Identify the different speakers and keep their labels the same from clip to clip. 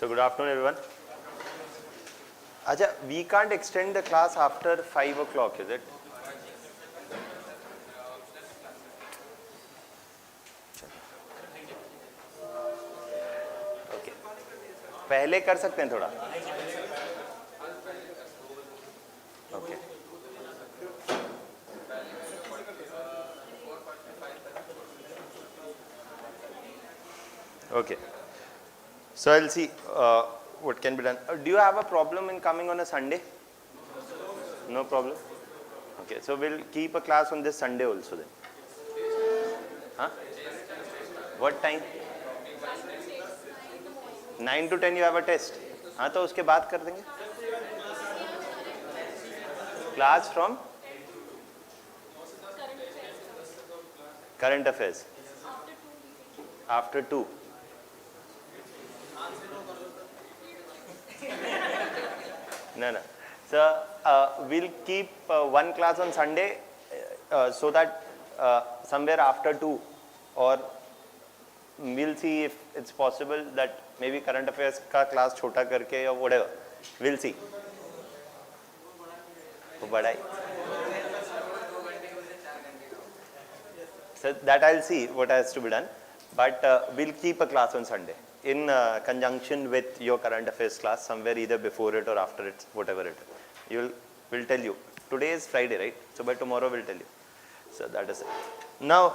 Speaker 1: So good afternoon everyone. Acha, we can't extend the class after 5 o'clock, is it? Okay. पहले कर सकते हैं थोड़ा. Okay. Okay. So I'll see what can be done. Do you have a problem in coming on a Sunday? No problem. Okay. So we'll keep a class on this Sunday also then. Huh? What time? 9 to 10 you have a test. हाँ तो उसके बाद कर देंगे. Class from current affairs. After 2. No. So we'll keep one class on Sunday so that somewhere after 2, or we'll see if it's possible that maybe current affairs ka class chota karke or whatever. We'll see. So that I'll see what has to be done. But we'll keep a class on Sunday in conjunction with your current affairs class, somewhere either before it or after it, whatever it is. We'll tell you. Today is Friday, right? So by tomorrow we'll tell you. So that is it. Now,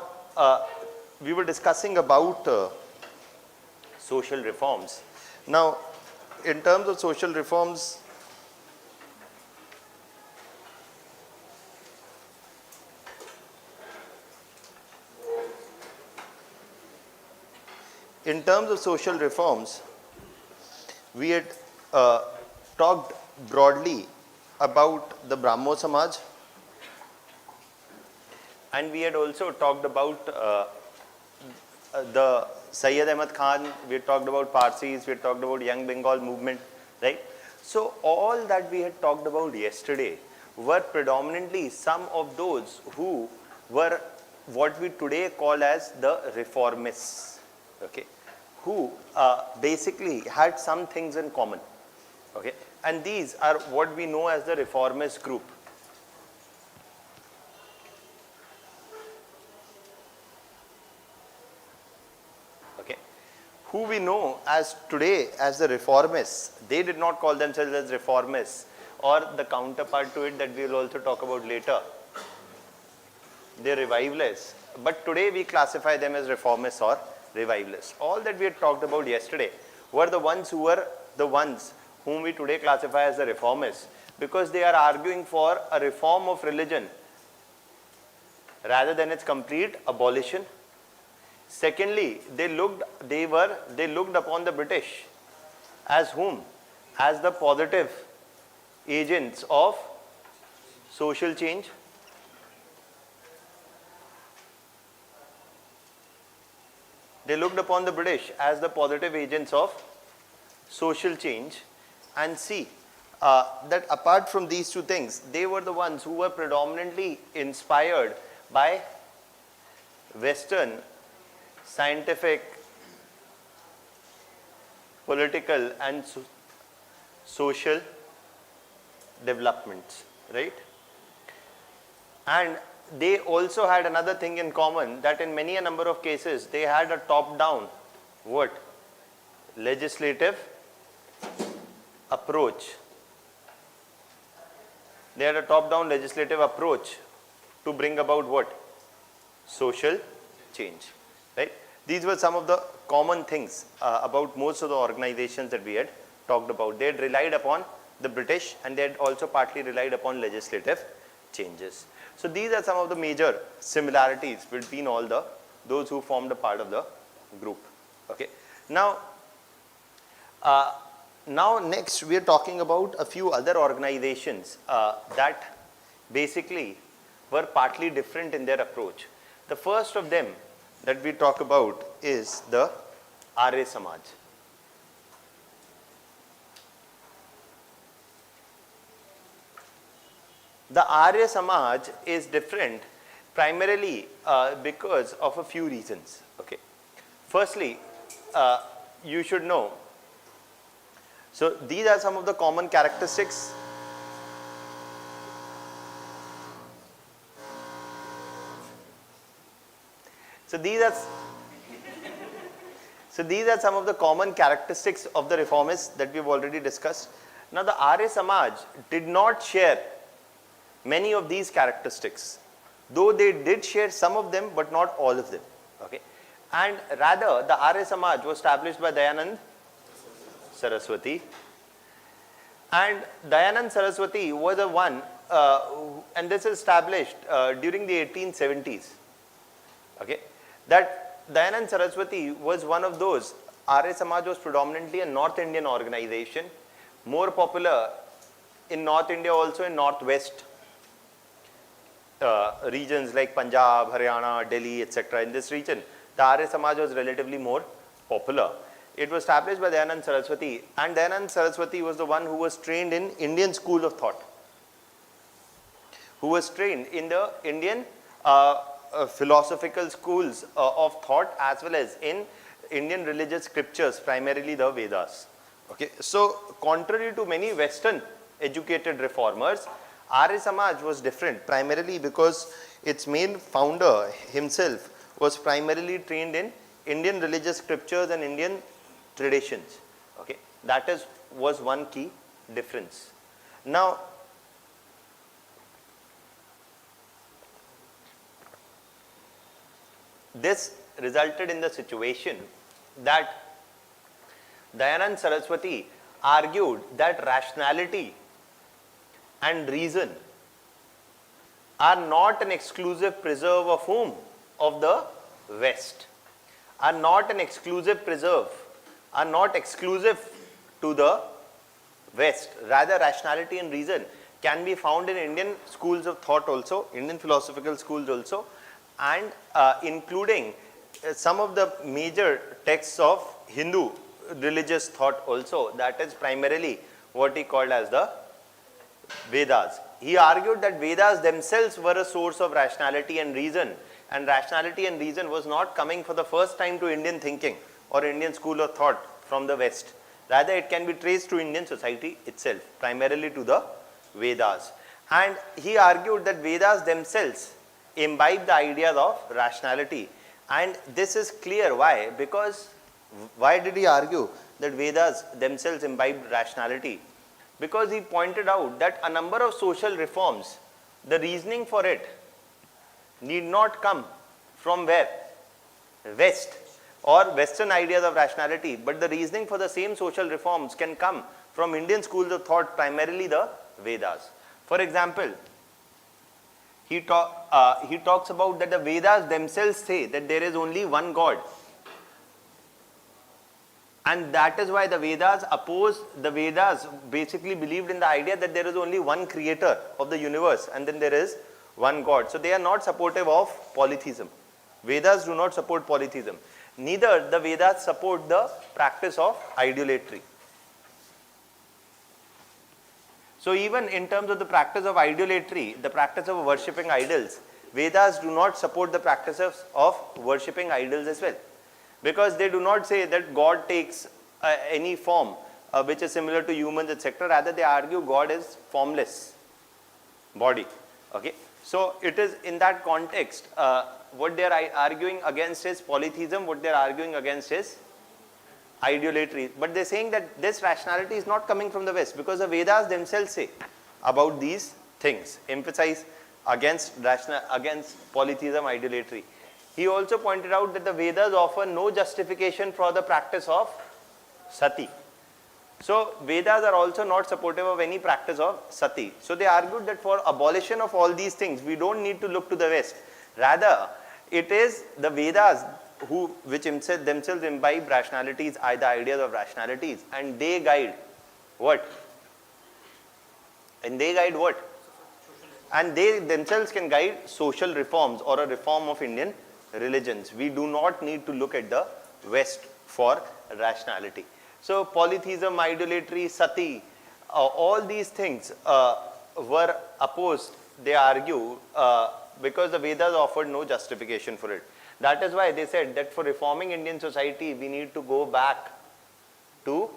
Speaker 1: we were discussing about social reforms. Now, in terms of social reforms, we had talked broadly about the Brahmo Samaj, and we had also talked about the Sayyid Ahmad Khan, we had talked about Parsis, we had talked about Young Bengal movement, right? So all that we had talked about yesterday were predominantly some of those who were what we today call as the reformists, okay, who basically had some things in common, okay, and these are what we know as the reformist group. Okay, who we know as today as the reformists, they did not call themselves as reformists, or the counterpart to it that we will also talk about later, they are revivalists, but today we classify them as reformists or revivalists. All that we had talked about yesterday were the ones whom we today classify as the reformists, because they are arguing for a reform of religion rather than its complete abolition. Secondly, they looked upon the British as whom? As the positive agents of social change. They looked upon the British as the positive agents of social change, and see that apart from these two things, they were the ones who were predominantly inspired by Western scientific, political and social developments, right? And they also had another thing in common, that in many a number of cases they had a top-down legislative approach. They had a top-down legislative approach to bring about social change, right? These were some of the common things about most of the organizations that we had talked about. They had relied upon the British, and they had also partly relied upon legislative changes. So these are some of the major similarities between all those who formed a part of the group. Okay. Now next we are talking about a few other organizations that basically were partly different in their approach. The first of them that we talk about is the Arya Samaj. The Arya Samaj is different primarily because of a few reasons. Okay. Firstly, you should know So these are some of the common characteristics. So these are some of the common characteristics of the reformists that we've already discussed. Now the Arya Samaj did not share many of these characteristics, though they did share some of them but not all of them. Okay? And rather the Arya Samaj was established by Dayanand Saraswati, and Dayanand Saraswati was the one and this is established during the 1870s. Okay? That Dayanand Saraswati was one of those. Arya Samaj was predominantly a North Indian organization, more popular in North India, also in Northwest regions like Punjab, Haryana, Delhi, etc. In this region, the Arya Samaj was relatively more popular. It was established by Dayanand Saraswati, and Dayanand Saraswati was the one who was trained in Indian school of thought, who was trained in the Indian philosophical schools of thought, as well as in Indian religious scriptures, primarily the Vedas. Okay, so contrary to many Western educated reformers, Arya Samaj was different, primarily because its main founder himself was primarily trained in Indian religious scriptures and Indian traditions. Okay, that was one key difference. Now, this resulted in the situation that Dayanand Saraswati argued that rationality and reason are not an exclusive preserve of whom? Of the West. Are not an exclusive preserve, are not exclusive to the West. Rather, rationality and reason can be found in Indian schools of thought also, Indian philosophical schools also, and including some of the major texts of Hindu religious thought also, that is primarily what he called as the Vedas. He argued that Vedas themselves were a source of rationality and reason was not coming for the first time to Indian thinking or Indian school of thought from the West. Rather, it can be traced to Indian society itself, primarily to the Vedas. And he argued that Vedas themselves imbibe the ideas of rationality, and this is clear. Why? Because why did he argue that Vedas themselves imbibe rationality? Because he pointed out that a number of social reforms, the reasoning for it need not come from where? West or Western ideas of rationality, but the reasoning for the same social reforms can come from Indian schools of thought, primarily the Vedas. For example, he talks about that the Vedas themselves say that there is only one God, and that is why the Vedas basically believed in the idea that there is only one creator of the universe and then there is one God. So they are not supportive of polytheism. Vedas do not support polytheism. Neither the Vedas support the practice of idolatry. So even in terms of the practice of idolatry, the practice of worshipping idols, Vedas do not support the practices of worshipping idols as well. Because they do not say that God takes any form which is similar to humans, etc. Rather, they argue God is formless body. Okay. So it is in that context, what they are arguing against is polytheism, what they are arguing against is idolatry. But they are saying that this rationality is not coming from the West, because the Vedas themselves say about these things, emphasize against polytheism, idolatry. He also pointed out that the Vedas offer no justification for the practice of sati. So Vedas are also not supportive of any practice of sati. So they argued that for abolition of all these things, we don't need to look to the West. Rather, it is the Vedas which themselves imbibe rationalities, the ideas of rationalities, and they guide what? And they guide what? And they themselves can guide social reforms or a reform of Indian religions. We do not need to look at the West for rationality. So polytheism, idolatry, sati, all these things were opposed, they argue, because the Vedas offered no justification for it. That is why they said that for reforming Indian society, we need to go back to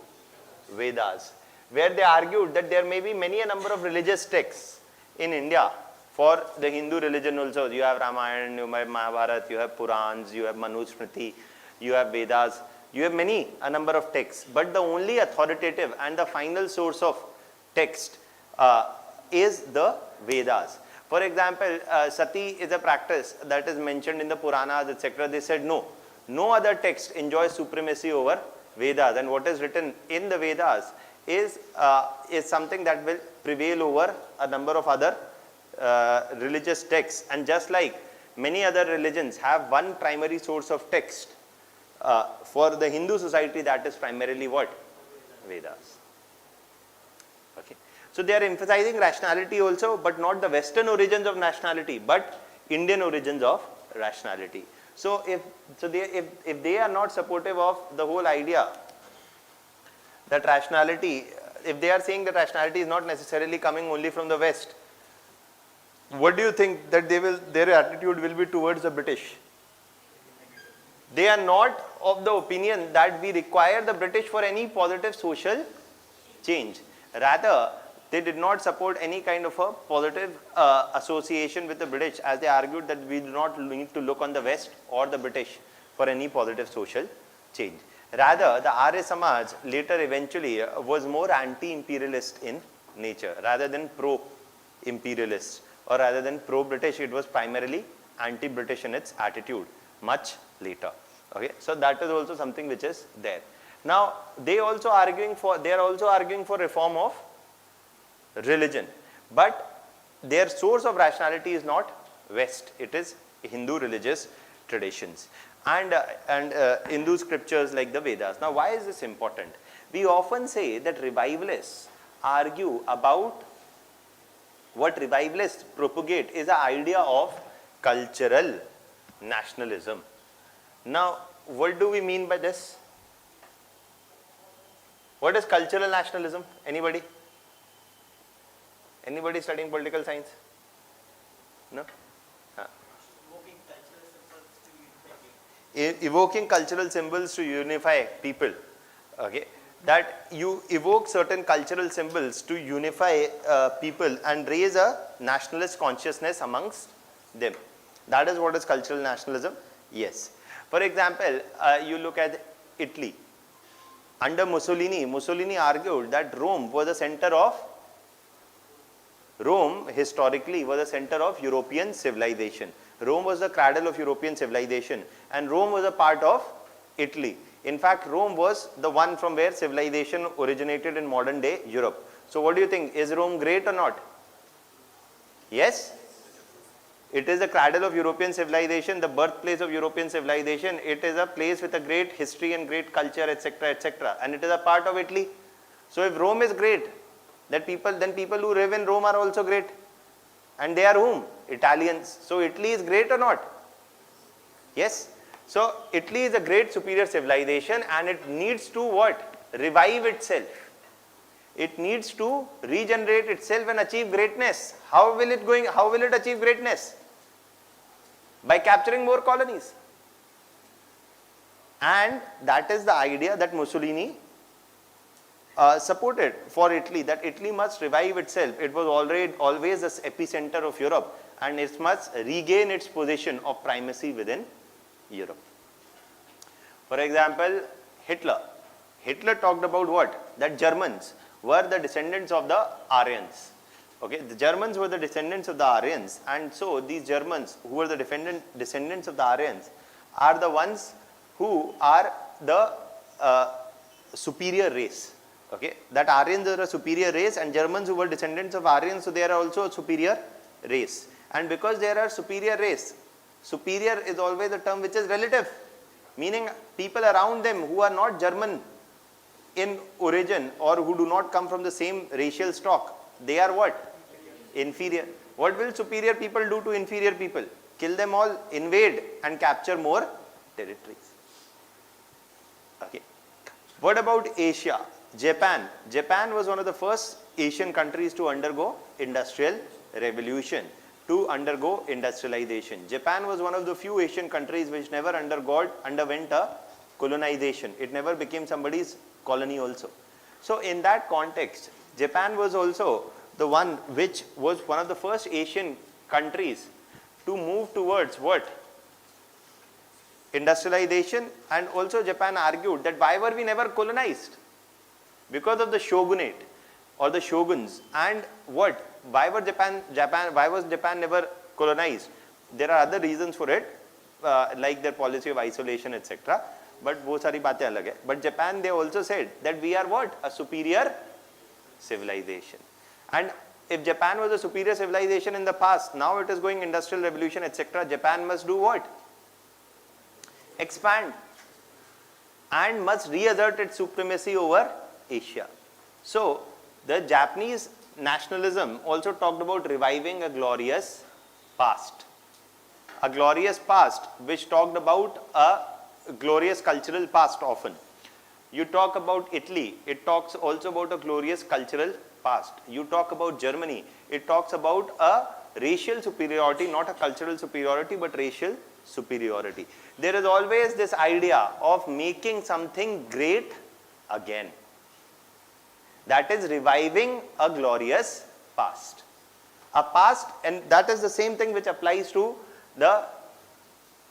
Speaker 1: Vedas, where they argued that there may be many a number of religious texts in India. For the Hindu religion also, you have Ramayana, you have Mahabharata, you have Purans, you have Manu Smriti, you have Vedas, you have many a number of texts. But the only authoritative and the final source of text is the Vedas. For example, sati is a practice that is mentioned in the Puranas, etc. They said no other text enjoys supremacy over Vedas, and what is written in the Vedas is something that will prevail over a number of other religious texts. And just like many other religions have one primary source of text, for the Hindu society that is primarily what? Vedas. Okay. So they are emphasizing rationality also, but not the Western origins of nationality, but Indian origins of rationality. So if they are not supportive of the whole idea that rationality, if they are saying that rationality is not necessarily coming only from the West, what do you think that their attitude will be towards the British? They are not of the opinion that we require the British for any positive social change. Rather, they did not support any kind of a positive association with the British, as they argued that we do not need to look on the West or the British for any positive social change. Rather, the Arya Samaj later eventually was more anti-imperialist in nature rather than pro-imperialist, or rather than pro-British. It was primarily anti-British in its attitude much later. Okay, so that is also something which is there. Now they are also arguing for reform of religion, but their source of rationality is not West, it is Hindu religious traditions and Hindu scriptures like the Vedas. Now why is this important? We often say that revivalists argue about, what revivalists propagate is the idea of cultural nationalism. Now what do we mean by this? What is cultural nationalism? Anybody? Anybody studying political science? No? Evoking cultural symbols to unify people. Okay, that you evoke certain cultural symbols to unify people and raise a nationalist consciousness amongst them. That is what is cultural nationalism. Yes. For example, you look at Italy. Under Mussolini argued that Rome historically was the center of European civilization. Rome was the cradle of European civilization, and Rome was a part of Italy. In fact, Rome was the one from where civilization originated in modern day Europe. So what do you think? Is Rome great or not? Yes? It is the cradle of European civilization, the birthplace of European civilization. It is a place with a great history and great culture, etc., etc. And it is a part of Italy. So if Rome is great, then people who live in Rome are also great. And they are whom? Italians. So Italy is great or not? Yes. So Italy is a great superior civilization, and it needs to what? Revive itself. It needs to regenerate itself and achieve greatness. How will it achieve greatness? By capturing more colonies. And that is the idea that Mussolini supported for Italy, that Italy must revive itself. It was always the epicenter of Europe, and it must regain its position of primacy within Europe. For example, Hitler talked about what? That Germans were the descendants of the Aryans. Okay, the Germans were the descendants of the Aryans, and so these Germans who were the descendants of the Aryans are the ones who are the superior race. Okay, that Aryans are a superior race, and Germans who were descendants of Aryans, so they are also a superior race. And because they are a superior race, superior is always a term which is relative, meaning people around them who are not German in origin or who do not come from the same racial stock, they are what? Inferior. What will superior people do to inferior people? Kill them all, invade and capture more territories. Okay. What about Asia? Japan. Japan was one of the first Asian countries to undergo industrial revolution, to undergo industrialization. Japan was one of the few Asian countries which never underwent a colonization. It never became somebody's colony also. So in that context, Japan was also the one which was one of the first Asian countries to move towards what? Industrialization. And also Japan argued that why were we never colonized? Because of the shogunate or the shoguns. And what? Why was Japan never colonized? There are other reasons for it, like their policy of isolation, etc. But wo sari baatein alag hai. But Japan, they also said that we are what? A superior civilization. And if Japan was a superior civilization in the past, now it is going industrial revolution, etc. Japan must do what? Expand and must reassert its supremacy over Asia. So the Japanese nationalism also talked about reviving a glorious past. A glorious past which talked about a glorious cultural past often. You talk about Italy, it talks also about a glorious cultural past. You talk about Germany, it talks about a racial superiority, not a cultural superiority, but racial superiority. There is always this idea of making something great again. That is reviving a glorious past. A past, and that is the same thing which applies to the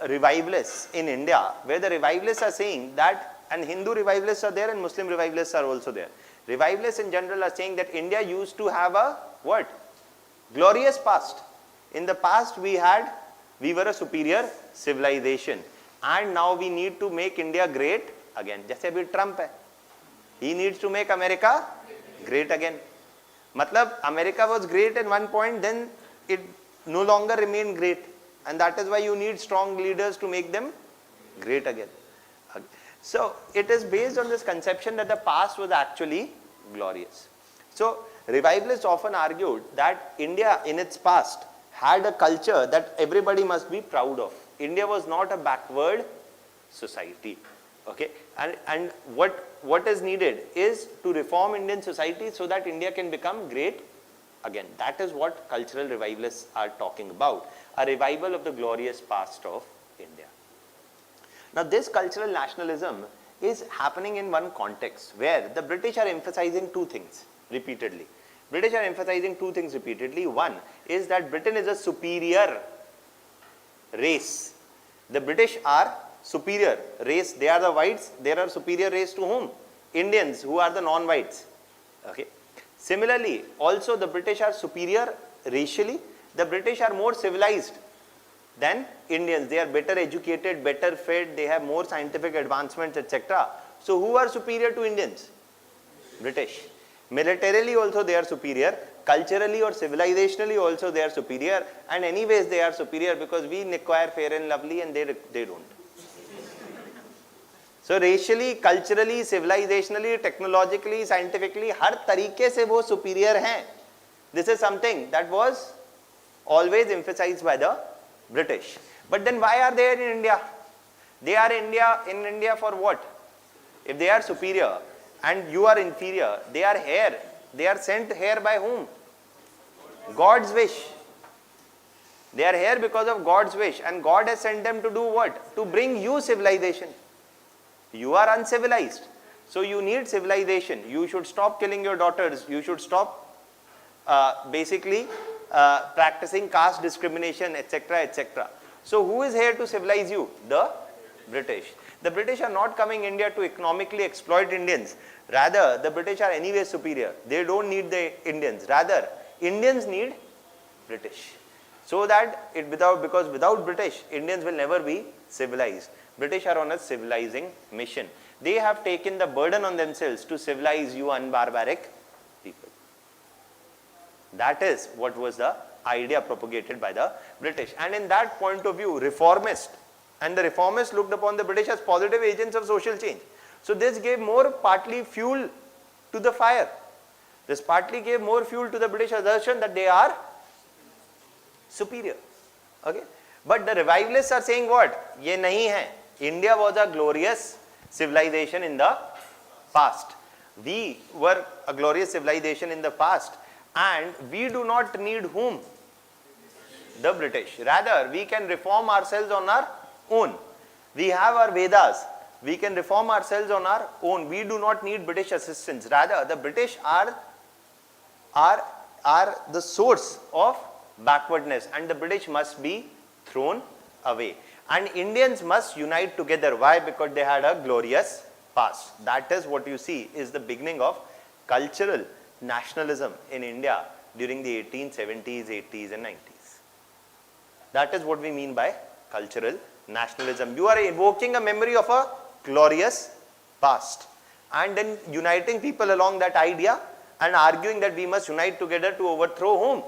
Speaker 1: revivalists in India, where the revivalists are saying that, and Hindu revivalists are there and Muslim revivalists are also there. Revivalists in general are saying that India used to have a what? Glorious past. In the past we were a superior civilization, and now we need to make India great again. Jaise abhi Trump hai. He needs to make America great again. Matlab, America was great at one point, then it no longer remained great. And that is why you need strong leaders to make them great again. So it is based on this conception that the past was actually glorious. So revivalists often argued that India in its past had a culture that everybody must be proud of. India was not a backward society. Okay, and what is needed is to reform Indian society so that India can become great again. That is what cultural revivalists are talking about. A revival of the glorious past of India. Now this cultural nationalism is happening in one context where the British are emphasizing two things repeatedly. British are emphasizing two things repeatedly. One is that Britain is a superior race. The British are superior race. They are the whites. They are superior race to whom? Indians, who are the non-whites. Okay. Similarly, also the British are superior racially. The British are more civilized than Indians. They are better educated, better fed, they have more scientific advancements, etc. So who are superior to Indians? British. Militarily also they are superior. Culturally or civilizationally also they are superior. And anyways they are superior because we acquire fair and lovely and they don't. So racially, culturally, civilizationally, technologically, scientifically, हर तरीके से वो superior हैं. This is something that was always emphasized by the British. But then why are they in India? They are in India for what? If they are superior and you are inferior, they are here. They are sent here by whom? God's wish. They are here because of God's wish, and God has sent them to do what? To bring you civilization. You are uncivilized. So you need civilization. You should stop killing your daughters. You should stop practicing caste discrimination, etc., etc. So who is here to civilize you? The British. The British are not coming India to economically exploit Indians. Rather, the British are anyway superior. They don't need the Indians. Rather, Indians need British. So that because without British, Indians will never be civilized. British are on a civilizing mission. They have taken the burden on themselves to civilize you unbarbaric people. That is what was the idea propagated by the British. And in that point of view, reformists looked upon the British as positive agents of social change. So this gave more partly fuel to the fire. This partly gave more fuel to the British assertion that they are superior. Okay? But the revivalists are saying what? Ye nahi hai. India was a glorious civilization in the past. We were a glorious civilization in the past, and we do not need whom? The British. Rather, we can reform ourselves on our own. We have our Vedas. We can reform ourselves on our own. We do not need British assistance. Rather, the British are the source of backwardness, and the British must be thrown away. And Indians must unite together. Why? Because they had a glorious past. That is what you see is the beginning of cultural nationalism in India during the 1870s, 80s and 90s. That is what we mean by cultural nationalism. You are evoking a memory of a glorious past and then uniting people along that idea and arguing that we must unite together to overthrow whom?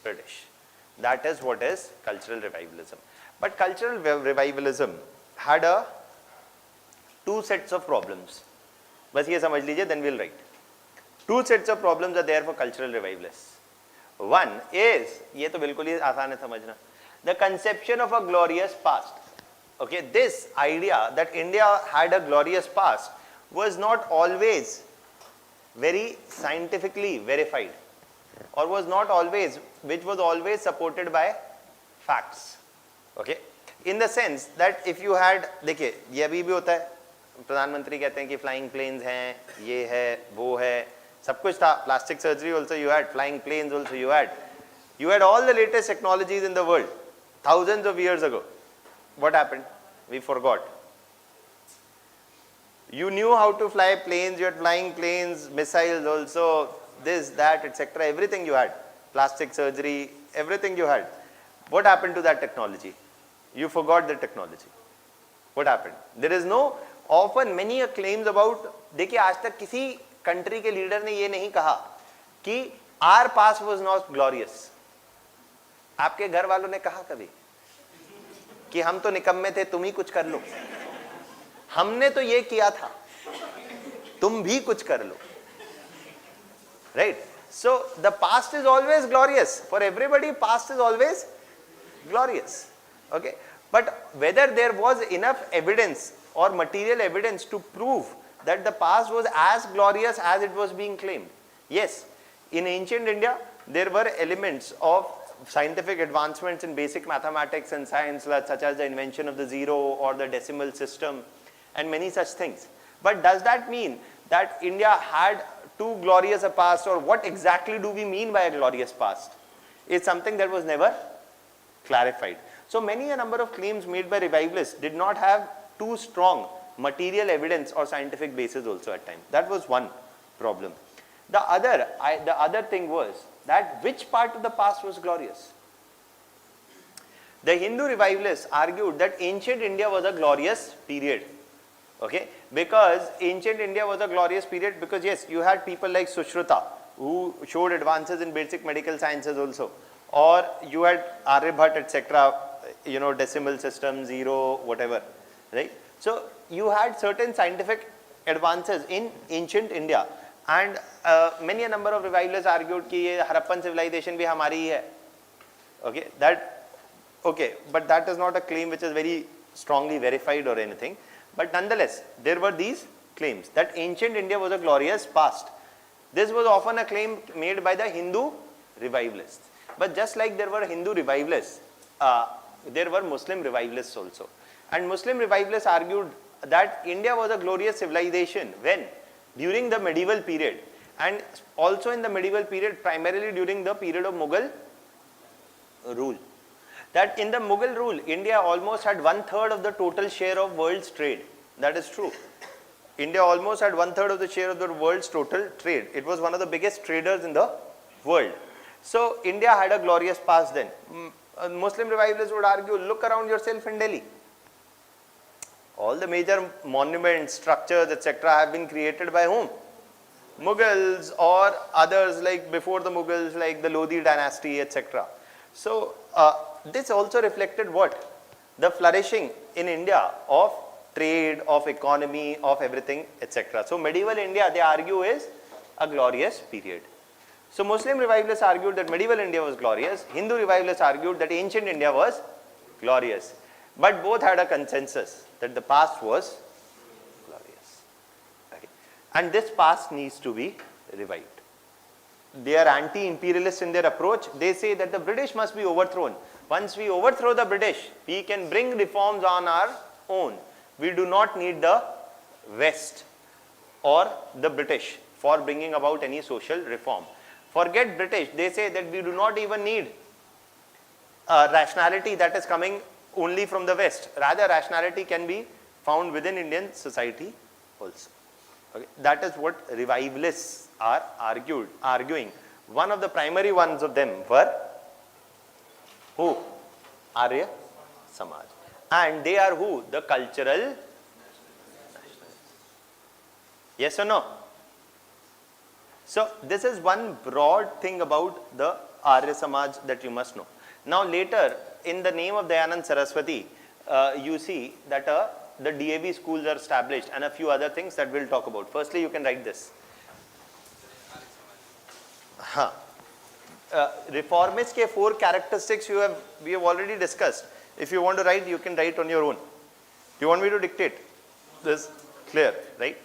Speaker 1: British. That is what is cultural revivalism. But cultural revivalism had two sets of problems. बस ये समझ लीजिए, then we'll write. Two sets of problems are there for cultural revivalists. One is, ये तो बिल्कुल ही आसान है समझना, the conception of a glorious past. Okay, this idea that India had a glorious past was not always very scientifically verified, or was not always, which was always supported by facts. Okay, in the sense that if you had, देखिए ये अभी भी होता है, प्रधानमंत्री कहते हैं कि फ्लाइंग प्लेन्स हैं, ये है, वो है, सब कुछ था, plastic surgery also you had, flying planes also you had all the latest technologies in the world thousands of years ago. What happened? We forgot. You knew how to fly planes, you had flying planes, missiles also, this, that, etc. Everything you had, plastic surgery, everything you had. What happened to that technology? You forgot the technology. What happened? There is no, often many claims about, देखिए आज तक किसी country के leader ने ये नहीं कहा कि our past was not glorious. आपके घर वालों ने कहा कभी कि हम तो निकम्मे थे, तुम ही कुछ कर लो, हमने तो ये किया था, तुम भी कुछ कर लो. Right? So the past is always glorious. For everybody, past is always glorious. Okay? But whether there was enough evidence or material evidence to prove that the past was as glorious as it was being claimed. Yes, in ancient India, there were elements of scientific advancements in basic mathematics and science, such as the invention of the zero or the decimal system and many such things. But does that mean that India had too glorious a past, or what exactly do we mean by a glorious past? It's something that was never clarified. So a number of claims made by revivalists did not have too strong material evidence or scientific basis also at times. That was one problem. The other thing was that which part of the past was glorious? The Hindu revivalists argued that ancient India was a glorious period. Okay, because ancient India was a glorious period because yes, you had people like Sushruta who showed advances in basic medical sciences also, or you had Aryabhat, etc., decimal system, zero, whatever, right? So you had certain scientific advances in ancient India, and many a number of revivalists argued कि ये Harappan civilization भी हमारी ही है. Okay, but that is not a claim which is very strongly verified or anything. But nonetheless, there were these claims that ancient India was a glorious past. This was often a claim made by the Hindu revivalists. But just like there were Hindu revivalists, there were Muslim revivalists also. And Muslim revivalists argued that India was a glorious civilization when, during the medieval period, and also in the medieval period, primarily during the period of Mughal rule. That in the Mughal rule, India almost had 1/3 of the total share of world's trade. That is true. India almost had 1/3 of the share of the world's total trade. It was one of the biggest traders in the world. So India had a glorious past then. Muslim revivalists would argue, look around yourself in Delhi. All the major monuments, structures, etc. have been created by whom? Mughals or others like before the Mughals, like the Lodi dynasty, etc. So this also reflected what? The flourishing in India of trade, of economy, of everything, etc. So medieval India, they argue, is a glorious period. So Muslim revivalists argued that medieval India was glorious. Hindu revivalists argued that ancient India was glorious. But both had a consensus that the past was glorious. Okay. And this past needs to be revived. They are anti-imperialist in their approach. They say that the British must be overthrown. Once we overthrow the British, we can bring reforms on our own. We do not need the West or the British for bringing about any social reform. Forget British, they say that we do not even need rationality that is coming only from the West. Rather, rationality can be found within Indian society also. Okay. That is what revivalists are arguing. One of the primary ones of them were who? Arya Samaj. And they are who? The cultural nationalists. Yes or no? So this is one broad thing about the Arya Samaj that you must know. Now later, in the name of Dayanand Saraswati, you see that the DAV schools are established and a few other things that we'll talk about. Firstly, you can write this. Reformist ke 4 characteristics we have already discussed. If you want to write, you can write on your own. You want me to dictate? This clear, right?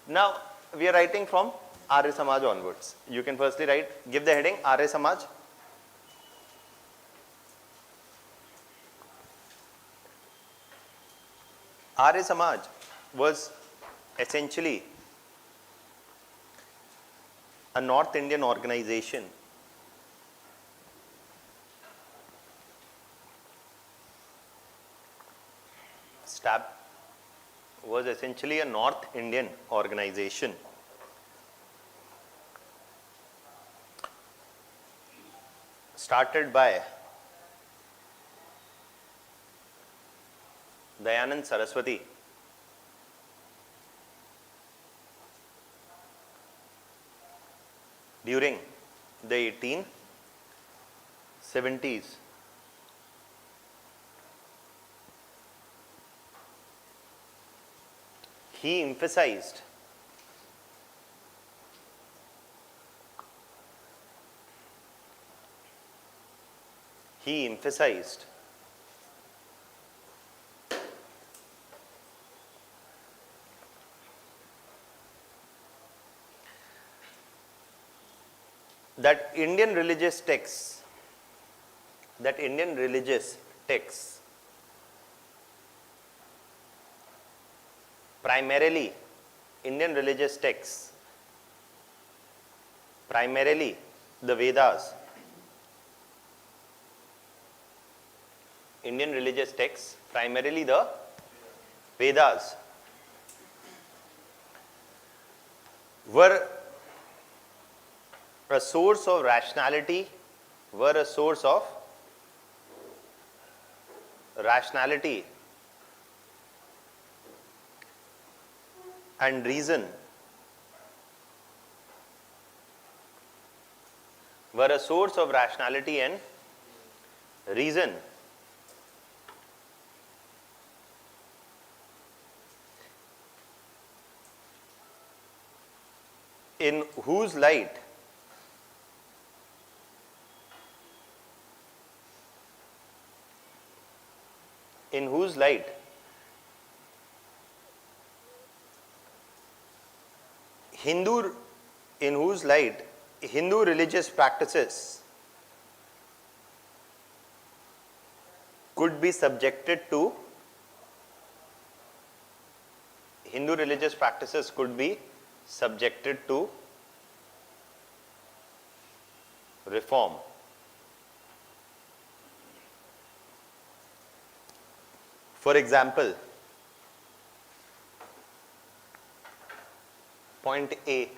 Speaker 1: Now we are writing from Arya Samaj onwards. You can firstly write, give the heading Arya Samaj. Arya Samaj was essentially a North Indian organization was essentially a North Indian organization started by Dayanand Saraswati during the 1870s. He emphasized that Indian religious texts primarily the Vedas, Indian religious texts, primarily the Vedas, were a source of rationality, and reason, in whose light Hindu religious practices could be subjected to reform. For example, point A,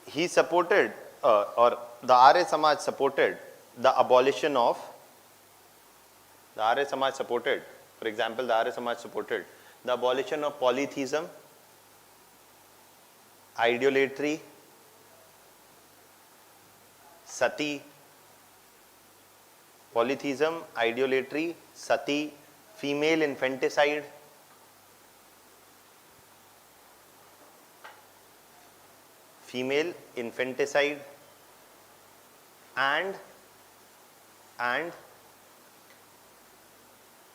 Speaker 1: he supported or the Arya Samaj supported the abolition of polytheism, idolatry, sati, female infanticide, and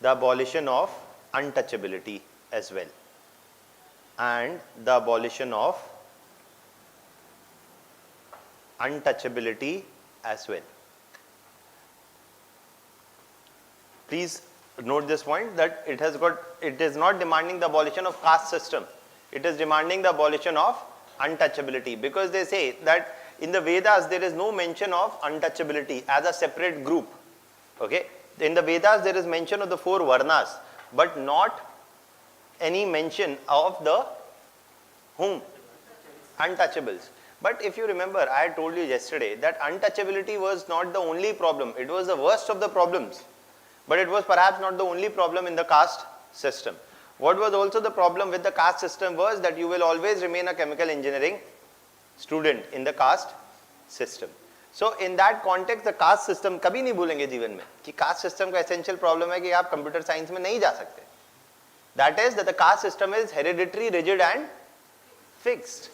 Speaker 1: the abolition of untouchability as well. Please Note this point, that it is not demanding the abolition of caste system. It is demanding the abolition of untouchability, because they say that in the Vedas there is no mention of untouchability as a separate group. Okay, in the Vedas there is mention of the 4 varnas, but not any mention of the whom? Untouchables. But if you remember, I told you yesterday that untouchability was not the only problem. It was the worst of the problems. But it was perhaps not the only problem in the caste system. What was also the problem with the caste system was that you will always remain a chemical engineering student in the caste system. So in that context, the caste system, कभी नहीं भूलेंगे जीवन में कि caste system का essential problem है कि आप computer science में नहीं जा सकते. That is that the caste system is hereditary, rigid and fixed.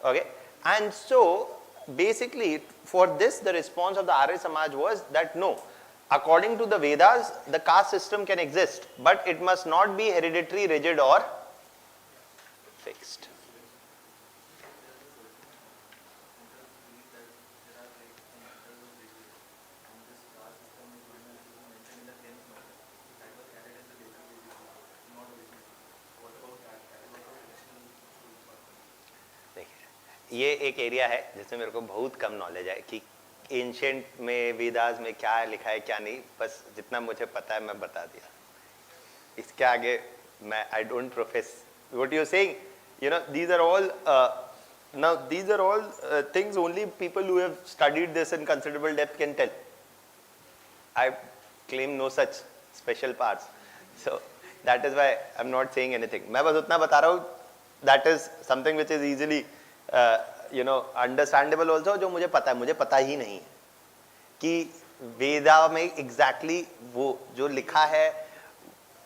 Speaker 1: Okay, and so basically for this the response of the Arya Samaj was that no, according to the Vedas the caste system can exist, but it must not be hereditary, rigid or fixed. ये एक area है जिसमें मेरे को बहुत कम knowledge है कि ancient में वेदास में क्या लिखा है क्या नहीं, बस जितना मुझे पता है मैं बता दिया. इसके आगे मैं I don't profess what you saying, you know, these are all things only people who have studied this in considerable depth can tell. I claim no such special parts, so that is why I'm not saying anything. मैं बस उतना बता रहा हूँ, that is something which is easily understandable also, जो मुझे पता है. मुझे पता ही नहीं कि वेदा में एग्जैक्टली वो जो लिखा है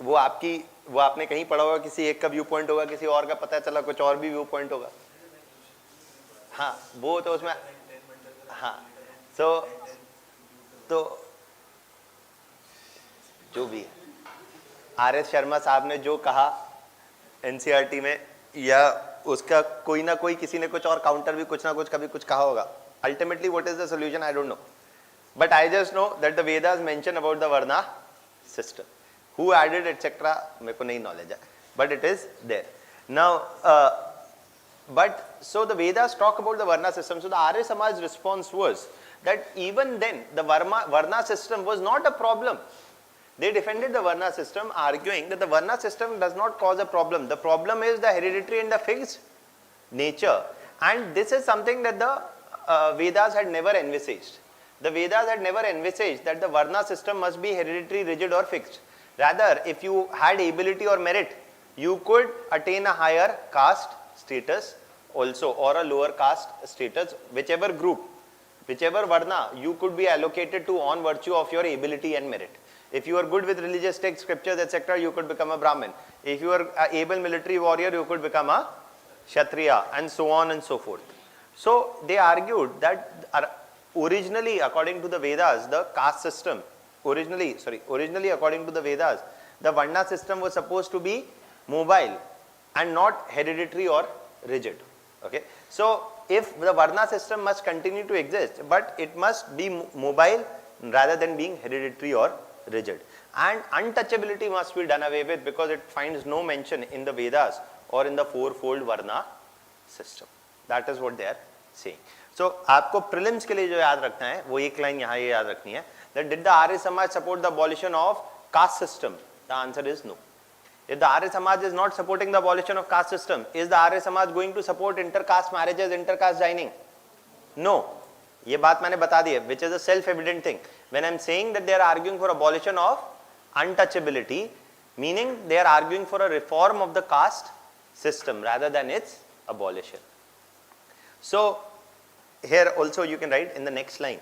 Speaker 1: वो आपने कहीं पढ़ा होगा, किसी एक का व्यू पॉइंट होगा, किसी और का पता चला कुछ और भी व्यू पॉइंट होगा. हाँ, वो तो उसमें हाँ, तो जो भी आर एस शर्मा साहब ने जो कहा एनसीईआरटी में, या उसका कोई ना कोई किसी ने कुछ और काउंटर भी कुछ ना कुछ कभी कुछ कहा होगा. Ultimately what is the solution I don't know, but I just know that the Vedas mention about the varna system. Who added etcetera मेरे को नहीं नॉलेज है, but it is there now. But so the Vedas talk about the varna system. So the Arya Samaj response was that even then the varna system was not a problem. They defended the Varna system, arguing that the Varna system does not cause a problem. The problem is the hereditary and the fixed nature. And this is something that the Vedas had never envisaged. The Vedas had never envisaged that the Varna system must be hereditary, rigid or fixed. Rather, if you had ability or merit, you could attain a higher caste status also, or a lower caste status, whichever group, whichever Varna you could be allocated to on virtue of your ability and merit. If you are good with religious texts, scriptures, etc., you could become a Brahmin. If you are an able military warrior, you could become a Kshatriya, and so on and so forth. So they argued that originally, according to the Vedas, the caste system, originally according to the Vedas, the Varna system was supposed to be mobile and not hereditary or rigid. Okay, so if the Varna system must continue to exist, but it must be mobile rather than being hereditary or rigid, and untouchability must be done away with, because it finds no mention in the Vedas or in the fourfold Varna system. That is what they are saying. So आपको prelims के लिए जो याद रखना है वो एक line यहाँ ये याद रखनी है, that did the Arya Samaj support the abolition of caste system? The answer is no. If the Arya Samaj is not supporting the abolition of caste system, is the Arya Samaj going to support intercaste marriages, intercaste joining? No. ये बात मैंने बता दी है, which is a self-evident thing. When I am saying that they are arguing for abolition of untouchability, meaning they are arguing for a reform of the caste system rather than its abolition. So here also you can write in the next line,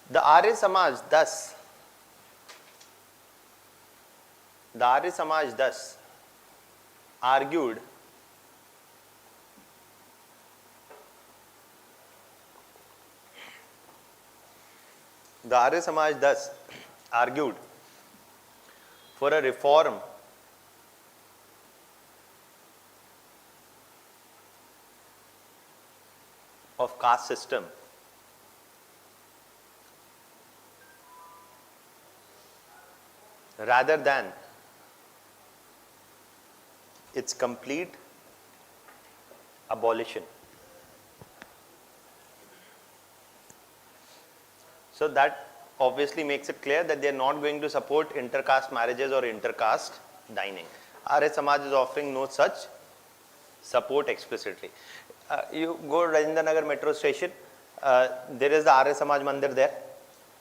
Speaker 1: the Arya Samaj thus argued for a reform of caste system rather than its complete abolition. So that obviously makes it clear that they are not going to support intercaste marriages or intercaste dining. Arya Samaj is offering no such support explicitly. You go Rajendra Nagar metro station, there is the Arya Samaj Mandir there.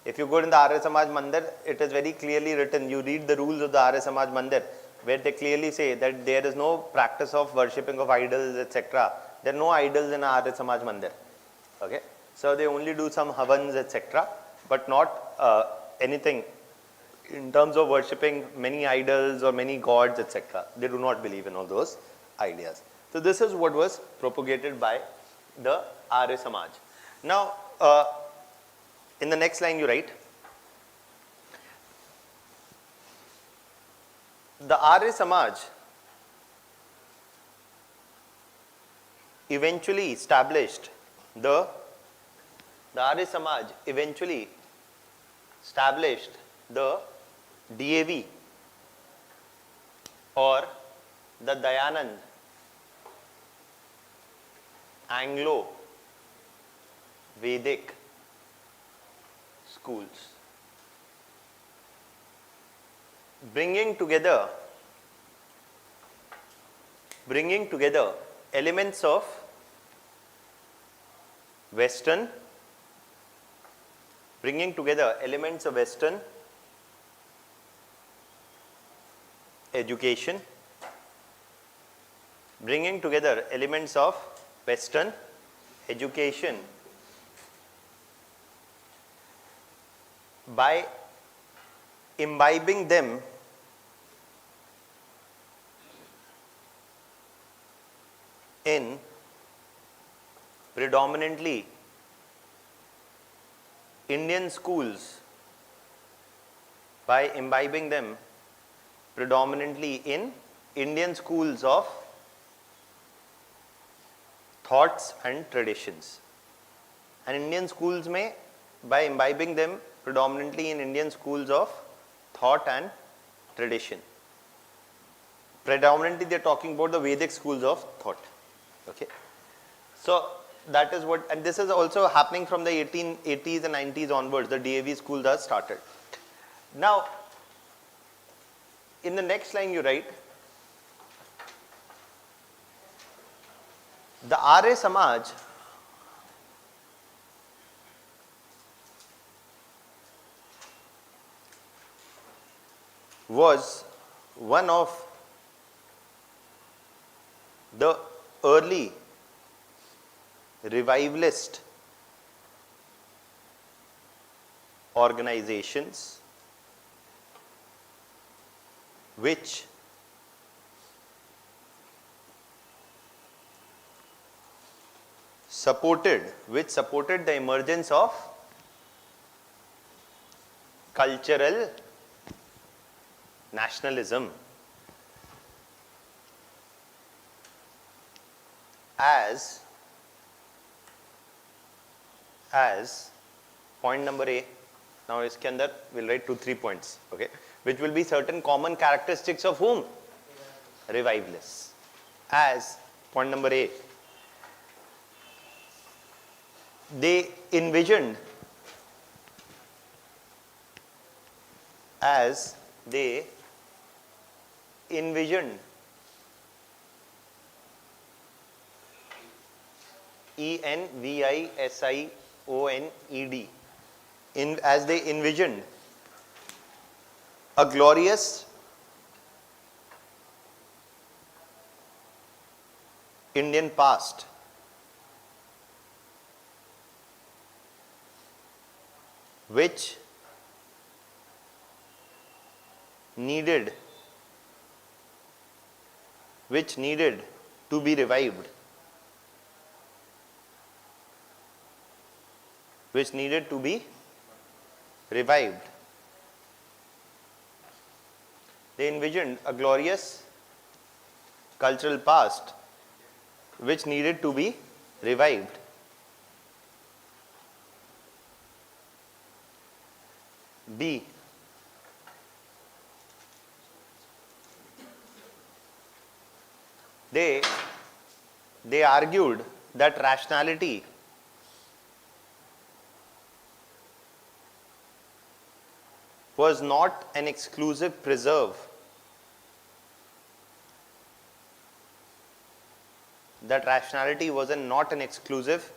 Speaker 1: If you go in the Arya Samaj Mandir, it is very clearly written, you read the rules of the Arya Samaj Mandir, where they clearly say that there is no practice of worshipping of idols, etc. There are no idols in Arya Samaj Mandir. Okay? So they only do some havans, etc. but not anything in terms of worshipping many idols or many gods, etc. They do not believe in all those ideas. So this is what was propagated by the Arya Samaj. Now, in the next line you write, the Arya Samaj eventually established the Arya Samaj eventually established the DAV or the Dayanand Anglo Vedic schools, bringing together elements of Western education, bringing together elements of Western education by imbibing them in predominantly Indian schools, by imbibing them predominantly in Indian schools of thoughts and traditions. And Indian schools may, by imbibing them predominantly in Indian schools of thought and tradition. Predominantly they are talking about the Vedic schools of thought. Okay. So that is what, and this is also happening from the 1880s and 90s onwards, the DAV schools are started. Now, in the next line you write, the Arya Samaj was one of the early revivalist organizations which supported the emergence of cultural nationalism as point number A. Now iske andar we'll write 2-3 points, okay, which will be certain common characteristics of whom? Revivalists. As point number A, they envisioned as they envisioned a glorious Indian past which needed to be revived, They envisioned a glorious cultural past which needed to be revived. B, they argued that rationality was not an exclusive preserve, that rationality was not an exclusive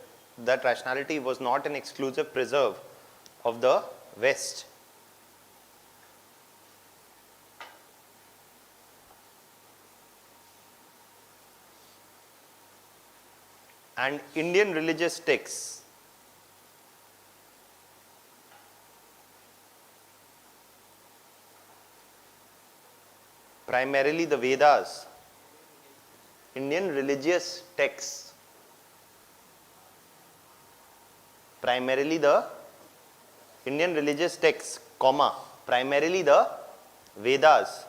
Speaker 1: preserve of the West. And Indian religious texts primarily the Vedas, Indian religious texts, primarily the Indian religious texts, comma, primarily the Vedas,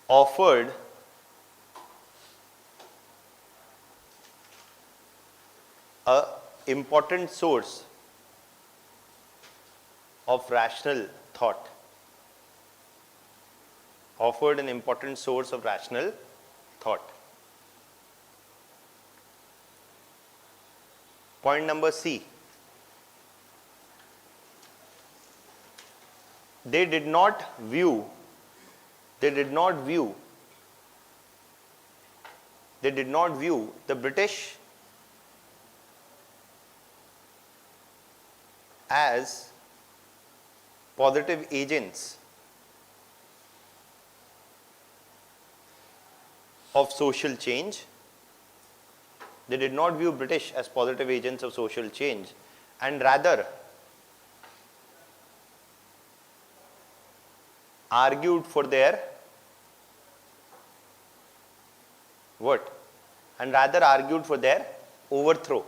Speaker 1: offered a important source of rational thought. Offered an important source of rational thought. Point number C. They did not view the British as positive agents of social change. They did not view British as positive agents of social change, and rather argued for their what? And rather argued for their overthrow.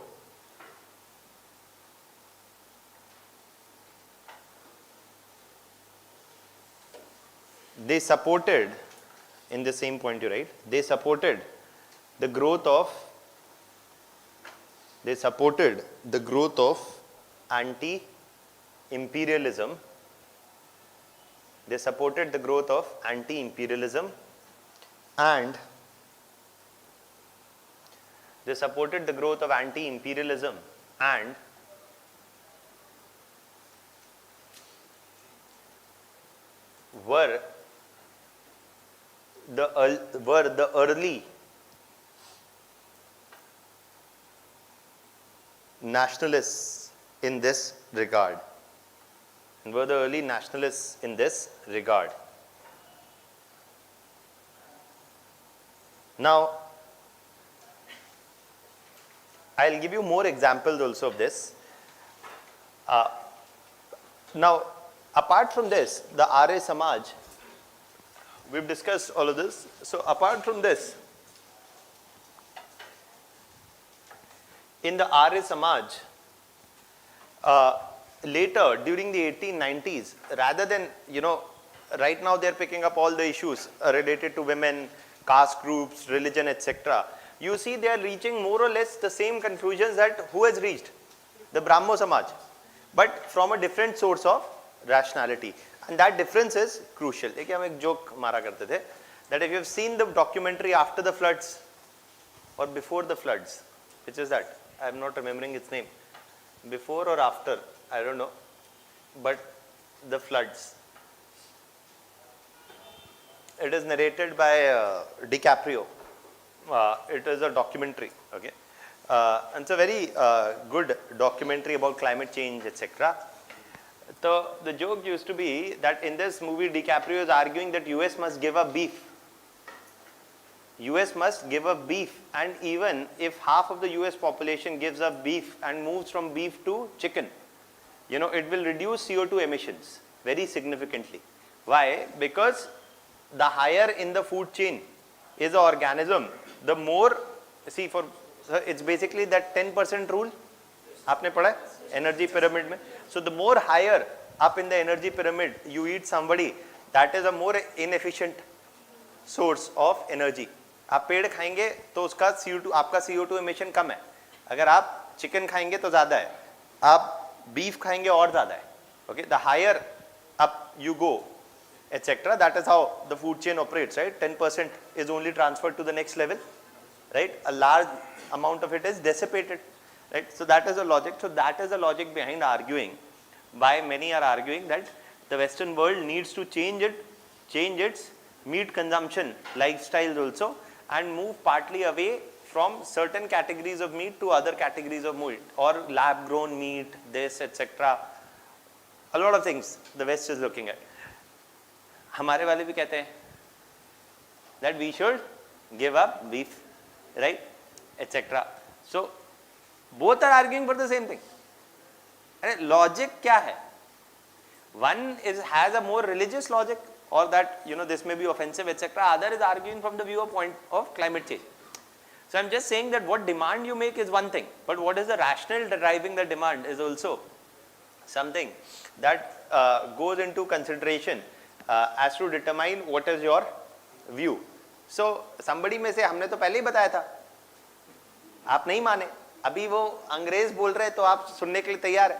Speaker 1: They supported, in the same point you write, they supported the growth of anti-imperialism. They supported the growth of anti-imperialism and were the early nationalists in this regard. Now, I'll give you more examples also of this. Now, apart from this, the Arya Samaj, we've discussed all of this. So, apart from this, in the Arya Samaj, later during the 1890s, rather than, right now they're picking up all the issues related to women, caste groups, religion, etc. You see they are reaching more or less the same conclusions that who has reached? The Brahmo Samaj, but from a different source of rationality. And that difference is crucial. एक हम एक joke मारा करते थे that if you have seen the documentary After the Floods or Before the Floods, which is that? I am not remembering its name. Before or after, I don't know. But the floods. It is narrated by DiCaprio. It is a documentary. Okay, and it's a very good documentary about climate change, etc. So the joke used to be that in this movie, DiCaprio is arguing that US must give up beef. US must give up beef, and even if half of the US population gives up beef and moves from beef to chicken, it will reduce CO2 emissions very significantly. Why? Because the higher in the food chain is the organism, the more, it's basically that 10% rule. आपने पढ़ा है energy pyramid में. So the more higher up in the energy pyramid you eat somebody, that is a more inefficient source of energy. आप पेड़ खाएंगे तो उसका CO2, आपका CO2 emission कम है. अगर आप चिकन खाएंगे तो ज़्यादा है, आप बीफ खाएंगे और ज़्यादा है. Okay, the higher up you go etc. That is how the food chain operates, right? 10% is only transferred to the next level, right? A large amount of it is dissipated, right? So that is the logic. So that is the logic behind arguing. Why many are arguing that the Western world needs to change its meat consumption lifestyles also, and move partly away from certain categories of meat to other categories of meat, or lab grown meat, this, etc. A lot of things the West is looking at. हमारे वाले भी कहते हैं that we should give up beef, right, etc. So both are arguing for the same thing. Logic क्या है? One has a more religious logic, or that this may be offensive, etc. Other is arguing from the viewpoint of climate change. So I'm just saying that what demand you make is one thing, but what is the rationale driving the demand is also something that goes into consideration as to determine what is your view. So somebody में से हमने तो पहले ही बताया था, आप नहीं माने, अभी वो अंग्रेज बोल रहे हैं तो आप सुनने के लिए तैयार है.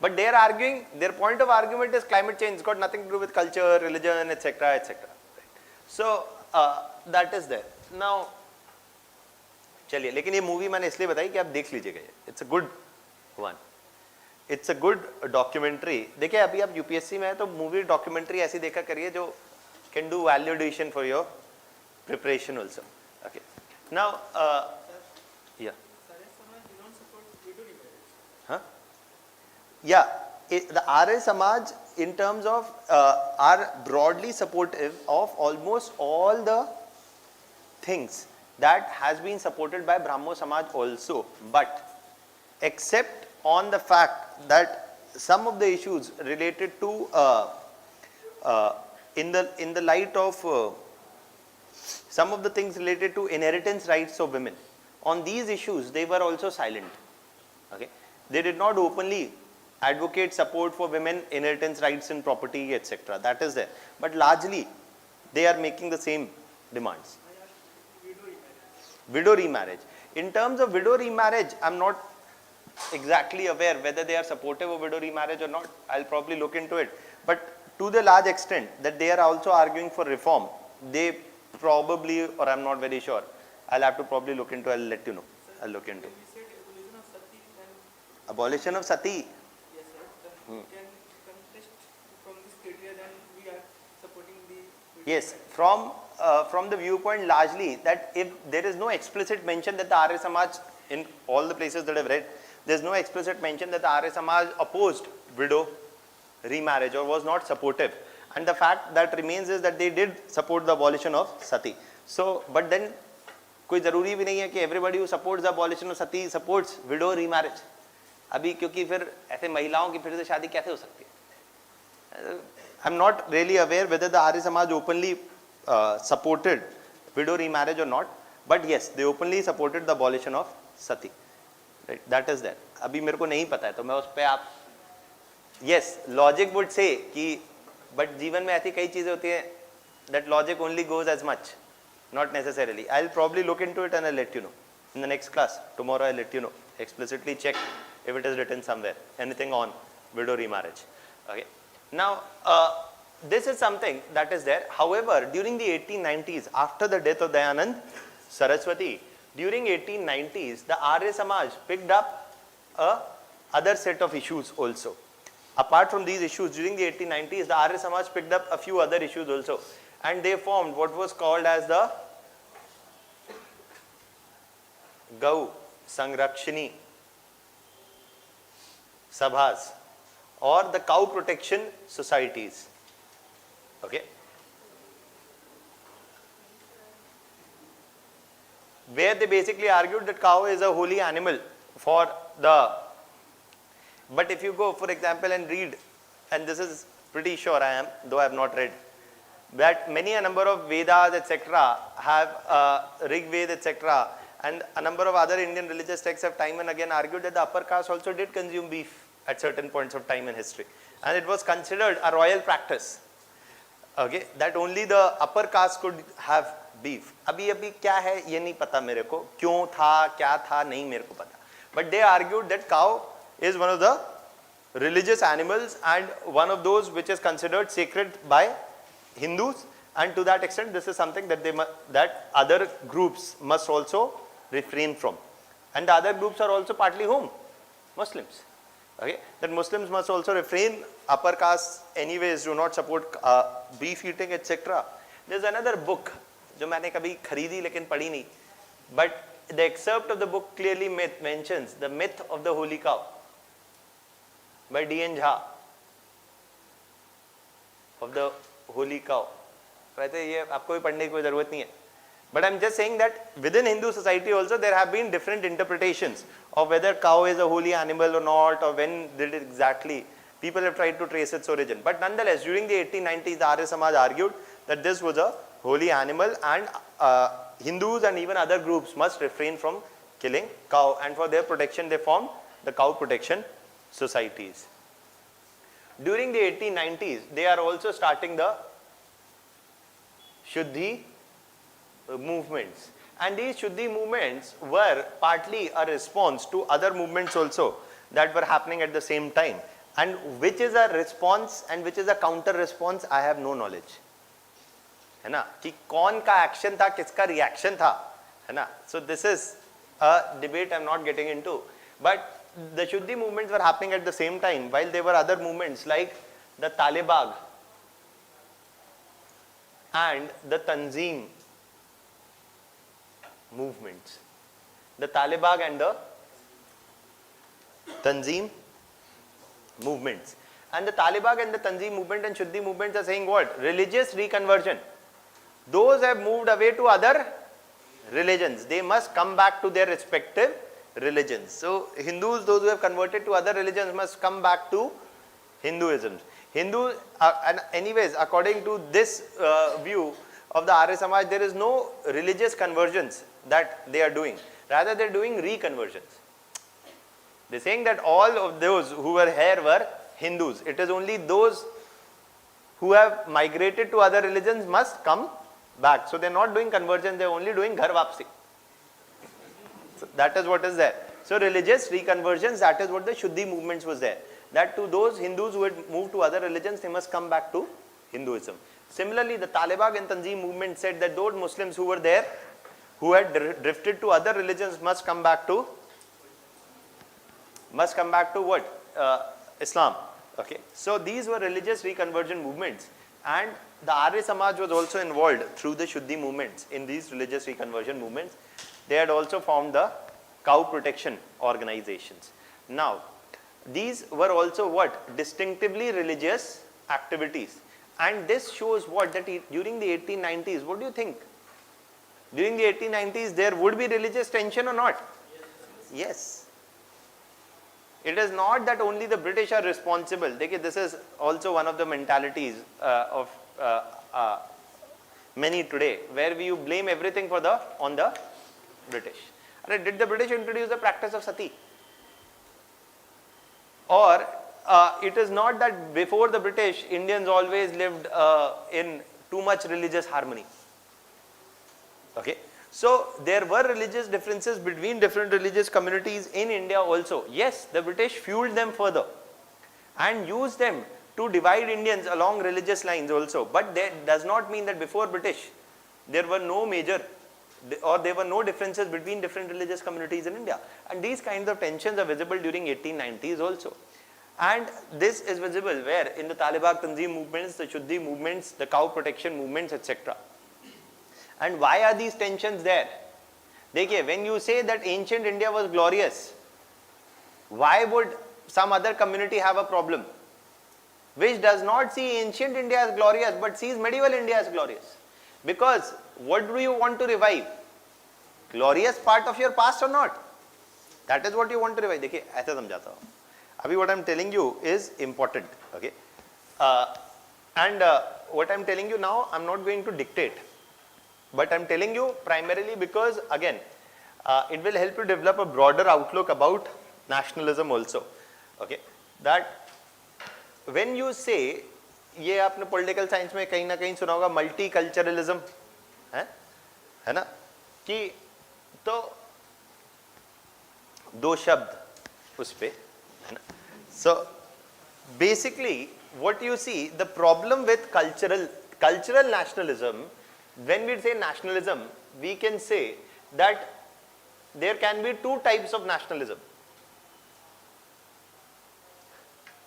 Speaker 1: But they are arguing, their point of argument is climate change. It's got nothing to do with culture, religion, etc., etc. So that is there. Now, चलिए, लेकिन ये मूवी मैंने इसलिए बताई कि आप देख लीजिएगा. It's a good one. It's a good documentary. देखिए अभी आप यूपीएससी में है तो मूवी डॉक्यूमेंट्री ऐसी देखा करिए जो can do value addition for your preparation also. Okay. Now, yeah. Huh? Yeah, the Arya Samaj in terms of are broadly supportive of almost all the things that has been supported by Brahmo Samaj also, but except on the fact that some of the issues related to in the light of some of the things related to inheritance rights of women, on these issues they were also silent. Okay, they did not openly advocate support for women inheritance rights in property, etc. That is there, but largely they are making the same demands. Widow remarriage. In terms of widow remarriage, I'm not exactly aware whether they are supportive of widow remarriage or not. I'll probably look into it, but to the large extent that they are also arguing for reform, they probably, or I'm not very sure, I'll have to probably look into. I'll let you know. I'll look into abolition of sati.
Speaker 2: Yes, sir. Can contest from this criteria, then we are supporting the.
Speaker 1: Yes, from the viewpoint largely that if there is no explicit mention that the Arya Samaj, in all the places that I've read, there is no explicit mention that the Arya Samaj opposed widow remarriage or was not supportive, and the fact that remains is that they did support the abolition of sati. So, but then कोई ज़रूरी भी नहीं है कि everybody who supports the abolition of sati supports widow remarriage. अभी क्योंकि फिर ऐसे महिलाओं की फिर से शादी कैसे हो सकती है? I'm not really aware whether the Arya Samaj openly supported widow remarriage or not, but yes, they openly supported the abolition of sati. Right? That is there. अभी मेरे को नहीं पता है तो मैं उस पे आप yes, logic would say कि but जीवन में ऐसी कई चीजें होती हैं that logic only goes as much, not necessarily. I'll probably look into it and I'll let you know in the next class. Tomorrow I'll let you know, explicitly check if it is written somewhere, anything on widow remarriage. Okay. Now, this is something that is there. However, during the 1890s, after the death of Dayanand Saraswati, during 1890s, the Arya Samaj picked up a other set of issues also. Apart from these issues, during the 1890s, the Arya Samaj picked up a few other issues also, and they formed what was called as the Gau Sangrakshini Sabhas, or the cow protection societies. Okay, where they basically argued that cow is a holy animal for the, but if you go for example and read, and this is pretty sure I am, though I have not read, that many a number of Vedas etc. have Rig Ved etc. and a number of other Indian religious texts have time and again argued that the upper caste also did consume beef at certain points of time in history, and it was considered a royal practice. Okay, that only the upper caste could have beef. अभी क्या है ये नहीं पता मेरे को, क्यों था क्या था नहीं मेरे को पता, but they argued that cow is one of the religious animals and one of those which is considered sacred by Hindus, and to that extent this is something that that other groups must also refrain from, and the other groups are also partly whom? Muslims. Okay, that Muslims must also refrain. Upper castes anyways do not support beef eating, etc. There's another book जो मैंने कभी खरीदी लेकिन पढ़ी नहीं, but the excerpt of the book clearly mentions the myth of the holy cow by D.N. Jha, of the holy cow. कहते ये आपको भी पढ़ने की कोई जरूरत नहीं है, but I'm just saying that within Hindu society also there have been different interpretations of whether cow is a holy animal or not, or when did it exactly. People have tried to trace its origin, but nonetheless during the 1890s the Arya Samaj argued that this was a holy animal, and Hindus and even other groups must refrain from killing cow, and for their protection they formed the cow protection societies. During the 1890s they are also starting the Shuddhi movements, and these Shuddhi movements were partly a response to other movements also that were happening at the same time, and which is a response and which is a counter response I have no knowledge, है ना, कि कौन का action था किसका reaction था, है ना. So this is a debate I'm not getting into, but the Shuddhi movements were happening at the same time, while there were other movements like the Talibag and the Tanzim movements. The Talibag and the Tanzim movements. And the Talibag and the Tanzim movement and Shuddhi movements are saying what? Religious reconversion. Those have moved away to other religions. They must come back to their respective religions. So Hindus, those who have converted to other religions, must come back to Hinduism. Hindu, and anyways, according to this view of the Arya Samaj, there is no religious conversions that they are doing. Rather, they are doing reconversions. They are saying that all of those who were here were Hindus. It is only those who have migrated to other religions must come back. So they are not doing conversion, they are only doing ghar wapsi. So that is what is there. So religious reconversions, that is what the Shuddhi movements was there. That to those Hindus who had moved to other religions, they must come back to Hinduism. Similarly, the Talibag and Tanzim movement said that those Muslims who were there, who had drifted to other religions, must come back to what? Islam. Okay. So these were religious reconversion movements, and the Arya Samaj was also involved through the Shuddhi movements in these religious reconversion movements. They had also formed the cow protection organizations. Now, these were also what? Distinctively religious activities. And this shows what? That during the 1890s, what do you think? During the 1890s, there would be religious tension or not? Yes. It is not that only the British are responsible. This is also one of the mentalities of many today, where you blame everything on the British. Did the British introduce the practice of sati? Or it is not that before the British, Indians always lived in too much religious harmony. Okay. So there were religious differences between different religious communities in India also. Yes, the British fueled them further and used them to divide Indians along religious lines also. But that does not mean that before British, there were no major or there were no differences between different religious communities in India. And these kinds of tensions are visible during 1890s also. And this is visible where? In the Talibag Tanzim movements, the Shuddhi movements, the cow protection movements, etc. And why are these tensions there? Dekhiye, when you say that ancient India was glorious, why would some other community have a problem which does not see ancient India as glorious but sees medieval India as glorious? Because what do you want to revive? Glorious part of your past or not? That is what you want to revive. Dekhiye, aisa samjhata hu. Abhi what I am telling you is important. Okay? And what I am telling you now, I am not going to dictate. But I am telling you primarily because, again, it will help you develop a broader outlook about nationalism also. Okay? That when you say, ये आपने political science में कहीं ना कहीं सुना होगा multiculturalism, है ना? कि तो दो शब्द उस पे, है ना? So basically what you see, the problem with cultural nationalism, when we say nationalism, we can say that there can be two types of nationalism.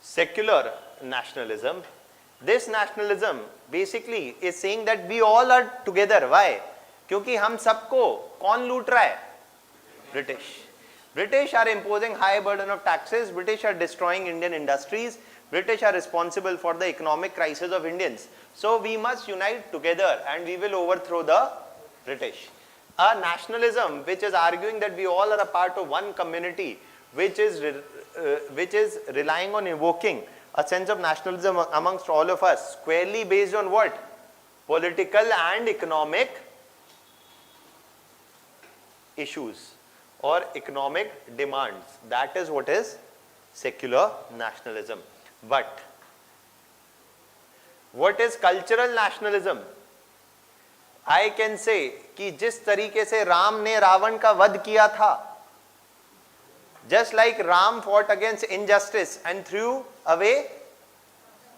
Speaker 1: Secular nationalism. This nationalism basically is saying that we all are together. Why? क्योंकि हम सबको कौन लूट रहा है? British. British are imposing high burden of taxes. British are destroying Indian industries. British are responsible for the economic crisis of Indians. So we must unite together and we will overthrow the British. A nationalism which is arguing that we all are a part of one community, which is relying on evoking a sense of nationalism amongst all of us, squarely based on what? Political and economic issues or economic demands. That is what is secular nationalism. But what is cultural nationalism? I can say कि जिस तरीके से राम ने रावण का वध किया था, just like Ram fought against injustice and threw away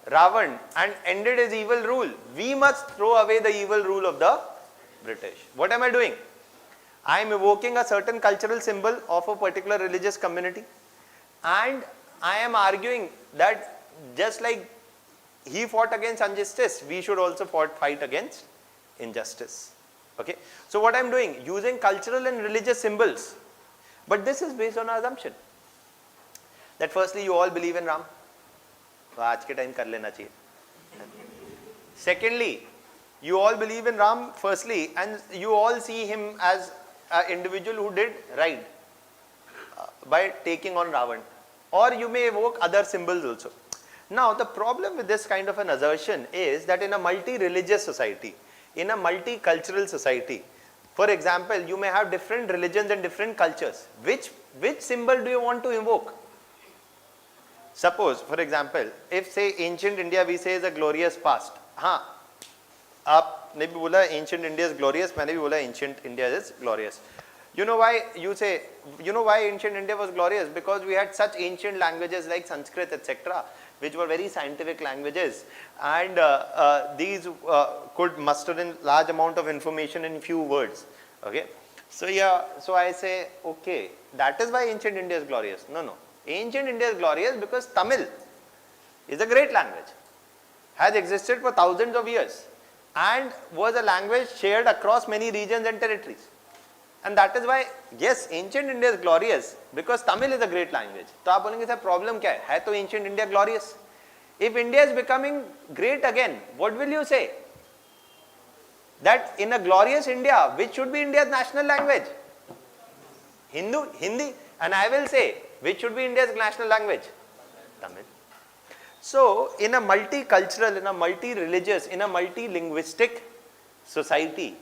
Speaker 1: Ravan and ended his evil rule, we must throw away the evil rule of the British. What am I doing? I am evoking a certain cultural symbol of a particular religious community, and I am arguing that just like he fought against injustice, we should also fight against injustice. Okay? So what I am doing? Using cultural and religious symbols. But this is based on an assumption that firstly you all believe in Ram. आज के time कर लेना चाहिए. Secondly, you all believe in Ram firstly, and you all see him as an individual who did right by taking on Ravan. Or you may evoke other symbols also. Now the problem with this kind of an assertion is that in a multi-religious society, in a multicultural society, for example, you may have different religions and different cultures. Which symbol do you want to invoke? Suppose, for example, if say ancient India we say is a glorious past. हाँ, आपने भी बोला ancient India is glorious, मैंने भी बोला ancient India is glorious. You know why ancient India was glorious? Because we had such ancient languages like Sanskrit, etc., which were very scientific languages, and these could muster in large amount of information in few words. Okay, so I say, okay, that is why ancient India is glorious. No, ancient India is glorious because Tamil is a great language, has existed for thousands of years, and was a language shared across many regions and territories. And that is why, yes, ancient India is glorious because Tamil is a great language. तो आप बोलेंगे sir problem क्या है तो ancient India glorious. If India is becoming great again, what will you say? That in a glorious India, which should be India's national language? Hindi. And I will say, which should be India's national language? Tamil. So, in a multicultural, in a multi-religious, in a multi-linguistic society,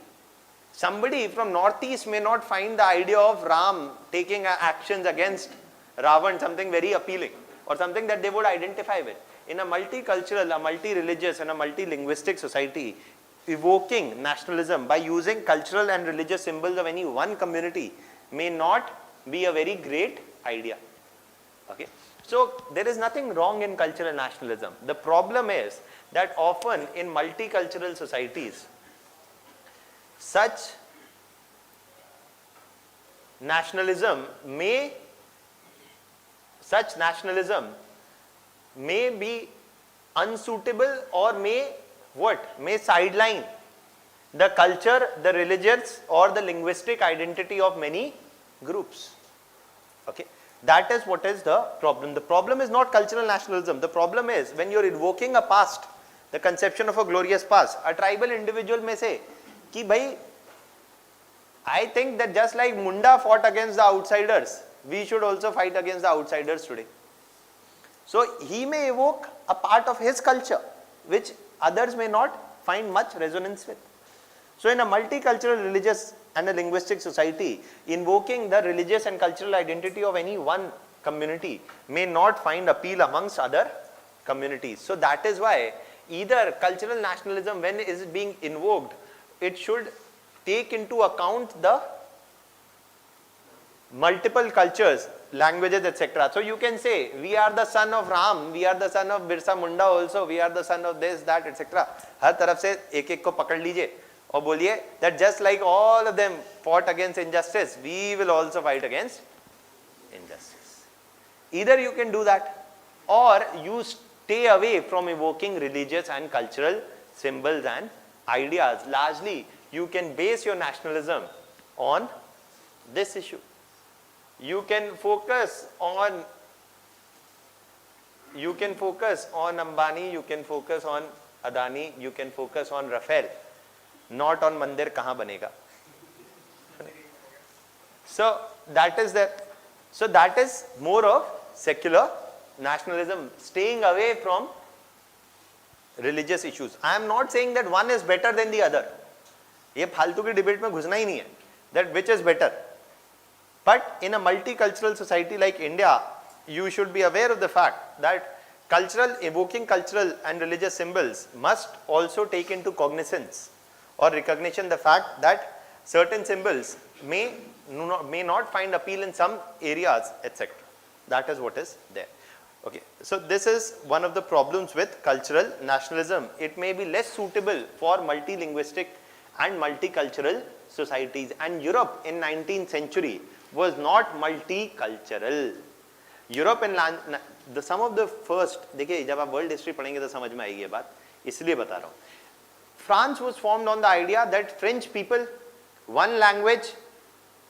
Speaker 1: somebody from northeast may not find the idea of Ram taking actions against Ravan something very appealing or something that they would identify with. In a multicultural, a multi-religious and a multi-linguistic society, evoking nationalism by using cultural and religious symbols of any one community may not be a very great idea. Okay? So there is nothing wrong in cultural nationalism. The problem is that often in multicultural societies, such nationalism may be unsuitable or may sideline the culture, the religious or the linguistic identity of many groups. Okay, that is what is the problem. The problem is not cultural nationalism. The problem is when you are invoking a past, the conception of a glorious past. A tribal individual may say कि भाई, I think that just like Munda fought against the outsiders, we should also fight against the outsiders today. So he may evoke a part of his culture which others may not find much resonance with. So in a multicultural, religious and a linguistic society, invoking the religious and cultural identity of any one community may not find appeal amongst other communities. So that is why either cultural nationalism, when it is being invoked, it should take into account the multiple cultures, languages, etc. So you can say, we are the son of Ram, we are the son of Birsa Munda also, we are the son of this, that, etc. हर तरफ से एक एक को पकड़ लीजिए और बोलिए that just like all of them fought against injustice, we will also fight against injustice. Either you can do that, or you stay away from evoking religious and cultural symbols and ideas. Largely, you can base your nationalism on this issue. You can focus on Ambani, you can focus on Adani, you can focus on Rafael, not on Mandir kahan banega. So that is more of secular nationalism, staying away from religious issues. I am not saying that one is better than the other. ये फालतू की debate में घुसना ही नहीं है, that which is better. But in a multicultural society like India, you should be aware of the fact that evoking cultural and religious symbols must also take into cognizance or recognition the fact that certain symbols may not find appeal in some areas, etc. That is what is there. Okay, so this is one of the problems with cultural nationalism. It may be less suitable for multilinguistic and multicultural societies, and Europe in 19th century was not multicultural. Europe and some of the first, देखिए जब आप world history पढ़ेंगे तो समझ में आएगी ये बात, इसलिए बता रहा हूँ. France was formed on the idea that French people, one language,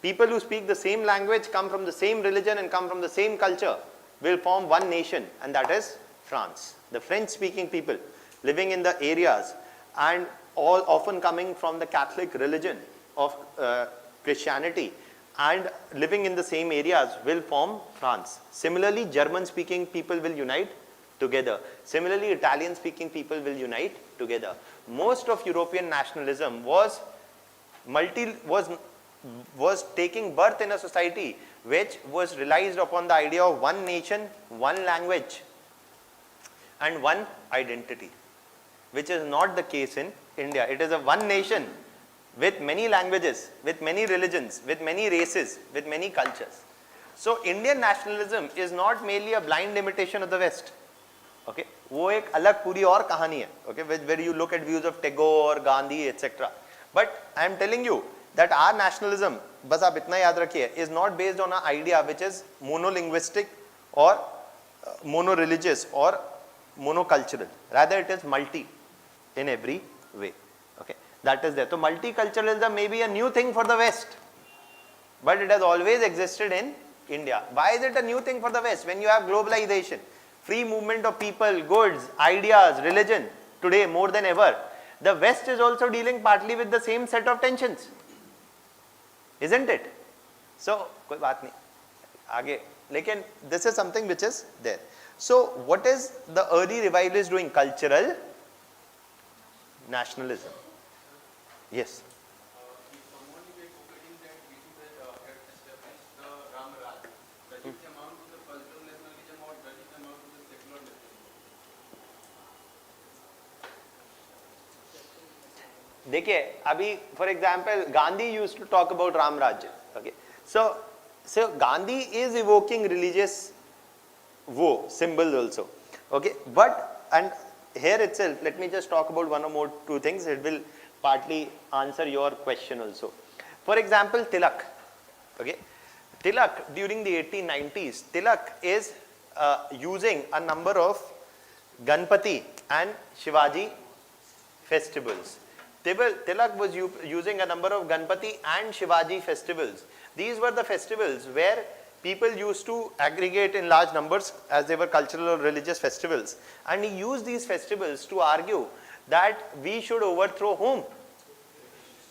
Speaker 1: people who speak the same language, come from the same religion and come from the same culture, will form one nation, and that is France. The French speaking people living in the areas and all often coming from the Catholic religion of Christianity and living in the same areas will form France. Similarly, German speaking people will unite together. Similarly, Italian speaking people will unite together. Most of European nationalism was taking birth in a society which was realized upon the idea of one nation, one language and one identity, which is not the case in India. It is a one nation with many languages, with many religions, with many races, with many cultures. So Indian nationalism is not merely a blind imitation of the West. Okay, वो एक अलग पूरी और कहानी है. Okay, where you look at views of Tagore, Gandhi, etc. But I am telling you that our nationalism, बस आप इतना याद रखिए, is not based on an idea which is monolinguistic or mono-religious or monocultural. Rather, it is multi in every way. Okay, that is there. So multiculturalism may be a new thing for the West, but it has always existed in India. Why is it a new thing for the West? When you have globalization, free movement of people, goods, ideas, religion, today more than ever, the West is also dealing partly with the same set of tensions, isn't it? So कोई बात नहीं आगे, लेकिन this is something which is there. So what is the early revivalists doing? Cultural nationalism. Yes.
Speaker 3: If someone is advocating that we should establish the Ram Raj, does it amount to the cultural nationalism or does it amount to the secular nationalism?
Speaker 1: देखिए अभी for example Gandhi used to talk about Ram Raj. Okay, so Gandhi is evoking religious symbols also. Okay, but and here itself let me just talk about one or more two things. It will partly answer your question also. For example, Tilak. Okay, Tilak during the 1890s, Tilak is using a number of Ganpati and Shivaji festivals. Tilak was using a number of Ganpati and Shivaji festivals. These were the festivals where people used to aggregate in large numbers as they were cultural or religious festivals. And he used these festivals to argue that we should overthrow whom?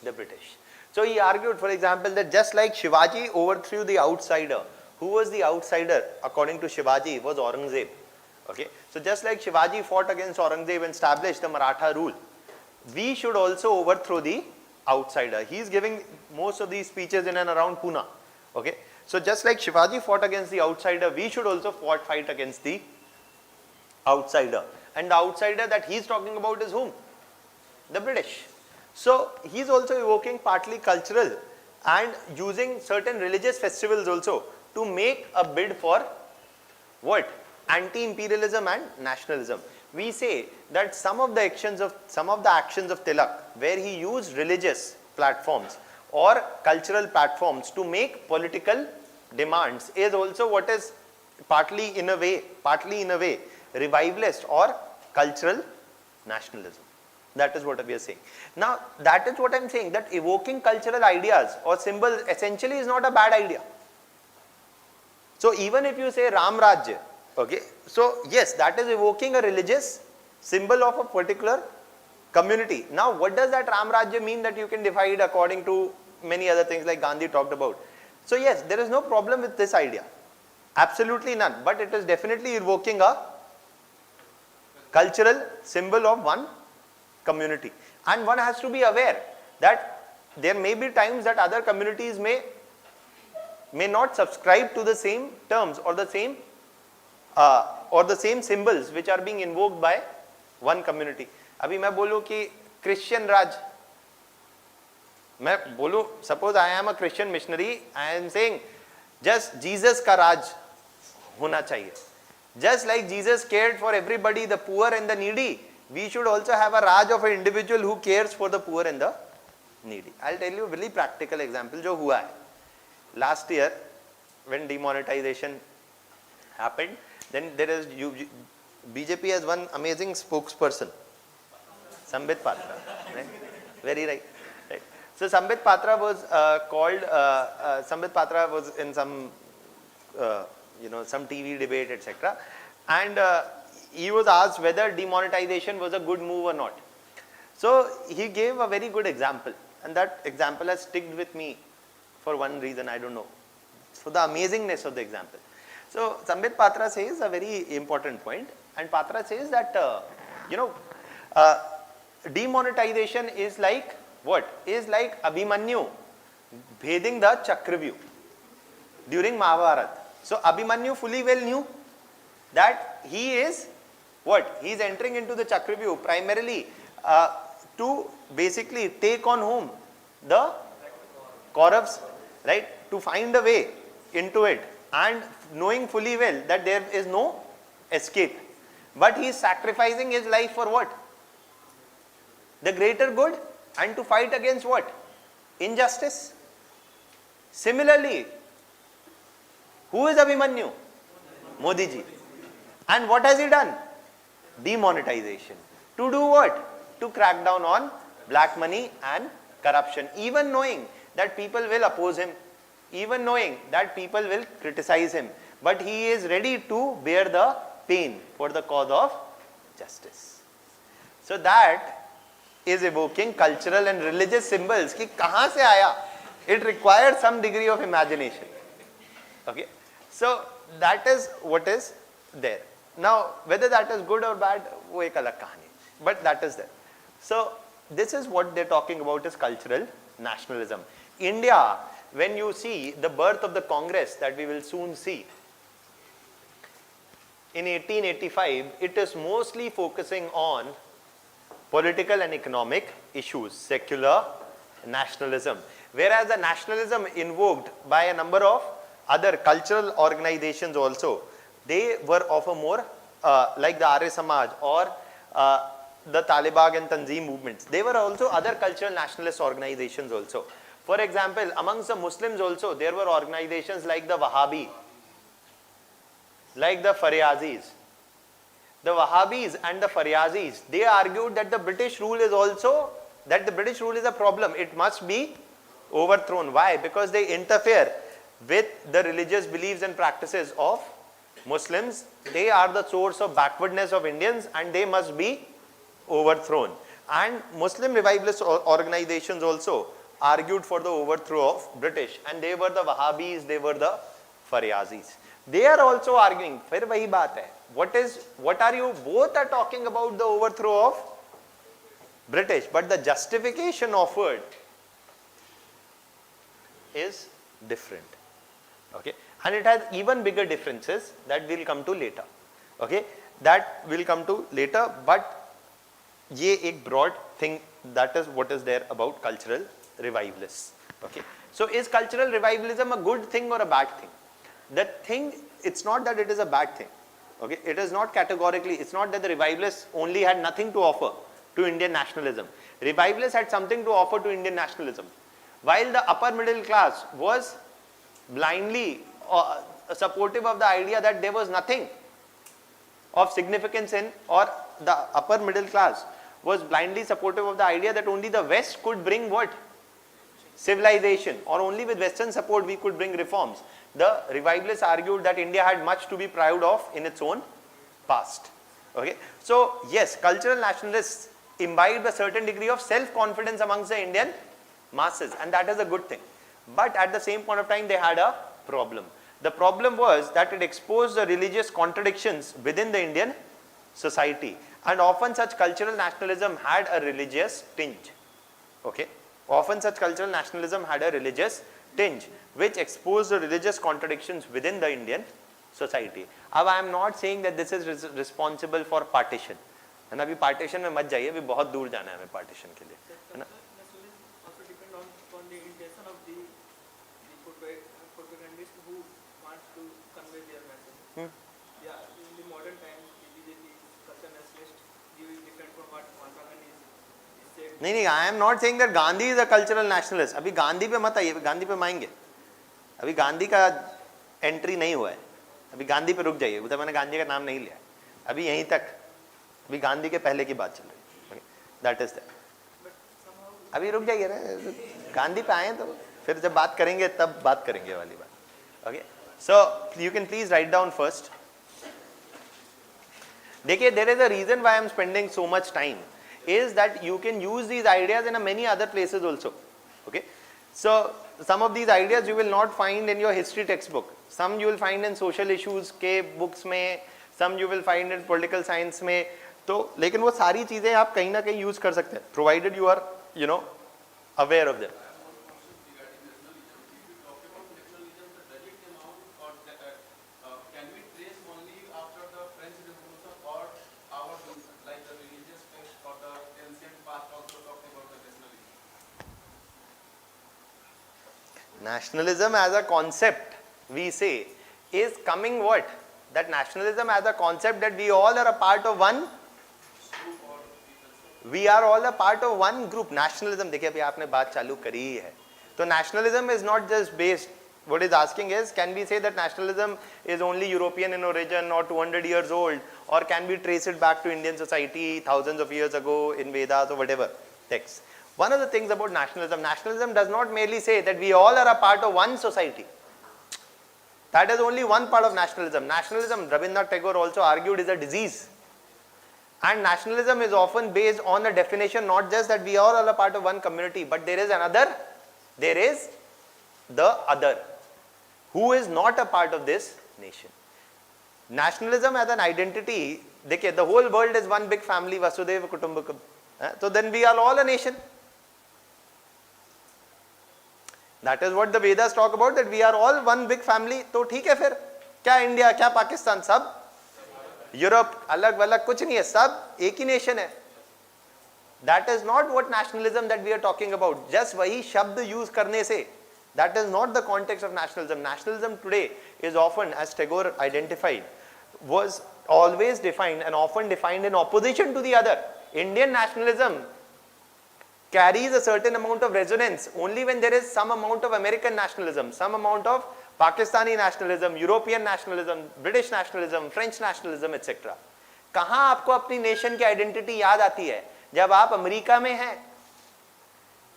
Speaker 1: The British. So he argued, for example, that just like Shivaji overthrew the outsider, who was the outsider according to Shivaji was Aurangzeb. Okay, so just like Shivaji fought against Aurangzeb and established the Maratha rule, we should also overthrow the outsider. He is giving most of these speeches in and around Pune. Okay, so just like Shivaji fought against the outsider, we should also fight against the outsider. And the outsider that he is talking about is whom? The British. So he is also evoking partly cultural and using certain religious festivals also to make a bid for what? Anti-imperialism and nationalism. We say that some of the actions of Tilak, where he used religious platforms or cultural platforms to make political demands, is also what is partly in a way revivalist or cultural nationalism. That is what we are saying. Now, that is what I am saying, that evoking cultural ideas or symbols essentially is not a bad idea. So, even if you say Ram Rajya, okay, so yes, that is evoking a religious symbol of a particular community. Now, what does that Ram Rajya mean that you can divide according to many other things like Gandhi talked about? So, yes, there is no problem with this idea. Absolutely none. But it is definitely evoking a cultural symbol of one community. And one has to be aware that there may be times that other communities may not subscribe to the same terms or the same symbols which are being invoked by one community. अभी मैं बोलूँ कि Christian Raj, मैं बोलूँ, suppose I am a Christian missionary, I am saying just Jesus का राज होना चाहिए. Just like Jesus cared for everybody, the poor and the needy, we should also have a raj of an individual who cares for the poor and the needy. I'll tell you a really practical example जो हुआ है. Last year, when demonetization happened, then there is BJP has one amazing spokesperson, Sambit Patra, right? Very right. So Sambit Patra was Sambit Patra was in some some TV debate, etc. And he was asked whether demonetization was a good move or not. So he gave a very good example, and that example has stuck with me for one reason, I don't know, for the amazingness of the example. So Sambit Patra says a very important point, and Patra says that demonetization is like what? Is like Abhimanyu bheding the Chakravyuh during Mahabharata. So Abhimanyu fully well knew that he is what? He is entering into the Chakravyuh primarily to basically take on whom? The Kauravas, right? To find a way into it, and knowing fully well that there is no escape. But he is sacrificing his life for what? The greater good, and to fight against what? Injustice. Similarly, who is Abhimanyu? Modi ji. And what has he done? Demonetization. To do what? To crack down on black money and corruption, even knowing that people will oppose him, even knowing that people will criticize him, but he is ready to bear the pain for the cause of justice. So that is evoking cultural and religious symbols. Ki kahan se aaya? It requires some degree of imagination. Okay, so that is what is there. Now, whether that is good or bad, wo ek alag kahani. But that is there. So this is what they're talking about is cultural nationalism. India, when you see the birth of the Congress that we will soon see, in 1885, it is mostly focusing on political and economic issues, secular nationalism. Whereas the nationalism invoked by a number of other cultural organizations also, they were of a more like the Arya Samaj or the Talibag and Tanzim movements. They were also other cultural nationalist organizations also. For example, amongst the Muslims also, there were organizations like the Wahhabi, like the Faryazis. The Wahhabis and the Faryazis, they argued that the British rule is a problem. It must be overthrown. Why? Because they interfere with the religious beliefs and practices of Muslims. They are the source of backwardness of Indians, and they must be overthrown. And Muslim revivalist organizations also argued for the overthrow of British, and they were the Wahhabis, they were the Faryazis. They are also arguing, फिर वही बात है. What are you, both are talking about the overthrow of British, but the justification offered is different. Okay, and it has even bigger differences that we'll come to later. Okay, that will come to later, but ये एक broad thing, that is what is there about cultural revivalists. Okay. So is cultural revivalism a good thing or a bad thing? The thing, it's not that it is a bad thing. Okay. It is not categorically, it's not that the revivalists only had nothing to offer to Indian nationalism. Revivalists had something to offer to Indian nationalism. While the upper middle class was blindly supportive of the idea that there was nothing of significance in, or the upper middle class was blindly supportive of the idea that only the West could bring what? Civilization, or only with Western support we could bring reforms. The revivalists argued that India had much to be proud of in its own past. Okay. So yes, cultural nationalists imbibed a certain degree of self-confidence amongst the Indian masses, and that is a good thing. But at the same point of time, they had a problem. The problem was that it exposed the religious contradictions within the Indian society, and often such cultural nationalism had a religious tinge. Okay. Often such cultural nationalism had a religious tinge, which exposed the religious contradictions within the Indian society. Now, I am not saying that this is responsible for partition. है ना, अभी partition में मत जाइए, अभी बहुत दूर जाना है हमें पार्टीशन के लिए, है ना.
Speaker 2: Also depend on the intention of the propagandists who wants to convey their message. Yeah, in the modern times, the BJP culture nationalist view is different from what Mahatma Gandhi is said.
Speaker 1: नहीं, I am not saying that Gandhi is a cultural nationalist. अभी गांधी पे मत आइए, गांधी पे आएंगे. अभी गांधी का entry नहीं हुआ है, अभी गांधी पे रुक जाइए. उधर मैंने गांधी का नाम नहीं लिया, अभी यहीं तक. अभी गांधी के पहले की बात चल रही है. That is that. अभी रुक जाइए ना, गांधी पे आए तो फिर जब बात करेंगे तब बात करेंगे वाली बात. Okay. So you can please write down first. देखिए, there is a reason why I am spending so much time is that you can use these ideas in many other places also. Okay. So some of these ideas you will not find in your history textbook. Some you will find in social issues के books में, some you will find in political science में. तो लेकिन वो सारी चीजें आप कहीं ना कहीं use कर सकते हैं, provided you are, you know, aware of them. Nationalism as a concept, we say, is coming what? That nationalism as a concept, that we all are a part of one, we are all a part of one group. Nationalism, देखिए अभी आपने बात चालू करी है, तो nationalism is not just based, what is asking is, can we say that nationalism is only European in origin or 200 years old, or can we trace it back to Indian society thousands of years ago in Vedas or whatever texts? One of the things about nationalism, nationalism does not merely say that we all are a part of one society. That is only one part of nationalism. Nationalism, Rabindranath Tagore also argued, is a disease. And nationalism is often based on a definition, not just that we are all a part of one community, but there is another, there is the other, who is not a part of this nation. Nationalism as an identity, देखिए, the whole world is one big family, Vasudhaiva Kutumbakam. So then we are all a nation. That is what the Vedas talk about, that we are all one big family. तो ठीक है, फिर क्या India, क्या पाकिस्तान, सब Europe अलग अलग कुछ नहीं है, सब एक ही नेशन है. That is not what nationalism that we are talking about. Just वही शब्द यूज करने से, that is not the context of nationalism. Nationalism today is often, as Tagore identified, was always defined and often defined in opposition to the other. Indian nationalism carries a certain amount of resonance only when there is some amount of American nationalism, some amount of Pakistani nationalism, European nationalism, British nationalism, French nationalism, etc. कहाँ आपको अपनी nation की identity याद आती है? जब आप America में हैं,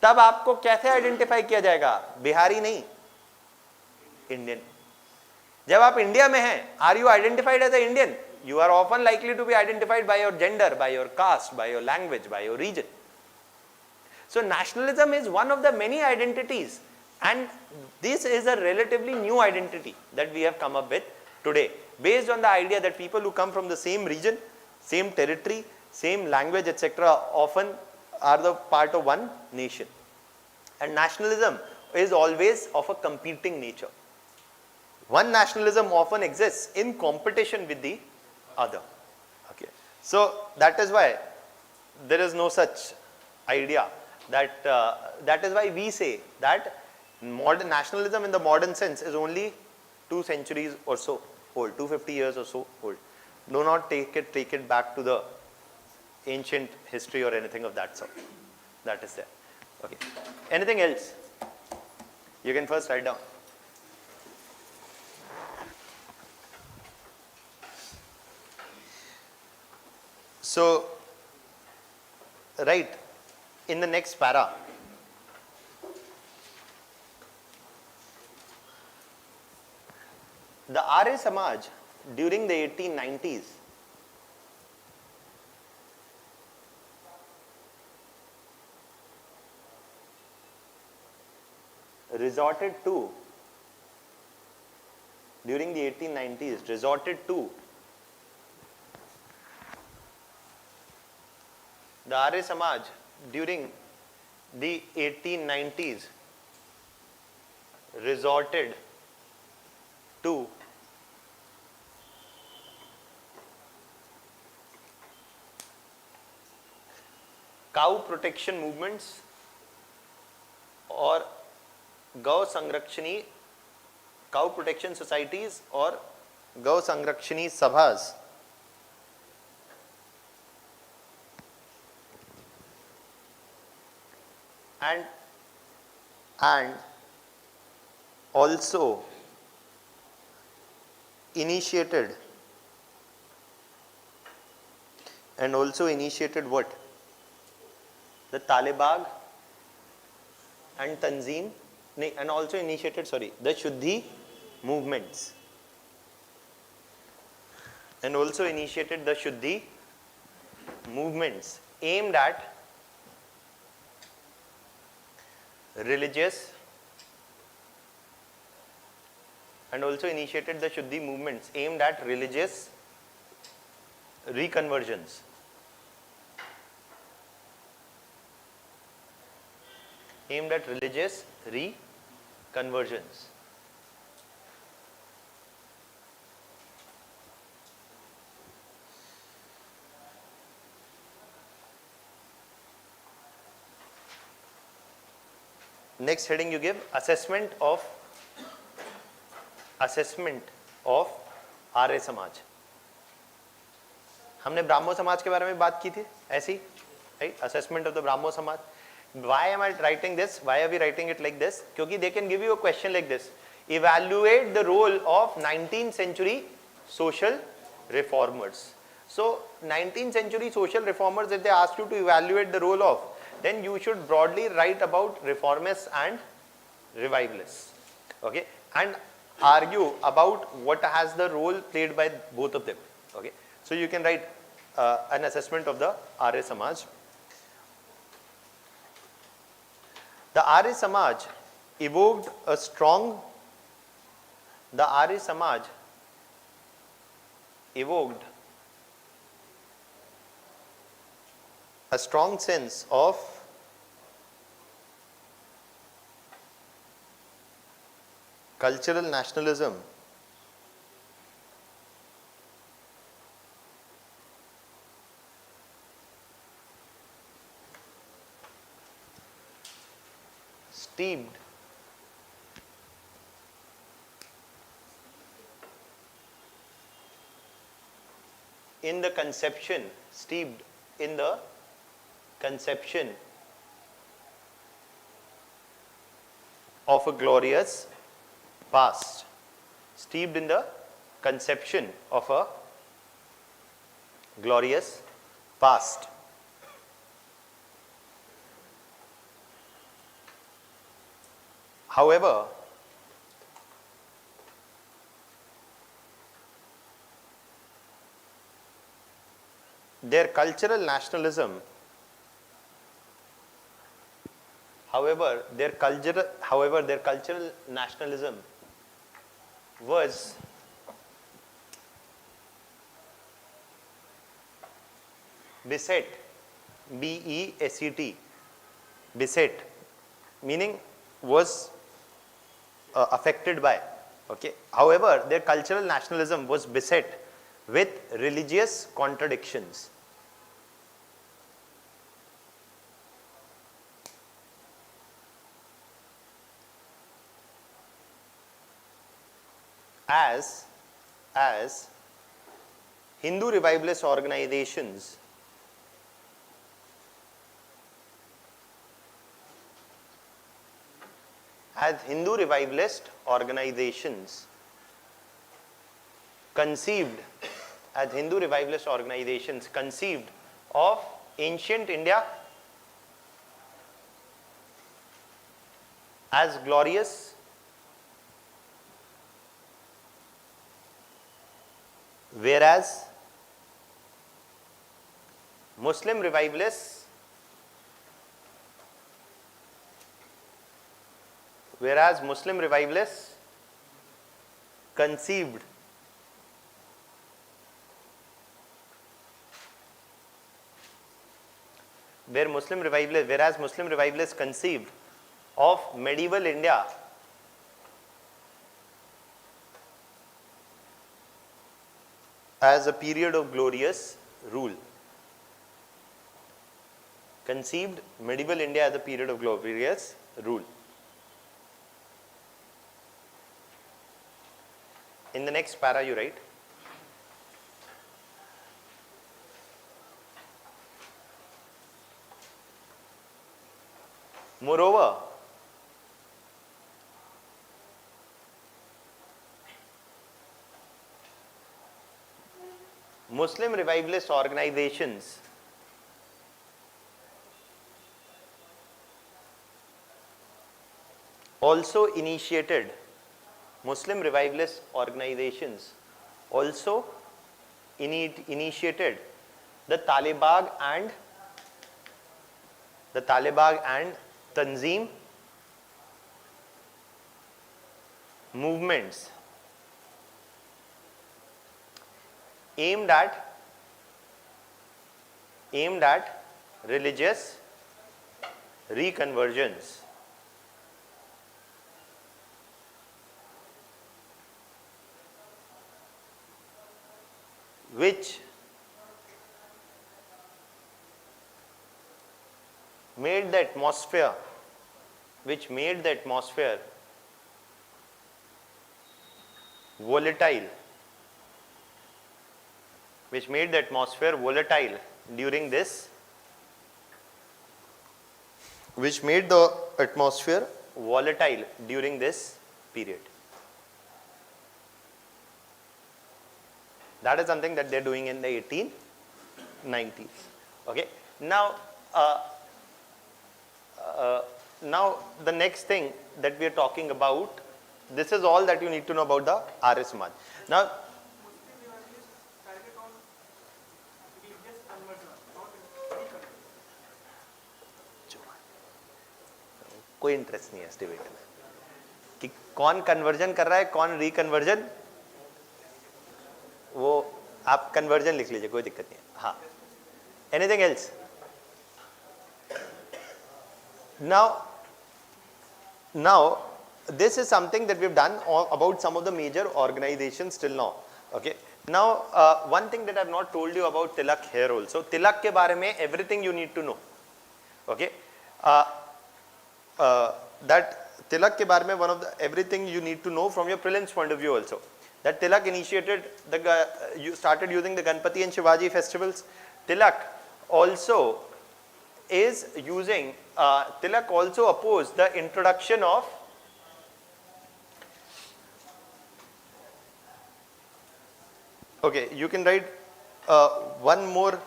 Speaker 1: तब आपको कैसे आइडेंटिफाई किया जाएगा? बिहारी नहीं, इंडियन. जब आप इंडिया में हैं, are you identified as a Indian? You are often likely to be identified by your gender, by your caste, by your language, by your region. So nationalism is one of the many identities, and this is a relatively new identity that we have come up with today, based on the idea that people who come from the same region, same territory, same language, etc., often are the part of one nation. And nationalism is always of a competing nature. One nationalism often exists in competition with the other. Okay. So that is why there is no such idea that that is why we say that Modern nationalism in the modern sense is only 2 centuries or so old, 250 years or so old. Do not take it back to the ancient history or anything of that sort. That is there. Okay. Anything else? You can first write down. So, right, in the next para, the Arya Samaj during the 1890s resorted to the Arya Samaj during the 1890s resorted to cow protection movements or Gau Sangrakshani, cow protection societies or Gau Sangrakshani Sabhas and also initiated what? The Talibag and Tanzim, and also initiated, the Shuddhi movements. And also initiated the Shuddhi movements aimed at religious reconversions. Next heading you give assessment of Arya Samaj. हमने ब्राह्मो समाज के बारे में बात की थी ऐसी, right? Assessment of the Brahmo समाज. Why am I writing this? Why are we writing it like this? क्योंकि they can give you a question like this: evaluate the role of 19th century social reformers. So 19th century social reformers, if they ask you to evaluate the role of, then you should broadly write about reformists and revivalists, okay, and argue about what has the role played by both of them, okay. So you can write an assessment of the Arya Samaj. The Arya Samaj evoked a strong sense of cultural nationalism steeped in the conception of a glorious past. Steeped in the conception of a glorious past. However, their cultural nationalism was beset, B-E-S-E-T, beset, meaning was affected by, okay. However, their cultural nationalism was beset with religious contradictions. as Hindu revivalist organizations conceived of ancient India as glorious, whereas Muslim revivalists conceived of medieval India as a period of glorious rule. Conceived medieval India as a period of glorious rule. In the next para you write, moreover, Muslim revivalist organizations also initiated the Talibag and Tanzim movements aimed at religious reconversions. Which made the atmosphere volatile during this period. That is something that they're doing in the 1890s. Okay. Now the next thing that we are talking about, this is all that you need to know about the Arya Samaj. Now,
Speaker 2: Muslim revivalists target on religious conversion, not reconversion.
Speaker 1: कोई interest नहीं है इस debate में कि कौन conversion कर रहा है, कौन रिकन्वर्जन, वो आप कन्वर्जन लिख लीजिए, कोई दिक्कत नहीं है. हाँ, anything else? Now this is something that we've done about some of the major organizations till now. Okay. Now one thing that I've not told you about Tilak here also. Tilak के बारे में everything you need to know. Okay. That Tilak के बारे में everything you need to know from your prelims point of view also. That Tilak initiated started using the Ganpati and Shivaji festivals. Tilak also opposed the introduction of you can write one more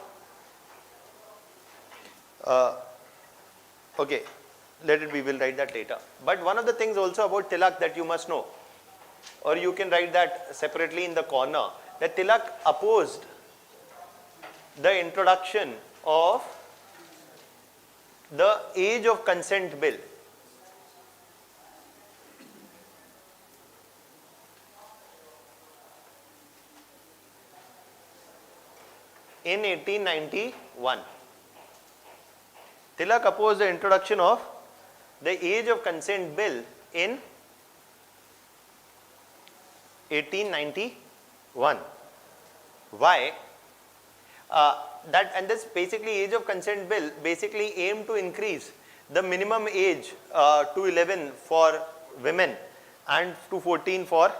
Speaker 1: let it be, we'll write that later. But one of the things also about Tilak that you must know, or you can write that separately in the corner, that Tilak opposed the introduction of the age of consent bill. In 1891, Tilak opposed the introduction of the age of consent bill in 1891. Why? This basically age of consent bill basically aimed to increase the minimum age to 11 for women and to 14 for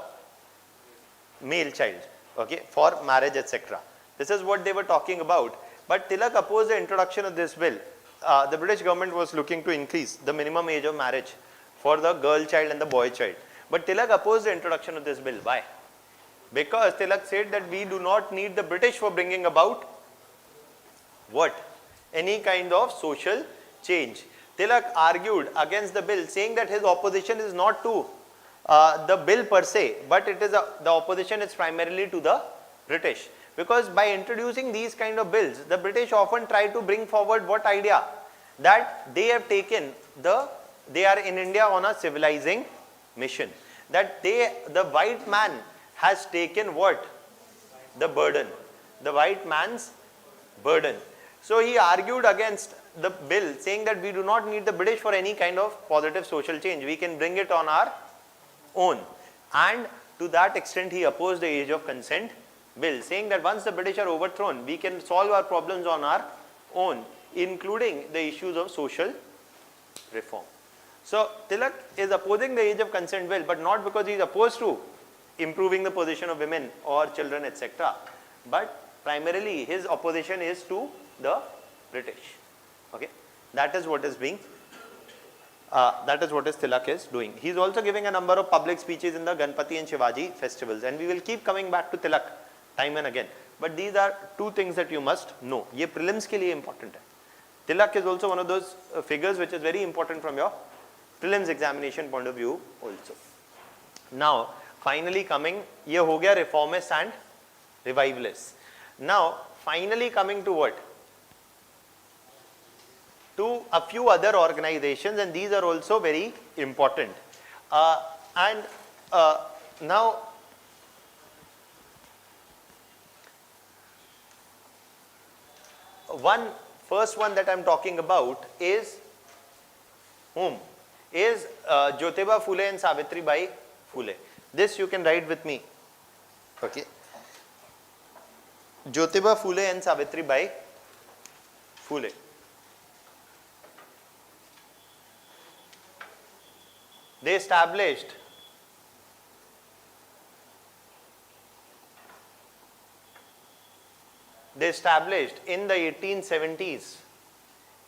Speaker 1: male child, okay, for marriage, etc. This is what they were talking about. But Tilak opposed the introduction of this bill. The British government was looking to increase the minimum age of marriage for the girl child and the boy child. But Tilak opposed the introduction of this bill. Why? Because Tilak said that we do not need the British for bringing about what? Any kind of social change. Tilak argued against the bill, saying that his opposition is not to the bill per se, but it is the opposition is primarily to the British. Because by introducing these kind of bills, the British often try to bring forward what idea? That they have taken they are in India on a civilizing mission. That the white man has taken what? The burden. The white man's burden. So he argued against the bill, saying that we do not need the British for any kind of positive social change. We can bring it on our own. And to that extent he opposed the age of consent bill, saying that once the British are overthrown, we can solve our problems on our own, including the issues of social reform. So Tilak is opposing the age of consent bill, but not because he is opposed to improving the position of women or children, etc. But primarily his opposition is to the British. Okay, that is what is being that is what Tilak is doing. He is also giving a number of public speeches in the Ganpati and Shivaji festivals, and we will keep coming back to Tilak time and again. But these are two things that you must know. ये prelims के लिए important है. Tilak is also one of those figures which is very important from your prelims examination point of view also. Now finally coming, ये हो गया reformists and revivalists. Now finally coming to what? To a few other organizations, and these are also very important. Now first one that I am talking about is whom? Is Jyotiba Phule and Savitri Bai Phule. This you can write with me. Okay. Jyotiba Phule and Savitri Bai Phule. They established in the 1870s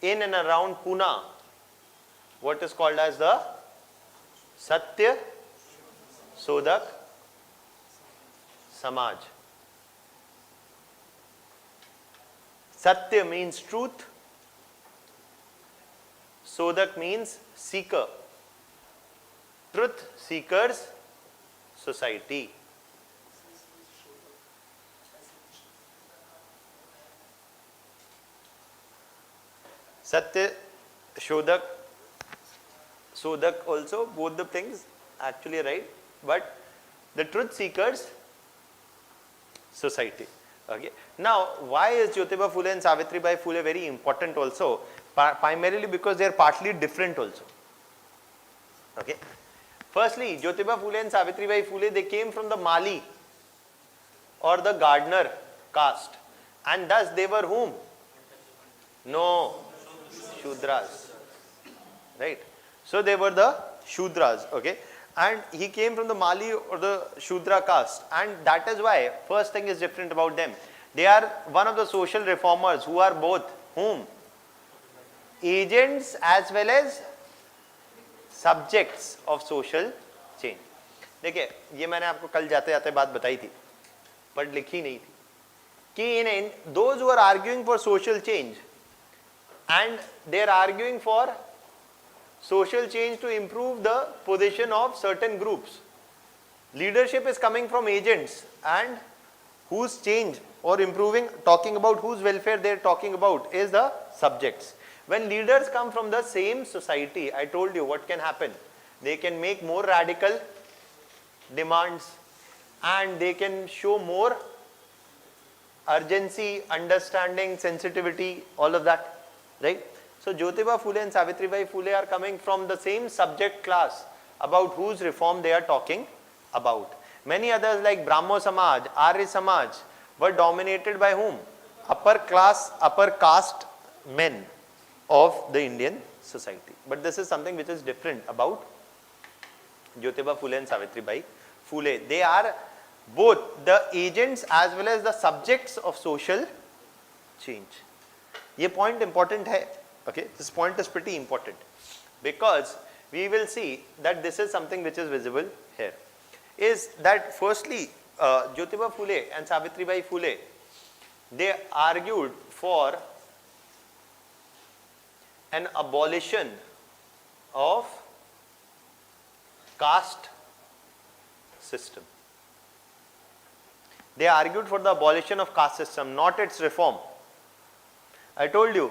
Speaker 1: in and around Pune what is called as the Satya Sodhak Samaj. Satya means truth, Sodhak means seeker. Truth Seekers Society. Satya Sodhak, Sodhak also, both the things actually right, but the Truth Seekers Society. Okay. Now why is Jyotiba Phule and Savitri Bai Phule very important also? Primarily because they are partly different also. Okay. Firstly, Jyotiba Phule and Savitri Bai Phule, they came from the Mali or the gardener caste, and thus they were whom? No, Shudras, right? So they were the Shudras, okay? And he came from the Mali or the Shudra caste, and that is why first thing is different about them. They are one of the social reformers who are both whom? Agents as well as subjects of social change. देखिए ये मैंने आपको कल जाते जाते बात बताई थी पर लिखी नहीं थी कि in those who are arguing for social change and they are arguing for social change to improve the position of certain groups, leadership is coming from agents, and whose change or improving, talking about whose welfare they are talking about is the subjects. When leaders come from the same society, I told you what can happen. They can make more radical demands and they can show more urgency, understanding, sensitivity, all of that, right? So Jyotiba Phule and Savitri Bai Phule are coming from the same subject class about whose reform they are talking about. Many others like Brahmo Samaj, Arya Samaj were dominated by whom? Upper class, upper caste men of the Indian society. But this is something which is different about Jyotiba Phule and Savitri Bai Phule. They are both the agents as well as the subjects of social change. ये point important है. Okay, this point is pretty important because we will see that this is something which is visible here. Is that firstly, Jyotiba Phule and Savitribai Phule, they argued for an abolition of caste system. They argued for the abolition of caste system, not its reform. I told you,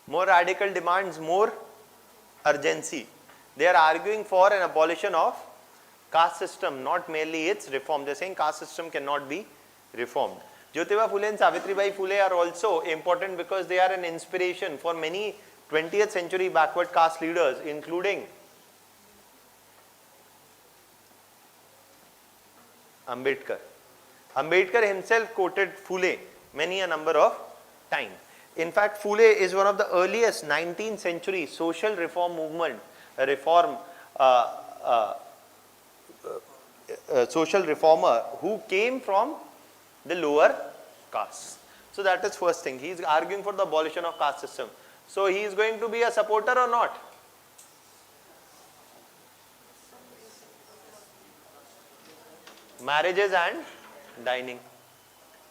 Speaker 1: more radical demands, more urgency. They are arguing for an abolition of caste system, not merely its reform. They are saying caste system cannot be reformed. Jyotiba Phule and Savitribai Phule are also important because they are an inspiration for many 20th century backward caste leaders, including Ambedkar. Ambedkar himself quoted Phule many a number of times. In fact, Phule is one of the earliest 19th century social reform movement, social reformer who came from the lower caste. So that is first thing. He is arguing for the abolition of caste system. So he is going to be a supporter or not? Marriages and dining.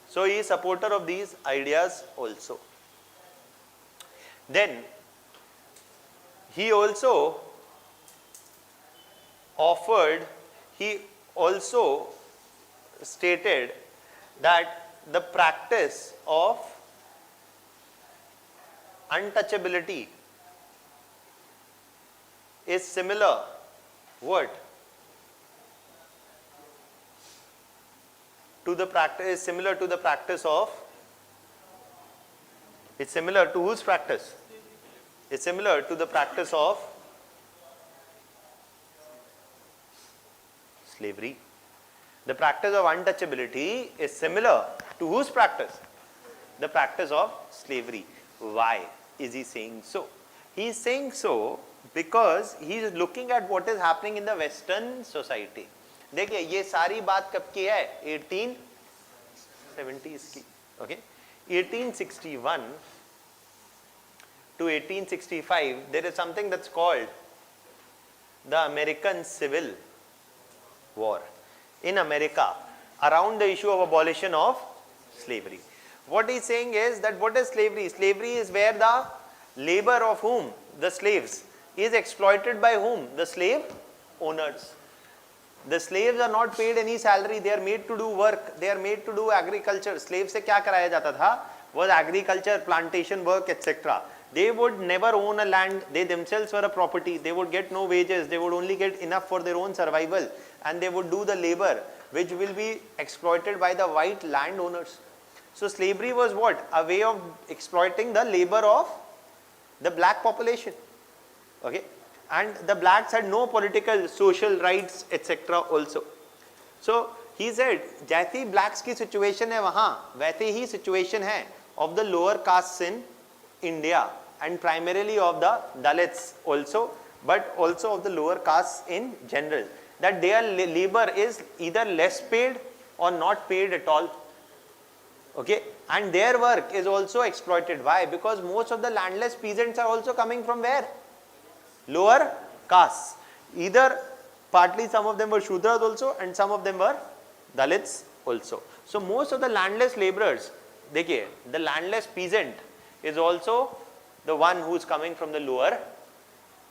Speaker 1: So he is supporter of these ideas also. Then he also stated that the practice of untouchability is similar to the practice of it's similar to whose practice? It's similar to the practice of slavery. The practice of untouchability is similar to whose practice? The practice of slavery. Why is he saying so? He is saying so because he is looking at what is happening in the Western society. देखिए ये सारी बात कब की है? 1870s की. Okay? 1861 to 1865, there is something that's called the American Civil War. In America, around the issue of abolition of slavery. What he is saying is that what is slavery? Slavery is where the labor of whom? The slaves is exploited by whom? The slave owners. The slaves are not paid any salary. They are made to do work. They are made to do agriculture. Slave से क्या कराया जाता था? Was agriculture, plantation work, etc. They would never own a land. They themselves were a property. They would get no wages. They would only get enough for their own survival, and they would do the labor which will be exploited by the white landowners. So slavery was what? A way of exploiting the labor of the black population. Okay? And the blacks had no political, social rights, etc. also. So he said, जैसी blacks की situation है वहाँ, वैसे ही situation है of the lower castes in India, and primarily of the Dalits also, but also of the lower castes in general. That their labor is either less paid or not paid at all. Okay, and their work is also exploited. Why? Because most of the landless peasants are also coming from where? Lower castes. Either partly some of them were Shudras also, and some of them were Dalits also. So most of the landless laborers, देखिए, the landless peasant is also the one who is coming from the lower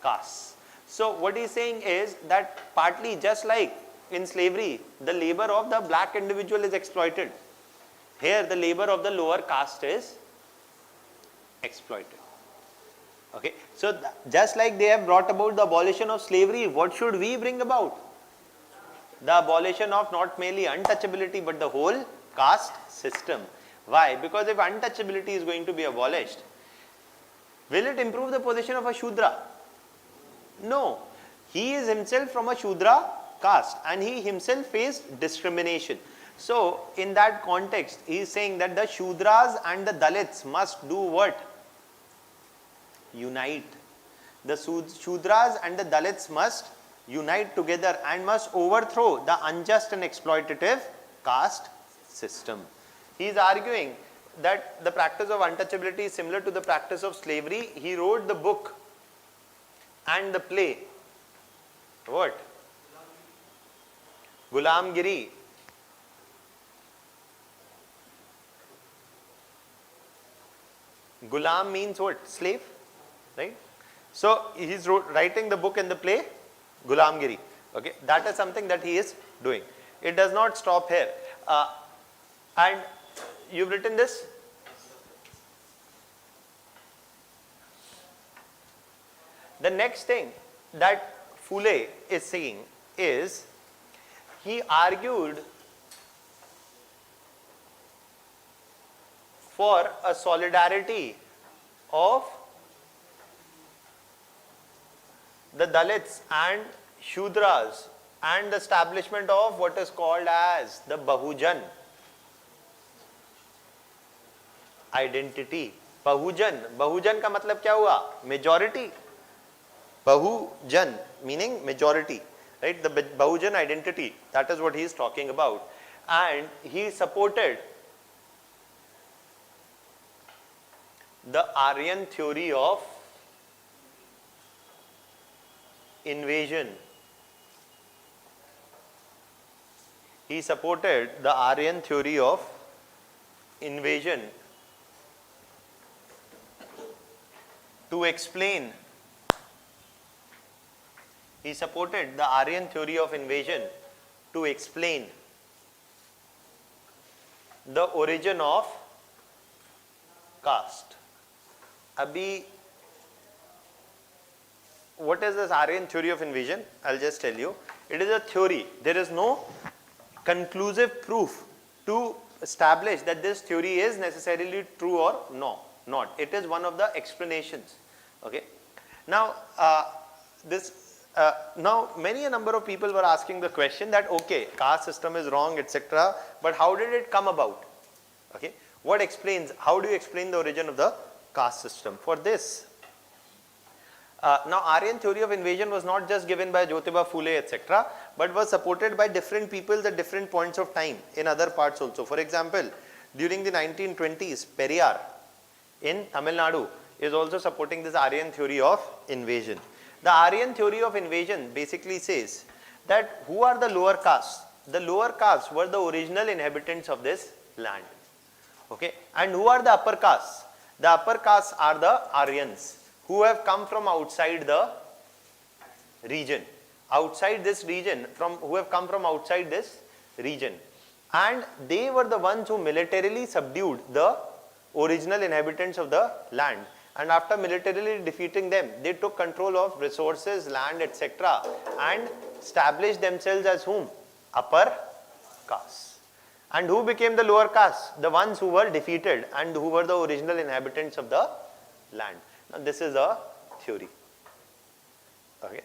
Speaker 1: castes. So what he is saying is that partly just like in slavery, the labor of the black individual is exploited. Here the labor of the lower caste is exploited. Okay, so just like they have brought about the abolition of slavery, what should we bring about? The abolition of not merely untouchability but the whole caste system. Why? Because if untouchability is going to be abolished, will it improve the position of a Shudra? No. He is himself from a Shudra caste and he himself faced discrimination. So in that context, he is saying that the Shudras and the Dalits must do what? Unite. The Shudras and the Dalits must unite together and must overthrow the unjust and exploitative caste system. He is arguing that the practice of untouchability is similar to the practice of slavery. He wrote the book and the play. What? Gulamgiri. Gulam means what? Slave, right? So he is writing the book and the play Gulamgiri. Okay, that is something that he is doing. It does not stop here. And you've written this? The next thing that Phule is saying is, he argued for a solidarity of the Dalits and Shudras and the establishment of what is called as the Bahujan identity. Bahujan का मतलब क्या हुआ? Majority. Bahujan meaning majority, right? The Bahujan identity, that is what he is talking about. And he supported the Aryan theory of invasion. He supported the Aryan theory of invasion to explain. He supported the Aryan theory of invasion to explain the origin of caste. Abhi, what is this Aryan theory of invasion? I'll just tell you. It is a theory. There is no conclusive proof to establish that this theory is necessarily true or not. It is one of the explanations. Okay. Now, now many a number of people were asking the question that okay, caste system is wrong, etc. But how did it come about? Okay. What explains? How do you explain the origin of the caste system? For this, now Aryan theory of invasion was not just given by Jyotiba Phule, etc., but was supported by different peoples at different points of time in other parts also. For example, during the 1920s, Periyar in Tamil Nadu is also supporting this Aryan theory of invasion. The Aryan theory of invasion basically says that who are the lower castes? The lower castes were the original inhabitants of this land. Okay, and who are the upper castes? The upper castes are the Aryans who have come from outside the region, who have come from outside this region, and they were the ones who militarily subdued the original inhabitants of the land. And after militarily defeating them, they took control of resources, land, etc. and established themselves as whom? Upper castes. And who became the lower castes? The ones who were defeated and who were the original inhabitants of the land. Now this is a theory. Okay.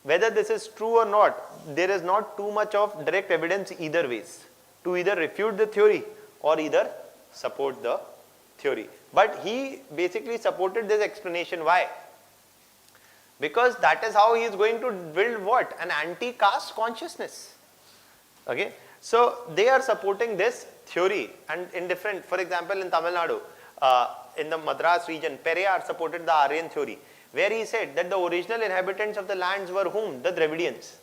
Speaker 1: Whether this is true or not, there is not too much of direct evidence either ways to either refute the theory or either support the theory. But he basically supported this explanation. Why? Because that is how he is going to build what? An anti-caste consciousness. Okay. So they are supporting this theory, and in different, for example, in Tamil Nadu, in the Madras region, Periyar supported the Aryan theory, where he said that the original inhabitants of the lands were whom? The Dravidians.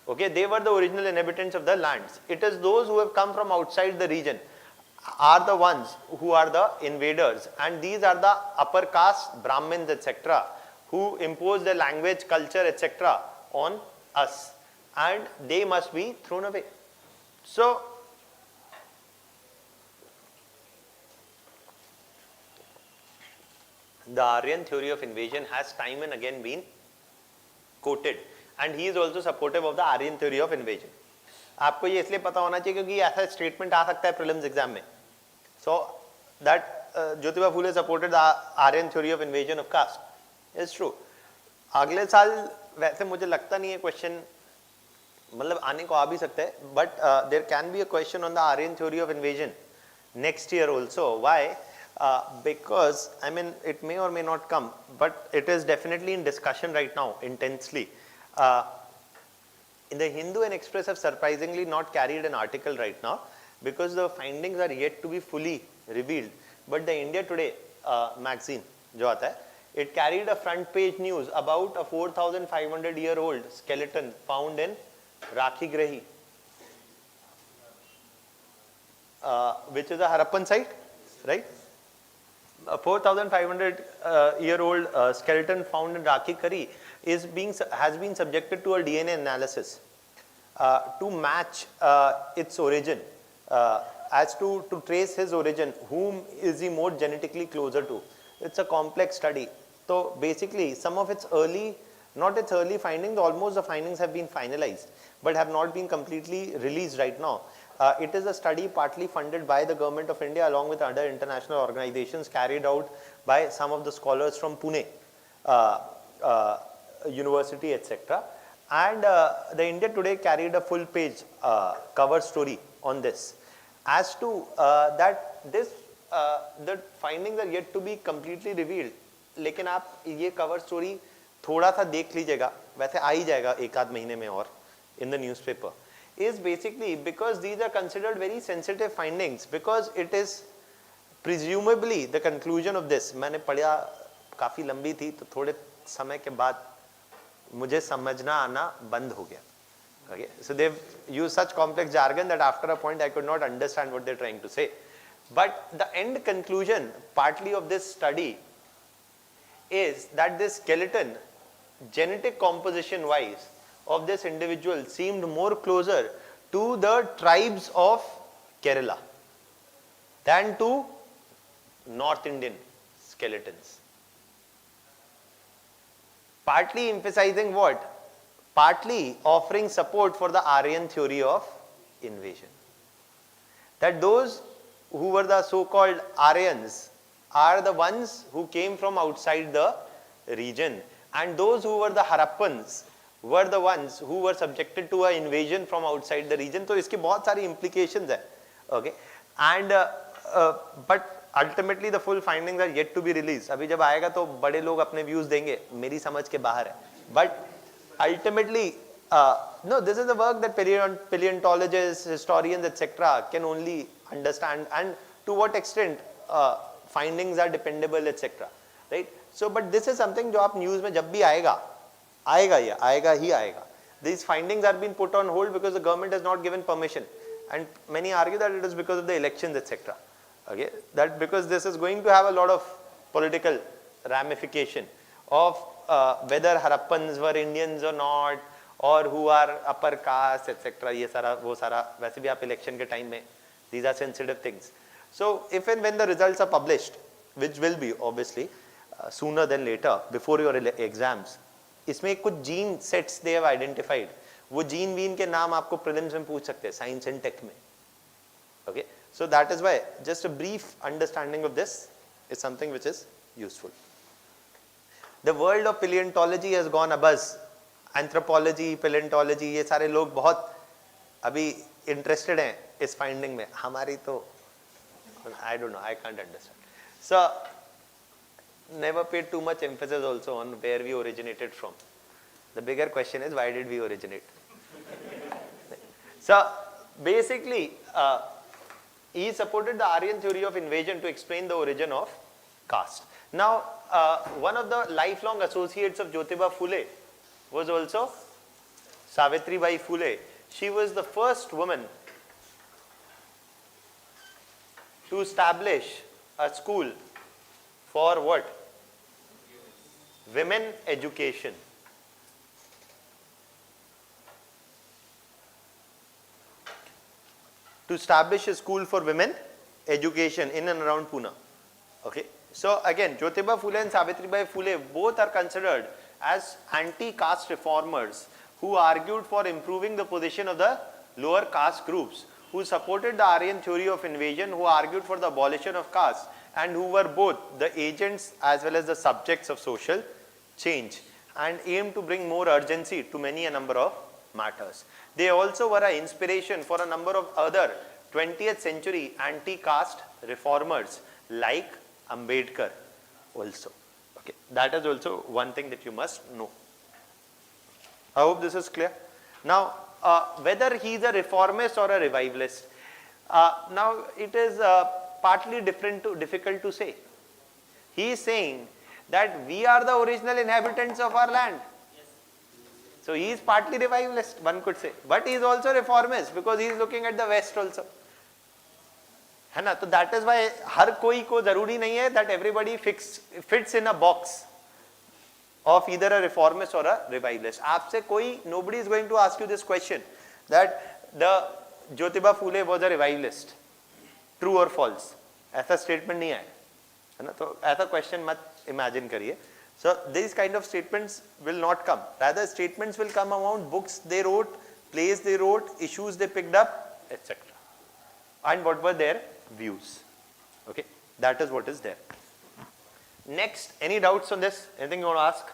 Speaker 1: Okay, they were the original inhabitants of the lands. It is those who have come from outside the region are the ones who are the invaders, and these are the upper caste, Brahmins, etc., who impose the language, culture, etc. on us, and they must be thrown away. So, the Aryan theory of invasion has time and again been quoted, and he is also supportive of the Aryan theory of invasion. आपको ये इसलिए पता होना चाहिए क्योंकि ऐसा statement आ सकता है प्रीलिम्स एग्जाम में. So that Jyotiba Phule supported the Aryan theory of invasion of caste is true. अगले साल वैसे मुझे लगता नहीं है क्वेश्चन, मतलब आने को आ भी सकता है, but there can be a question on the Aryan theory of invasion next year also. Why? Because I mean it may or may not come, but it is definitely in discussion right now intensely. In the Hindu and Express have surprisingly not carried an article right now because the findings are yet to be fully revealed. But the India Today magazine, जो आता है, it carried a front page news about a 4,500-year-old skeleton found in Rakhi Grahi, which is a Harappan site, right? A 4,500-year-old skeleton found in Rakhi Grahi has been subjected to a DNA analysis to match its origin, as to trace his origin, whom is he more genetically closer to. It's a complex study. So basically, some of its early, not its early findings, almost the findings have been finalized, but have not been completely released right now. It is a study partly funded by the government of India along with other international organizations, carried out by some of the scholars from Pune University, etc. And the India Today carried a full page cover story on this. As to that this the findings are yet to be completely revealed, लेकिन आप ये cover story थोड़ा सा देख लीजिएगा, वैसे आ ही जाएगा एक आध महीने में और in the newspaper, is basically because these are considered very sensitive findings, because it is presumably the conclusion of this. मैंने पढ़ा, काफी लंबी थी, तो थोड़े समय के बाद मुझे समझना आना बंद हो गया. Okay, so they've used such complex jargon that after a point I could not understand what they're trying to say. But the end conclusion, partly of this study, is that this skeleton, genetic composition wise, of this individual seemed more closer to the tribes of Kerala than to North Indian skeletons. Partly emphasizing what? Partly offering support for the Aryan theory of invasion. That those who were the so-called Aryans are the ones who came from outside the region, and those who were the Harappans were the ones who were subjected to an invasion from outside the region. तो इसके बहुत सारी implications हैं, okay? And but ultimately the full findings are yet to be released. अभी जब आएगा तो बड़े लोग अपने views देंगे, मेरी समझ के बाहर है. But ultimately, no, this is the work that paleontologists, historians, etc. can only understand, and to what extent findings are dependable, etc. Right? So, but this is something जो आप news में जब भी आएगा ही आएगा. These findings are being put on hold because the government has not given permission, and many argue that it is because of the elections, etc. Okay, that because this is going to have a lot of political ramification of whether Harappans were Indians or not, or who are upper caste, etc. ये सारा वो सारा वैसे भी आप election के time में, these are sensitive things. So if and when the results are published, which will be obviously sooner than later before your exams, इसमें कुछ gene sets they have identified. वो gene वीन के नाम आपको prelims में पूछ सकते हैं science and tech में. Okay, so that is why just a brief understanding of this is something which is useful. The world of paleontology has gone abuzz. Anthropology, paleontology, ये सारे लोग बहुत अभी interested हैं इस finding में. हमारी तो I don't know, I can't understand. So never paid too much emphasis also on where we originated from. The bigger question is, why did we originate? So basically, he supported the Aryan theory of invasion to explain the origin of caste. Now, one of the lifelong associates of Jyotiba Phule was also Savitribai Phule. She was the first woman to establish a school for what? Women education. To establish a school for women education in and around Pune. Okay. So again, Jyotiba Phule and Savitribai Phule both are considered as anti-caste reformers who argued for improving the position of the lower caste groups, who supported the Aryan theory of invasion, who argued for the abolition of caste, and who were both the agents as well as the subjects of social change, and aimed to bring more urgency to many a number of matters. They also were an inspiration for a number of other 20th century anti-caste reformers like Ambedkar also. Okay, that is also one thing that you must know. I hope this is clear. Now, whether he is a reformist or a revivalist, now it is partly difficult to say. He is saying that we are the original inhabitants of our land. So he is partly revivalist, one could say, but he is also reformist because he is looking at the West also. है ना? तो that is why हर कोई को जरूरी नहीं है that everybody fits in a box of either a reformist or a revivalist. आपसे कोई, nobody is going to ask you this question that the Jyotiba Phule was a revivalist, true or false. ऐसा statement नहीं आया, है ना? तो ऐसा question मत imagine करिए. So these kind of statements will not come. Rather, statements will come around books they wrote, plays they wrote, issues they picked up, etc. And what were their views. Okay, that is what is there. Next, any doubts on this? Anything you want to ask?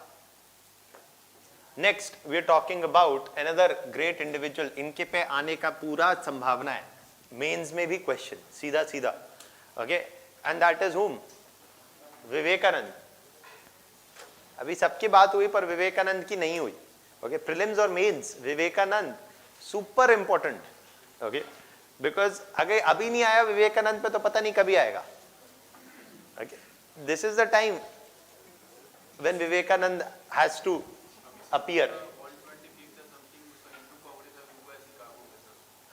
Speaker 1: Next, we are talking about another great individual. इनके पे आने का पूरा संभावना है. Mains में भी question, सीधा सीधा. Okay, and that is whom? Vivekananda. अभी सबकी बात हुई पर विवेकानंद की नहीं हुई. Okay, prelims और mains, Vivekananda super important. Okay, because अगर अभी नहीं आया विवेकानंद पे तो पता नहीं कभी आएगा. Okay, this is the time when Vivekanand has to appear.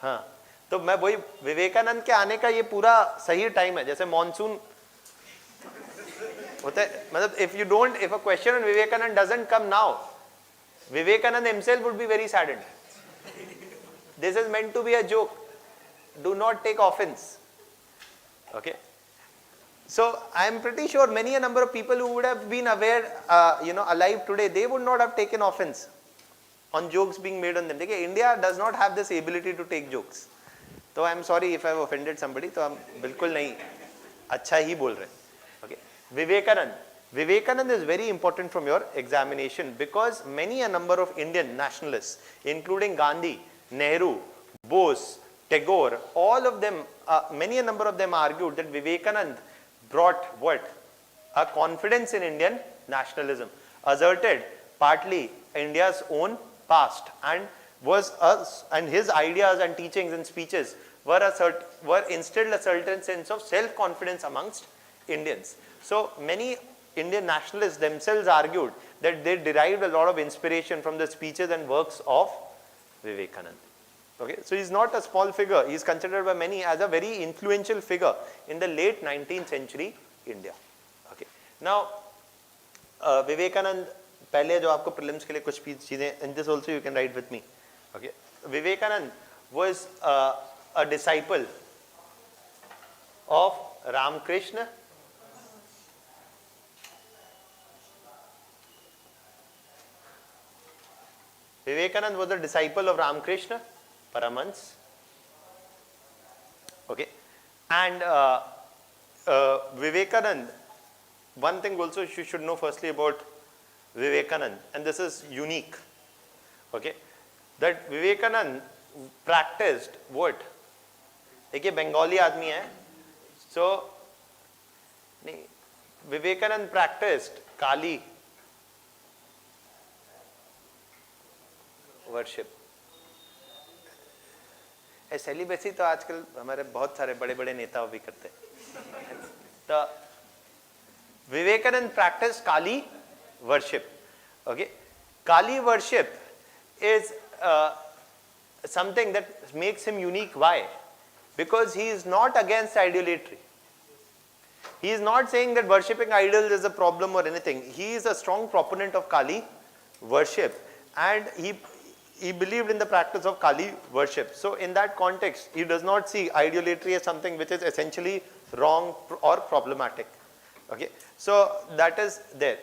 Speaker 1: हाँ, तो मैं वही विवेकानंद के आने का ये पूरा सही टाइम है. जैसे मॉनसून होता है, मतलब if a question on Vivekanand doesn't come now, Vivekanand himself would be very saddened. This is meant to be a joke. Do not take offense. Okay. So I am pretty sure many a number of people who would have been aware, alive today, they would not have taken offense on jokes being made on them. Okay, India does not have this ability to take jokes. So I am sorry if I have offended somebody. So हम बिल्कुल नहीं, अच्छा ही बोल रहे. Okay, Vivekanand is very important from your examination because many a number of Indian nationalists, including Gandhi, Nehru, Bose, Tagore, all of them, many a number of them argued that Vivekanand brought what? A confidence in Indian nationalism, asserted partly India's own past, and and his ideas and teachings and speeches were instilled a certain sense of self-confidence amongst Indians. So many Indian nationalists themselves argued that they derived a lot of inspiration from the speeches and works of Vivekanand. Okay, so he is not a small figure. He is considered by many as a very influential figure in the late 19th century India. Okay, now Vivekanand, पहले जो आपको prelims के लिए कुछ चीजें, and this also you can write with me. Okay, Vivekanand was a disciple of Ramakrishna. Vivekanand was a disciple of Ramakrishna Paramhans. Okay, and Vivekanand, one thing also you should know firstly about Vivekanand, and this is unique. Okay, that Vivekanand practiced what? देखिए बंगाली आदमी है, so Vivekanand practiced Kali worship. Celibacy तो आजकल हमारे बहुत सारे बड़े बड़े नेता भी करते हैं. तो Vivekanand practiced Kali worship. Okay, Kali worship is something that makes him unique. Why? Because he is not against idolatry. He is not saying that worshipping idols is a problem or anything. He is a strong proponent of Kali worship, and he believed in the practice of Kali worship. So in that context, he does not see idolatry as something which is essentially wrong or problematic. Okay, so that is there.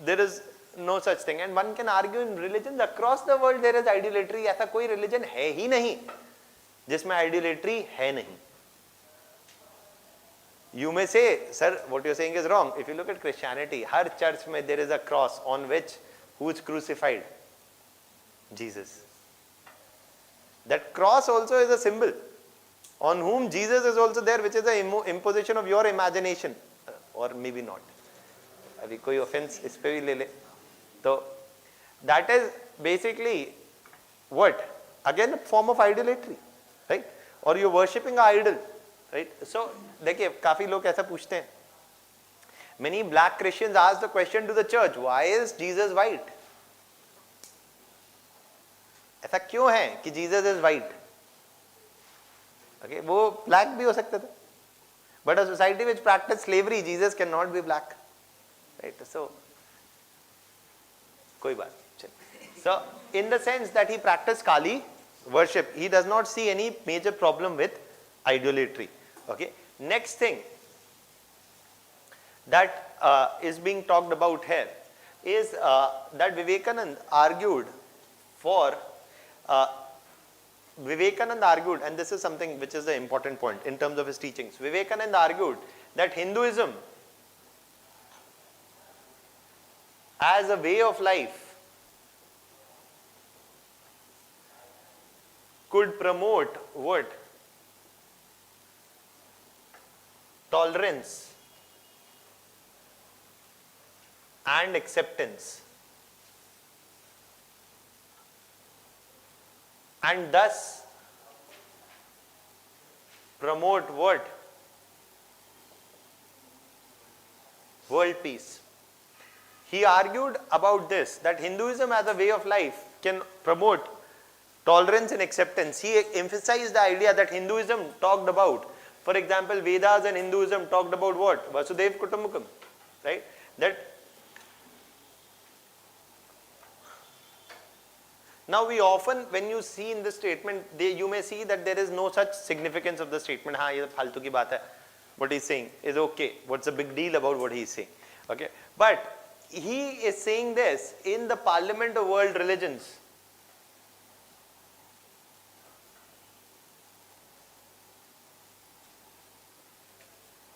Speaker 1: There is no such thing, and one can argue in religions across the world there is idolatry. ऐसा कोई religion है ही नहीं जिसमें idolatry है नहीं. You may say, sir, what you are saying is wrong. If you look at Christianity, her church में there is a cross on which who is crucified? Jesus. That cross also is a symbol on whom Jesus is also there, which is the imposition of your imagination, or maybe not. अभी कोई offense इस पे भी ले ले. So that is basically what? Again a form of idolatry, right? Or you're worshipping an idol, right? So देखिए काफी लोग ऐसा पूछते हैं. Many black Christians ask the question to the church, why is Jesus white? ऐसा क्यों है कि Jesus is white? Okay, वो black भी हो सकता था. But a society which practiced slavery, Jesus cannot be black, right? So कोई बात नहीं. So in the sense that he practiced Kali worship, he does not see any major problem with idolatry. Okay. Next thing that is being talked about here is that Vivekananda argued for and this is something which is the important point in terms of his teachings. Vivekananda argued that Hinduism as a way of life could promote what? Tolerance and acceptance, and thus promote what? World peace. He argued about this, that Hinduism as a way of life can promote tolerance and acceptance. He emphasized the idea that Hinduism talked about, for example, Vedas and Hinduism talked about what? Vasudhaiva Kutumbakam, right? That now we often, when you see in this statement, you may see that there is no such significance of the statement. हाँ ये फालतू की बात है. What he's saying is okay. What's the big deal about what he's saying? Okay, but he is saying this in the Parliament of World Religions.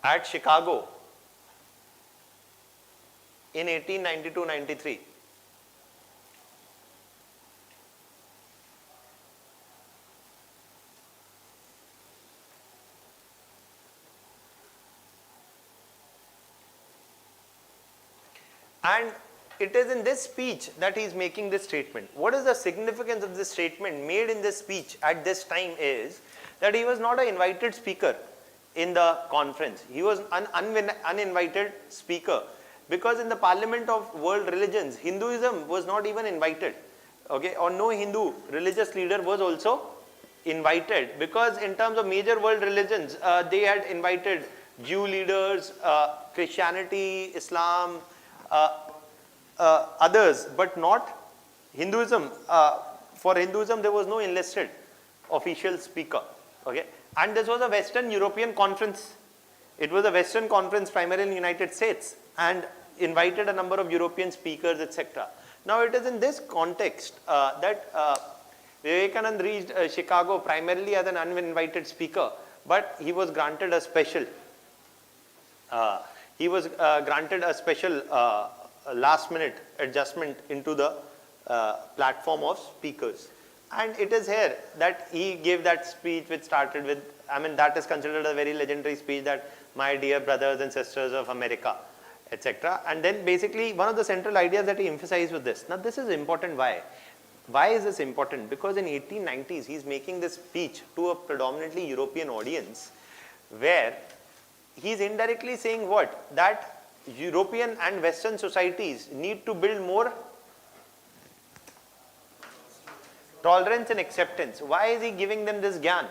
Speaker 1: At Chicago in 1892-93. And it is in this speech that he is making this statement. What is the significance of this statement made in this speech at this time is that he was not an invited speaker in the conference. He was an uninvited speaker, because in the Parliament of World Religions, Hinduism was not even invited. Okay, or no Hindu religious leader was also invited, because in terms of major world religions, they had invited Jew leaders, Christianity, Islam, others, but not Hinduism. For Hinduism, there was no enlisted official speaker. Okay, and this was a Western European conference. It was a Western conference, primarily in the United States, and invited a number of European speakers, etc. Now, it is in this context that Vivekananda reached Chicago primarily as an uninvited speaker, but he was granted a special. Last-minute adjustment into the platform of speakers. And it is here that he gave that speech which started with, I mean, that is considered a very legendary speech, that my dear brothers and sisters of America, etc. And then basically one of the central ideas that he emphasized with this. Now this is important. Why? Why is this important? Because in 1890s he is making this speech to a predominantly European audience, where he is indirectly saying what? That European and Western societies need to build more tolerance and acceptance. Why is he giving them this gyan?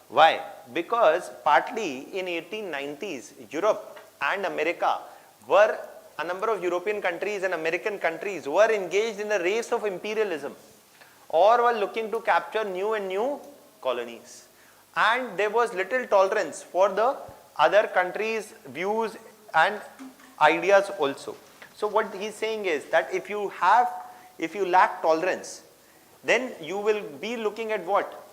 Speaker 1: Why? Because partly in 1890s, Europe and America were, a number of European countries and American countries were engaged in a race of imperialism, or were looking to capture new and new colonies. And there was little tolerance for the other countries' views and ideas also. So what he's saying is that if you lack tolerance, then you will be looking at what?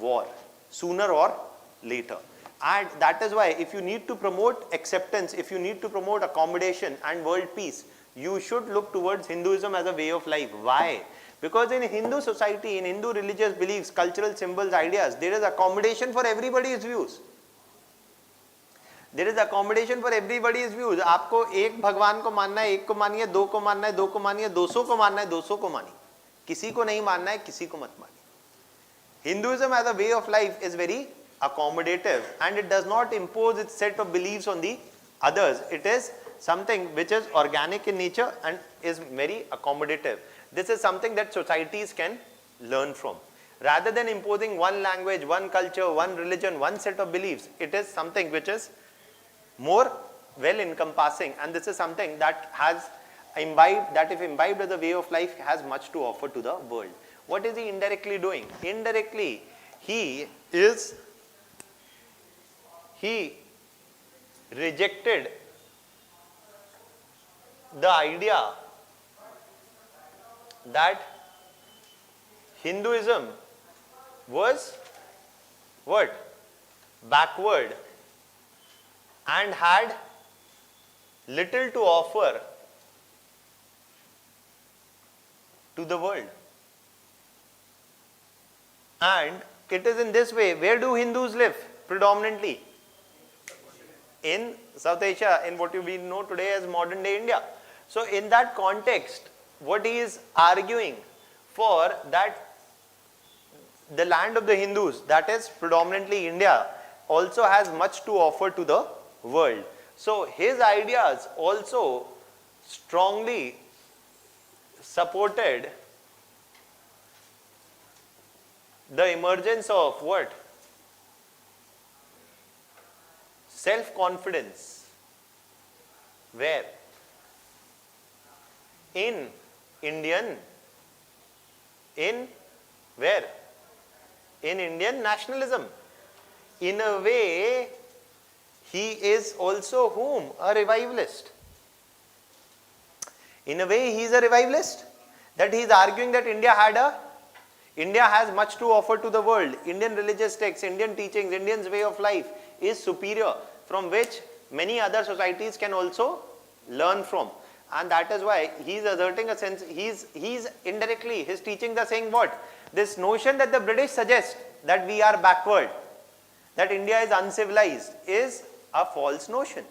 Speaker 1: War, sooner or later. And that is why if you need to promote acceptance, if you need to promote accommodation and world peace, you should look towards Hinduism as a way of life. Why? Because in Hindu society, in Hindu religious beliefs, cultural symbols, ideas, there is accommodation for everybody's views. There is accommodation for everybody's views. आपको एक भगवान को मानना है, एक को मानिए, दो को मानना है, दो को मानिए, 200 को मानना है, 200 को मानिए, किसी को नहीं मानना है, किसी को मत मानिए. Hinduism as a way of life is very accommodative and it does not impose its set of beliefs on the others. It is something which is organic in nature and is very accommodative. This is something that societies can learn from. Rather than imposing one language, one culture, one religion, one set of beliefs, it is something which is more well encompassing, and this is something that has imbibed, that if imbibed as a way of life, has much to offer to the world. What is he indirectly doing? Indirectly, he rejected the idea that Hinduism was what? Backward and had little to offer to the world. And it is in this way. Where do Hindus live predominantly? In South Asia, in what we know today as modern day India. So in that context, what he is arguing for, that the land of the Hindus, that is predominantly India, also has much to offer to the world. So his ideas also strongly supported the emergence of what? Self-confidence. Where? In Indian, in where? In Indian nationalism. In a way, he is also whom? A revivalist. In a way, he is a revivalist. That he is arguing that India has much to offer to the world. Indian religious texts, Indian teachings, Indian's way of life is superior, from which many other societies can also learn from. And that is why he is asserting a sense, he's indirectly, his teachings are saying what? This notion that the British suggest that we are backward, that India is uncivilized, is a false notion.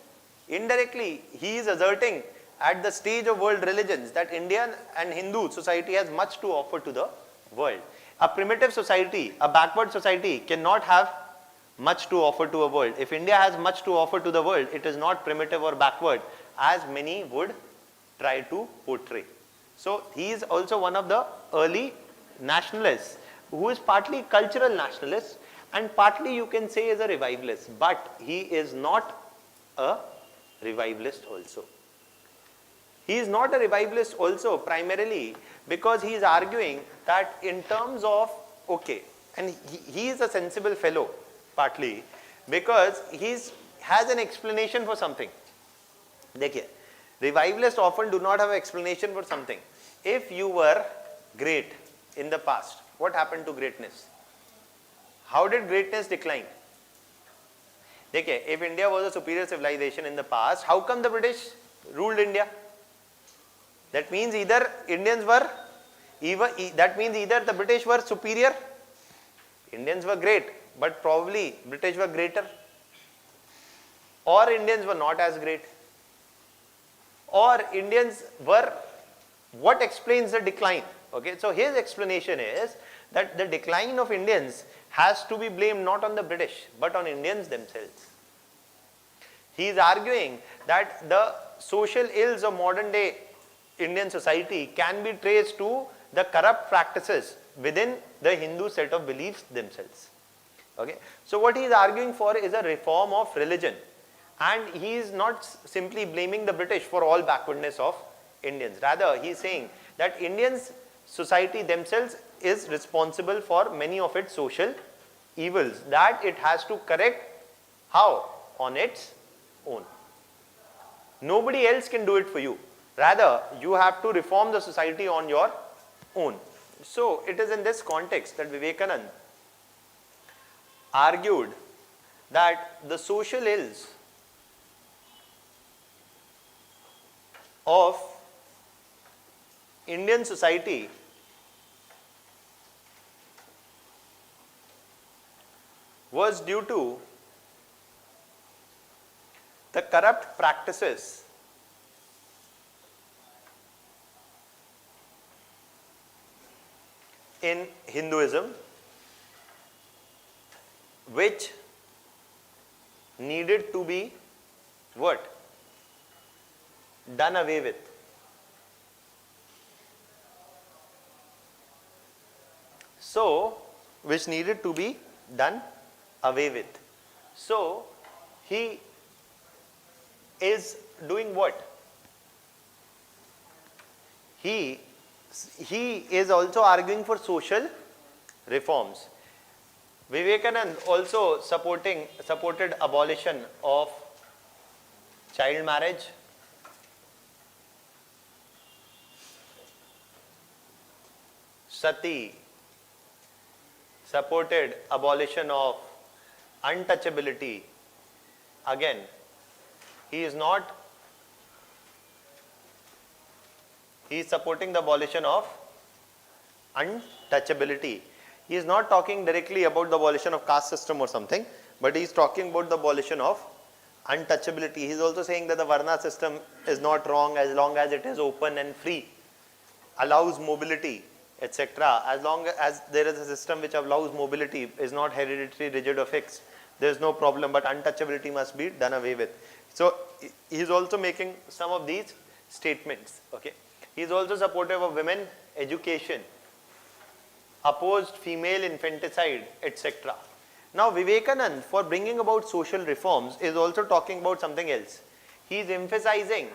Speaker 1: Indirectly, he is asserting at the stage of world religions that Indian and Hindu society has much to offer to the world. A primitive society, a backward society cannot have much to offer to a world. If India has much to offer to the world, it is not primitive or backward, as many would try to portray. So he is also one of the early nationalists, who is partly cultural nationalist and partly you can say is a revivalist, but he is not a revivalist also. He is not a revivalist also primarily because he is arguing that in terms of, okay, and he is a sensible fellow partly because he has an explanation for something. Dekhiye, revivalists often do not have an explanation for something. If you were great in the past, what happened to greatness? How did greatness decline? Dekhiye, if India was a superior civilization in the past, how come the British ruled India? That means either either the British were superior, Indians were great, but probably British were greater, or Indians were not as great, or Indians were, what explains the decline? Okay, so his explanation is that the decline of Indians has to be blamed not on the British, but on Indians themselves. He is arguing that the social ills of modern day Indian society can be traced to the corrupt practices within the Hindu set of beliefs themselves. Okay, so what he is arguing for is a reform of religion, and he is not simply blaming the British for all backwardness of Indians. Rather, he is saying that Indians society themselves is responsible for many of its social evils that it has to correct. How? On its own. Nobody else can do it for you. Rather, you have to reform the society on your own. So, it is in this context that Vivekananda argued that the social ills of Indian society was due to the corrupt practices in Hinduism which needed to be what? Done away with. So, which needed to be done away with. So, he is doing what? He is also arguing for social reforms. Vivekananda also supported abolition of child marriage, sati, supported abolition of untouchability. Again, he is supporting the abolition of untouchability. He is not talking directly about the abolition of caste system or something, but he is talking about the abolition of untouchability. He is also saying that the Varna system is not wrong as long as it is open and free, allows mobility, etc. As long as there is a system which allows mobility, is not hereditary, rigid or fixed, there is no problem, but untouchability must be done away with. So, he is also making some of these statements. Okay. He is also supportive of women education, opposed female infanticide, etc. Now, Vivekananda, for bringing about social reforms, is also talking about something else. He is emphasizing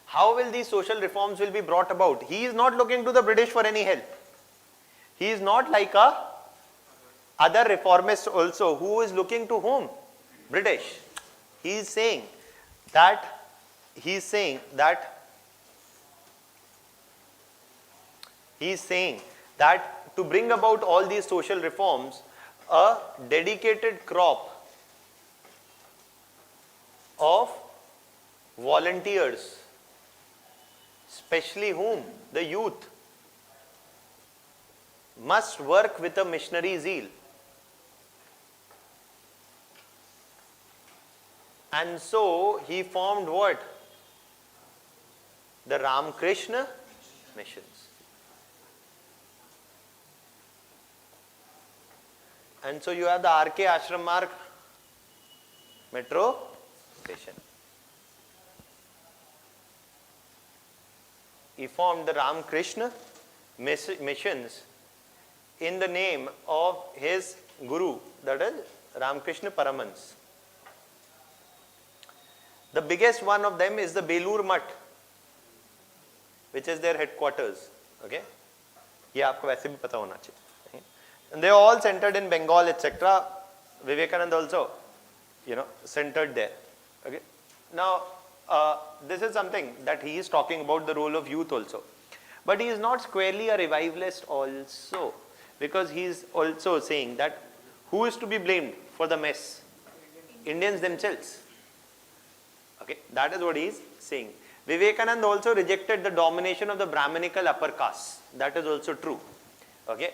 Speaker 1: how will these social reforms will be brought about. He is not looking to the British for any help. He is not like other reformists also who is looking to whom? British. He is saying that to bring about all these social reforms, a dedicated crop of volunteers, especially whom? The youth, must work with a missionary zeal. And so he formed what? The Ramakrishna missions. And so you have the RK Ashram Marg metro station. He formed the Ramakrishna missions in the name of his guru, that is Ramakrishna Paramhans. The biggest one of them is the Belur Mutt, which is their headquarters. Okay, ये आपको वैसे भी पता होना चाहिए. And they are all centered in Bengal, etc. Vivekananda also, centered there. Okay. Now, this is something that he is talking about, the role of youth also. But he is not squarely a revivalist also, because he is also saying that who is to be blamed for the mess? Indians themselves. Okay, that is what he is saying. Vivekananda also rejected the domination of the Brahminical upper caste. That is also true. Okay,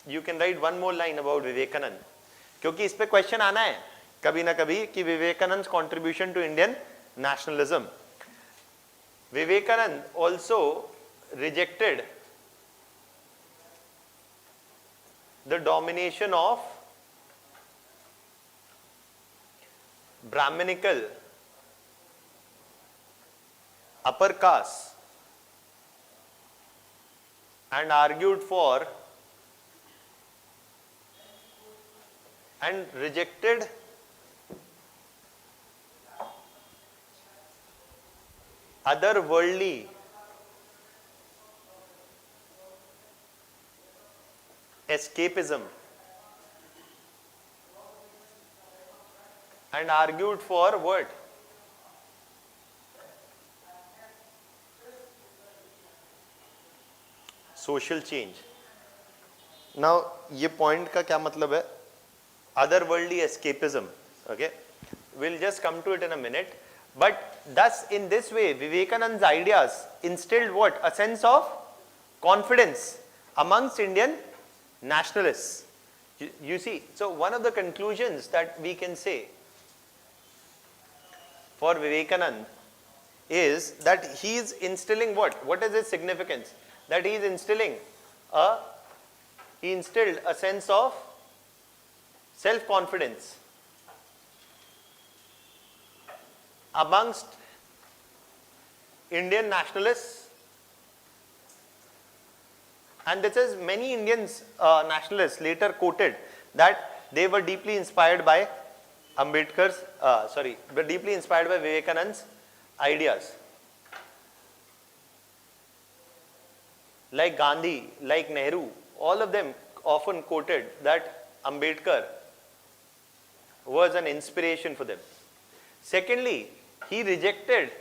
Speaker 1: you can write one more line about Vivekananda, क्योंकि इस पे question आना है कभी ना कभी कि Vivekananda's contribution to Indian nationalism. Vivekananda also rejected the domination of Brahminical upper caste and argued for and rejected otherworldly escapism and argued for what? Social change. Now, ये point का क्या मतलब है? Otherworldly escapism. Okay, we'll just come to it in a minute. But thus, in this way, Vivekananda's ideas instilled what? A sense of confidence amongst Indian nationalists. You see, so one of the conclusions that we can say for Vivekanand is that he is instilling what? What is its significance? That he is instilling he instilled a sense of self-confidence amongst Indian nationalists, and this is many Indians nationalists later quoted that they were deeply inspired by were deeply inspired by Vivekanand's ideas. Like Gandhi, like Nehru, all of them often quoted that Ambedkar was an inspiration for them. Secondly, he rejected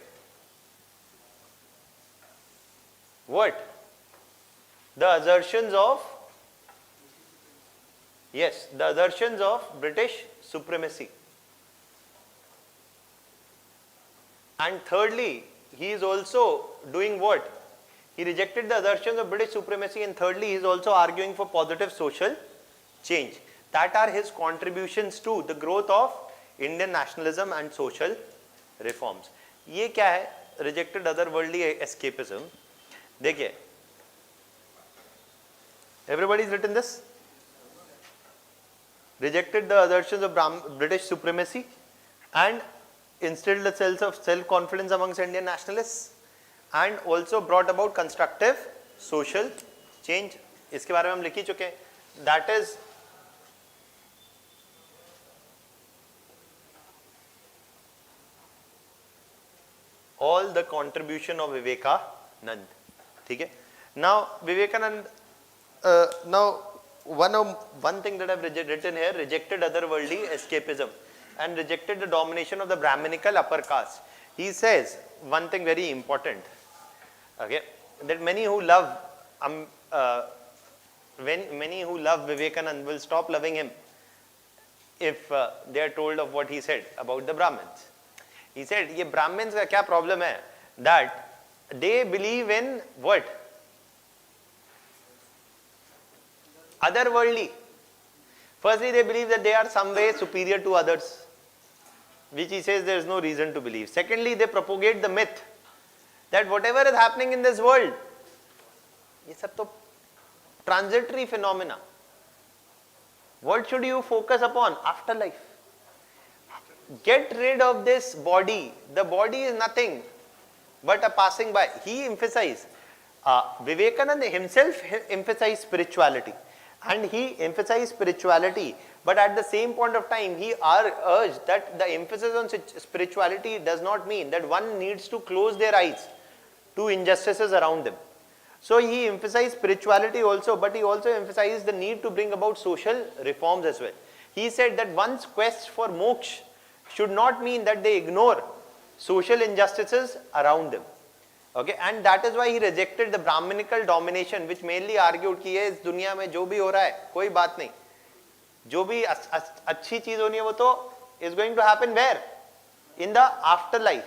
Speaker 1: what? The assertions of British supremacy. And thirdly, he is also doing what? He rejected the assertions of British supremacy, and thirdly, he is also arguing for positive social change. That are his contributions to the growth of Indian nationalism and social reforms. ये क्या है? Rejected otherworldly escapism. देखिए, everybody's written this. Rejected the assertions of British supremacy and instilled a sense of self-confidence amongst Indian nationalists, and also brought about constructive social change. इसके बारे में हम लिख ही चुके हैं. That is all the contribution of Vivekanand. ठीक है? Now Vivekanand, now one thing that I've written here, rejected otherworldly escapism and rejected the domination of the Brahminical upper caste. He says one thing very important, okay, that many who love Vivekanand will stop loving him if they are told of what he said about the Brahmins. He said, ये Brahmins का क्या problem है? That they believe in what? Otherworldly. Firstly, they believe that they are some way superior to others, which he says there is no reason to believe. Secondly, they propagate the myth that whatever is happening in this world, ये सब तो transitory phenomena. What should you focus upon? Afterlife. Get rid of this body. The body is nothing but a passing by. He emphasized, Vivekananda himself emphasized spirituality. And he emphasized spirituality, but at the same point of time, he urged that the emphasis on spirituality does not mean that one needs to close their eyes to injustices around them. So he emphasized spirituality also, but he also emphasized the need to bring about social reforms as well. He said that one's quest for moksha should not mean that they ignore social injustices around them. Okay, and that is why he rejected the Brahminical domination, which mainly argued कि ये इस दुनिया में जो भी हो रहा है कोई बात नहीं, जो भी अच्छी चीज होनी है वो तो is going to happen where? In the afterlife.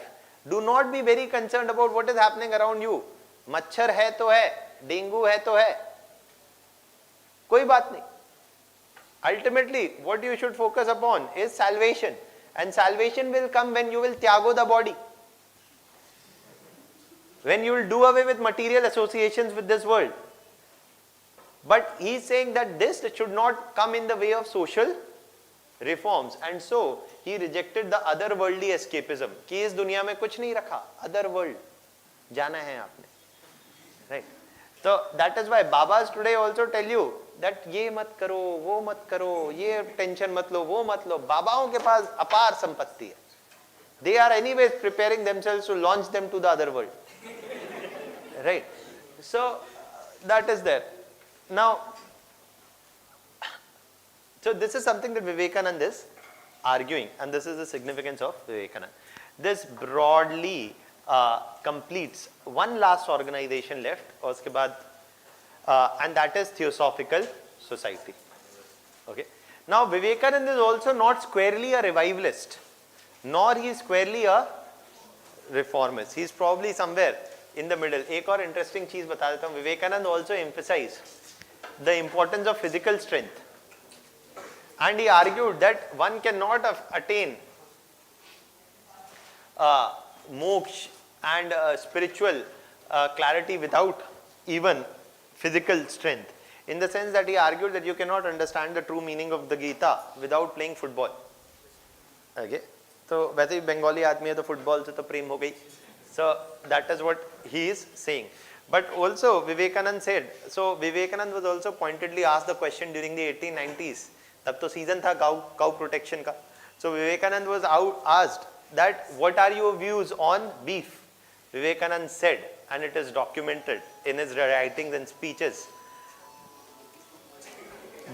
Speaker 1: Do not be very concerned about what is happening around you. मच्छर है तो है, डेंगू है तो है, कोई बात नहीं. Ultimately, what you should focus upon is salvation, and salvation will come when you will tyago the body. When you will do away with material associations with this world. But he is saying that this should not come in the way of social reforms, and so he rejected the otherworldly escapism. कि इस दुनिया में कुछ नहीं रखा, other world जाना है आपने, right? So that is why Babas today also tell you that ये मत करो, वो मत करो, ये टेंशन मत लो, वो मत लो. बाबाओं के पास अपार संपत्ति है. They are anyways preparing themselves to launch them to the other world. Right? So that is there. Now, so this is something that Vivekananda is arguing, and this is the significance of Vivekananda. This broadly completes one last organization left, और उसके बाद, and that is Theosophical Society. Okay. Now Vivekananda is also not squarely a revivalist, nor he is squarely a reformist. He is probably somewhere in the middle. एक और interesting चीज बता देता हूँ. Vivekananda also emphasized the importance of physical strength, and he argued that one cannot attain moksha and spiritual clarity without even physical strength. In the sense that he argued that you cannot understand the true meaning of the Gita without playing football. Okay, तो वैसे ही बंगाली आदमी है तो football से तो प्रेम हो गई. So that is what he is saying. But also Vivekanand said, so Vivekanand was also pointedly asked the question during the 1890s. तब तो season था cow protection का. So Vivekanand was asked that what are your views on beef? Vivekanand said, and it is documented in his writings and speeches.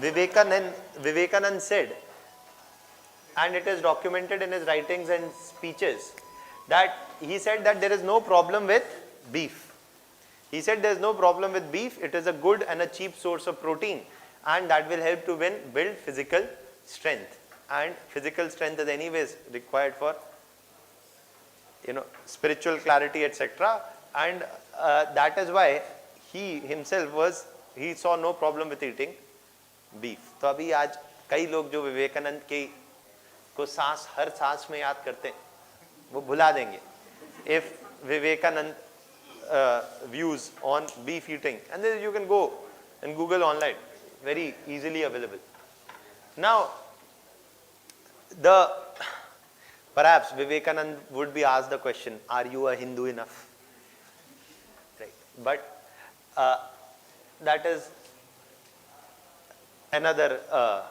Speaker 1: Vivekanand said, and it is documented in his writings and speeches, that he said that there is no problem with beef. He said there is no problem with beef. It is a good and a cheap source of protein, and that will help to build physical strength. And physical strength is anyways required for, spiritual clarity, etc. And that is why he himself he saw no problem with eating beef. तो अभी आज कई लोग जो विवेकानंद के को हर सांस में याद करते हैं, वो भुला देंगे. If Vivekanand views on beef eating, and then you can go and Google online, very easily available. Now, perhaps Vivekanand would be asked the question, are you a Hindu enough? Right. But that is another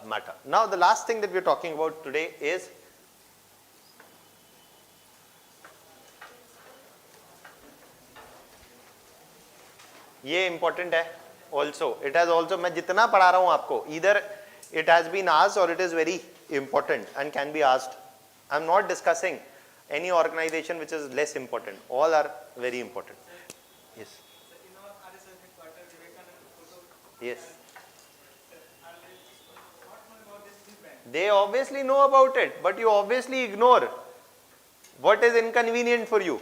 Speaker 1: matter. Now the last thing that we are talking about today is ये important है also. It has also, मैं जितना पढ़ा रहा हूँ आपको, either it has been asked or it is very important and can be asked. I am not discussing any organization which is less important. All are very important. Yes.
Speaker 2: So in our RSS headquarters, Vivekanand photo.
Speaker 1: Yes.
Speaker 2: Not know about this big band.
Speaker 1: They obviously know about it, but you obviously ignore what is inconvenient for you,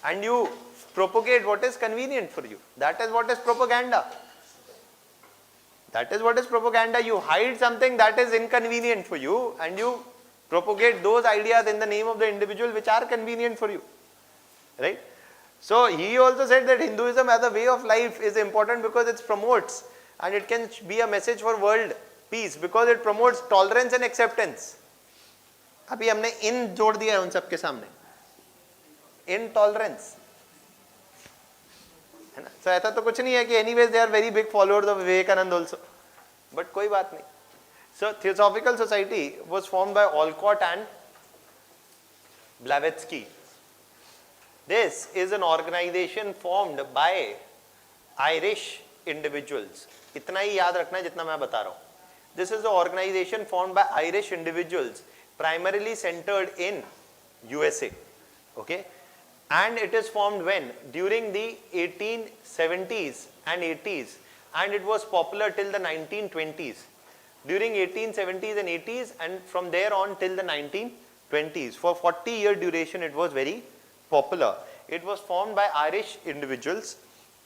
Speaker 1: and you propagate what is convenient for you. That is what is propaganda. That is what is propaganda. You hide something that is inconvenient for you, and you propagate those ideas in the name of the individual which are convenient for you. Right? So he also said that Hinduism as a way of life is important because it promotes, and it can be a message for world peace because it promotes tolerance and acceptance. अभी हमने इन जोड़ दिया है उन सबके सामने. Intolerance. है ना? So ऐसा तो कुछ नहीं है कि anyways they are very big followers of Vivekanand also. But कोई बात नहीं. So Theosophical Society was formed by Olcott and Blavatsky. This is an organization formed by Irish individuals. इतना ही याद रखना है जितना मैं बता रहा हूँ. This is an organization formed by Irish individuals, primarily centered in USA. Okay, and it is formed when? During the 1870s and 80s, and it was popular till the 1920s. During 1870s and 80s, and from there on till the 1920s. For 40-year duration, it was very popular. It was formed by Irish individuals,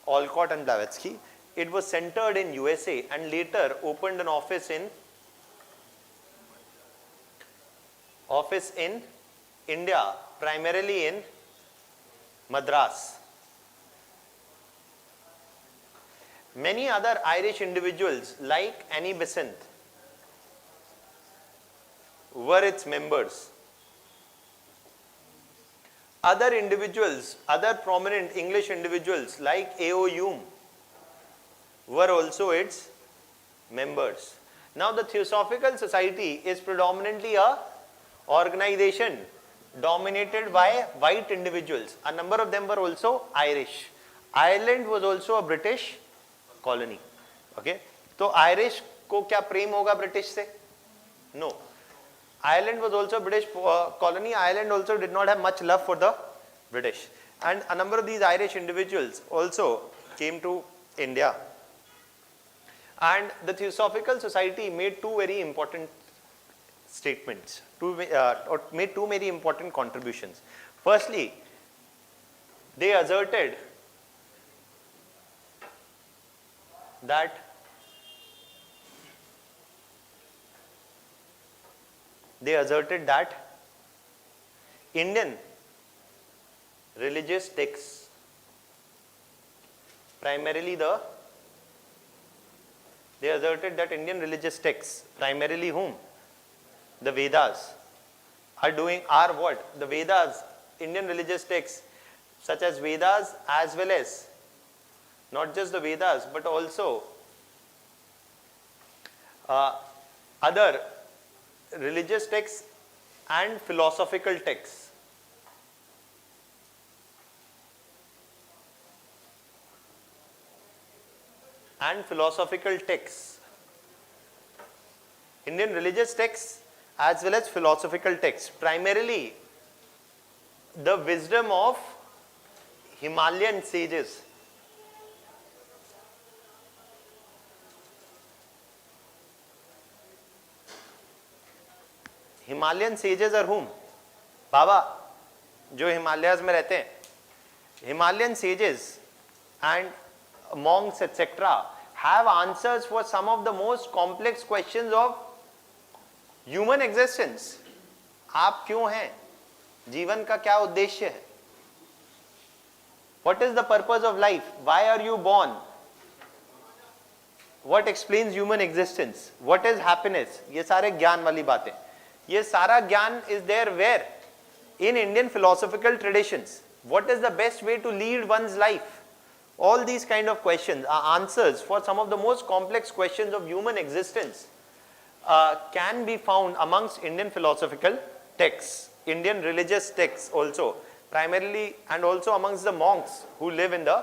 Speaker 1: Olcott and Blavatsky. It was centered in USA and later opened an office in India, primarily in Madras. Many other Irish individuals like Annie Besant were its members. Other individuals, other prominent English individuals like A.O. Hume were also its members. Now the Theosophical Society is predominantly a organization dominated by white individuals. A number of them were also Irish. Ireland was also a British colony. Okay, तो Irish को क्या प्रेम होगा British से? No. Ireland was also a British colony. Ireland also did not have much love for the British, and a number of these Irish individuals also came to India. And the Theosophical Society made two very important statements, or made two very important contributions. Firstly, they asserted that Indian religious texts, primarily they asserted that Indian religious texts, primarily whom? The Vedas, are what? The Vedas, Indian religious texts, such as Vedas, as well as not just the Vedas, but also other religious texts and philosophical texts. And philosophical texts. Indian religious texts as well as philosophical texts. Primarily the wisdom of Himalayan sages. Himalayan sages are whom? बाबा जो हिमालयाज में रहते हैं, Himalayan sages and monks etc. have answers for some of the most complex questions of human existence. आप क्यों हैं? जीवन का क्या उद्देश्य है? What is the purpose of life? Why are you born? What explains human existence? What is happiness? ये सारे ज्ञान वाली बातें. ये सारा ज्ञान is there where? In Indian philosophical traditions. What is the best way to lead one's life? All these kind of questions are answers for some of the most complex questions of human existence can be found amongst Indian philosophical texts, Indian religious texts also, primarily, and also amongst the monks who live in the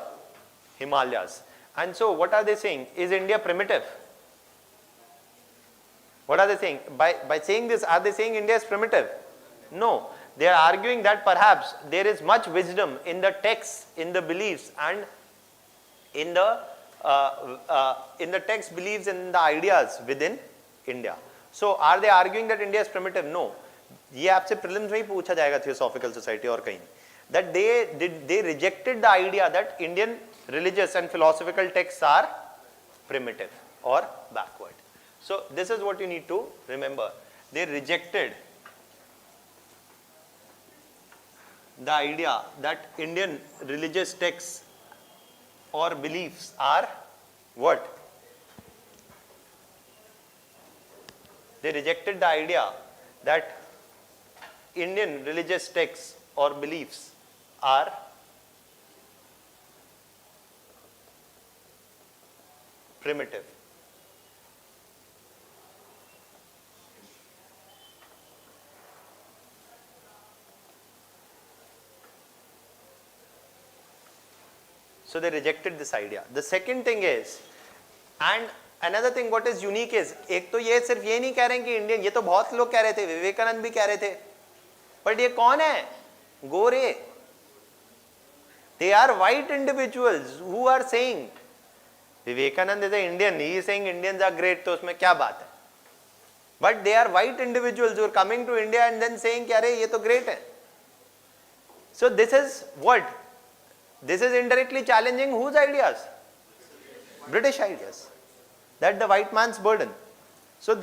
Speaker 1: Himalayas. And so what are they saying? Is India primitive? What are they saying? By saying this, are they saying India is primitive? No. They are arguing that perhaps there is much wisdom in the texts, in the beliefs, and in the text beliefs and the ideas within India. So are they arguing that India is primitive? No. ये आपसे prelims में ही पूछा जाएगा Theosophical Society और कहीं, that they rejected the idea that Indian religious and philosophical texts are primitive or backward. So this is what you need to remember. They rejected the idea that Indian religious texts or beliefs are what? They rejected the idea that Indian religious texts or beliefs are primitive. So they rejected this idea. The second thing is, and another thing what is unique is, एक तो ये सिर्फ ये नहीं कह रहे हैं कि इंडियन, ये तो बहुत लोग कह रहे थे, विवेकानंद भी कह रहे थे, but ये कौन है? गोरे. They are white individuals who are saying, Vivekanand is an Indian, he is saying Indians are great, तो उसमें क्या बात है? But they are white individuals who are coming to India and then saying कि अरे ये तो great है. So this is what? This is indirectly challenging whose ideas? British ideas. That the white man's burden. So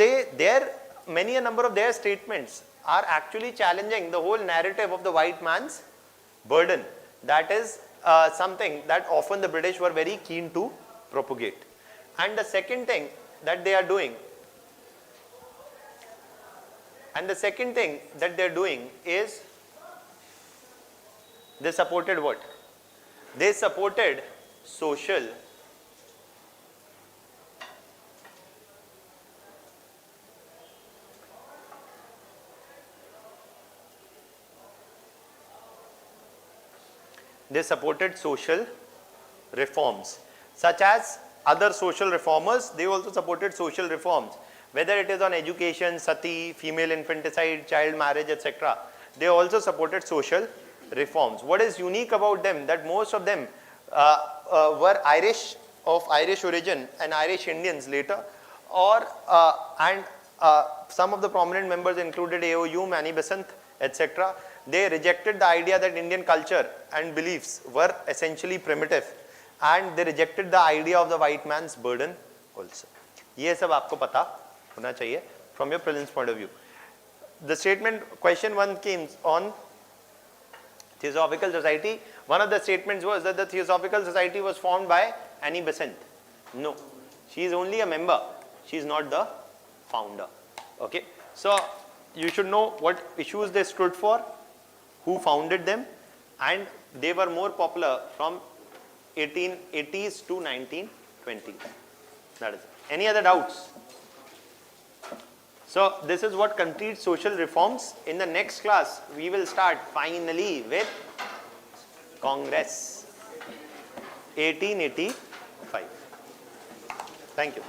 Speaker 1: many a number of their statements are actually challenging the whole narrative of the white man's burden. That is something that often the British were very keen to propagate. And the second thing that they are doing, is they supported what? They supported social reforms, such as other social reformers. They also supported social reforms, whether it is on education, sati, female infanticide, child marriage, etc. They also supported social reforms. What is unique about them, that most of them were Irish, of Irish origin, and Irish Indians later, or some of the prominent members included AOU, Mani Besant, etc. They rejected the idea that Indian culture and beliefs were essentially primitive, and they rejected the idea of the white man's burden also. ये सब आपको पता होना चाहिए from your prelims point of view. The statement, question 1 came on Theosophical Society, one of the statements was that the Theosophical Society was formed by Annie Besant. No, she is only a member. She is not the founder. Okay, so you should know what issues they stood for, who founded them, and they were more popular from 1880s to 1920s. That is it. Any other doubts? So this is what completes social reforms. In the next class, we will start finally with Congress 1885. Thank you.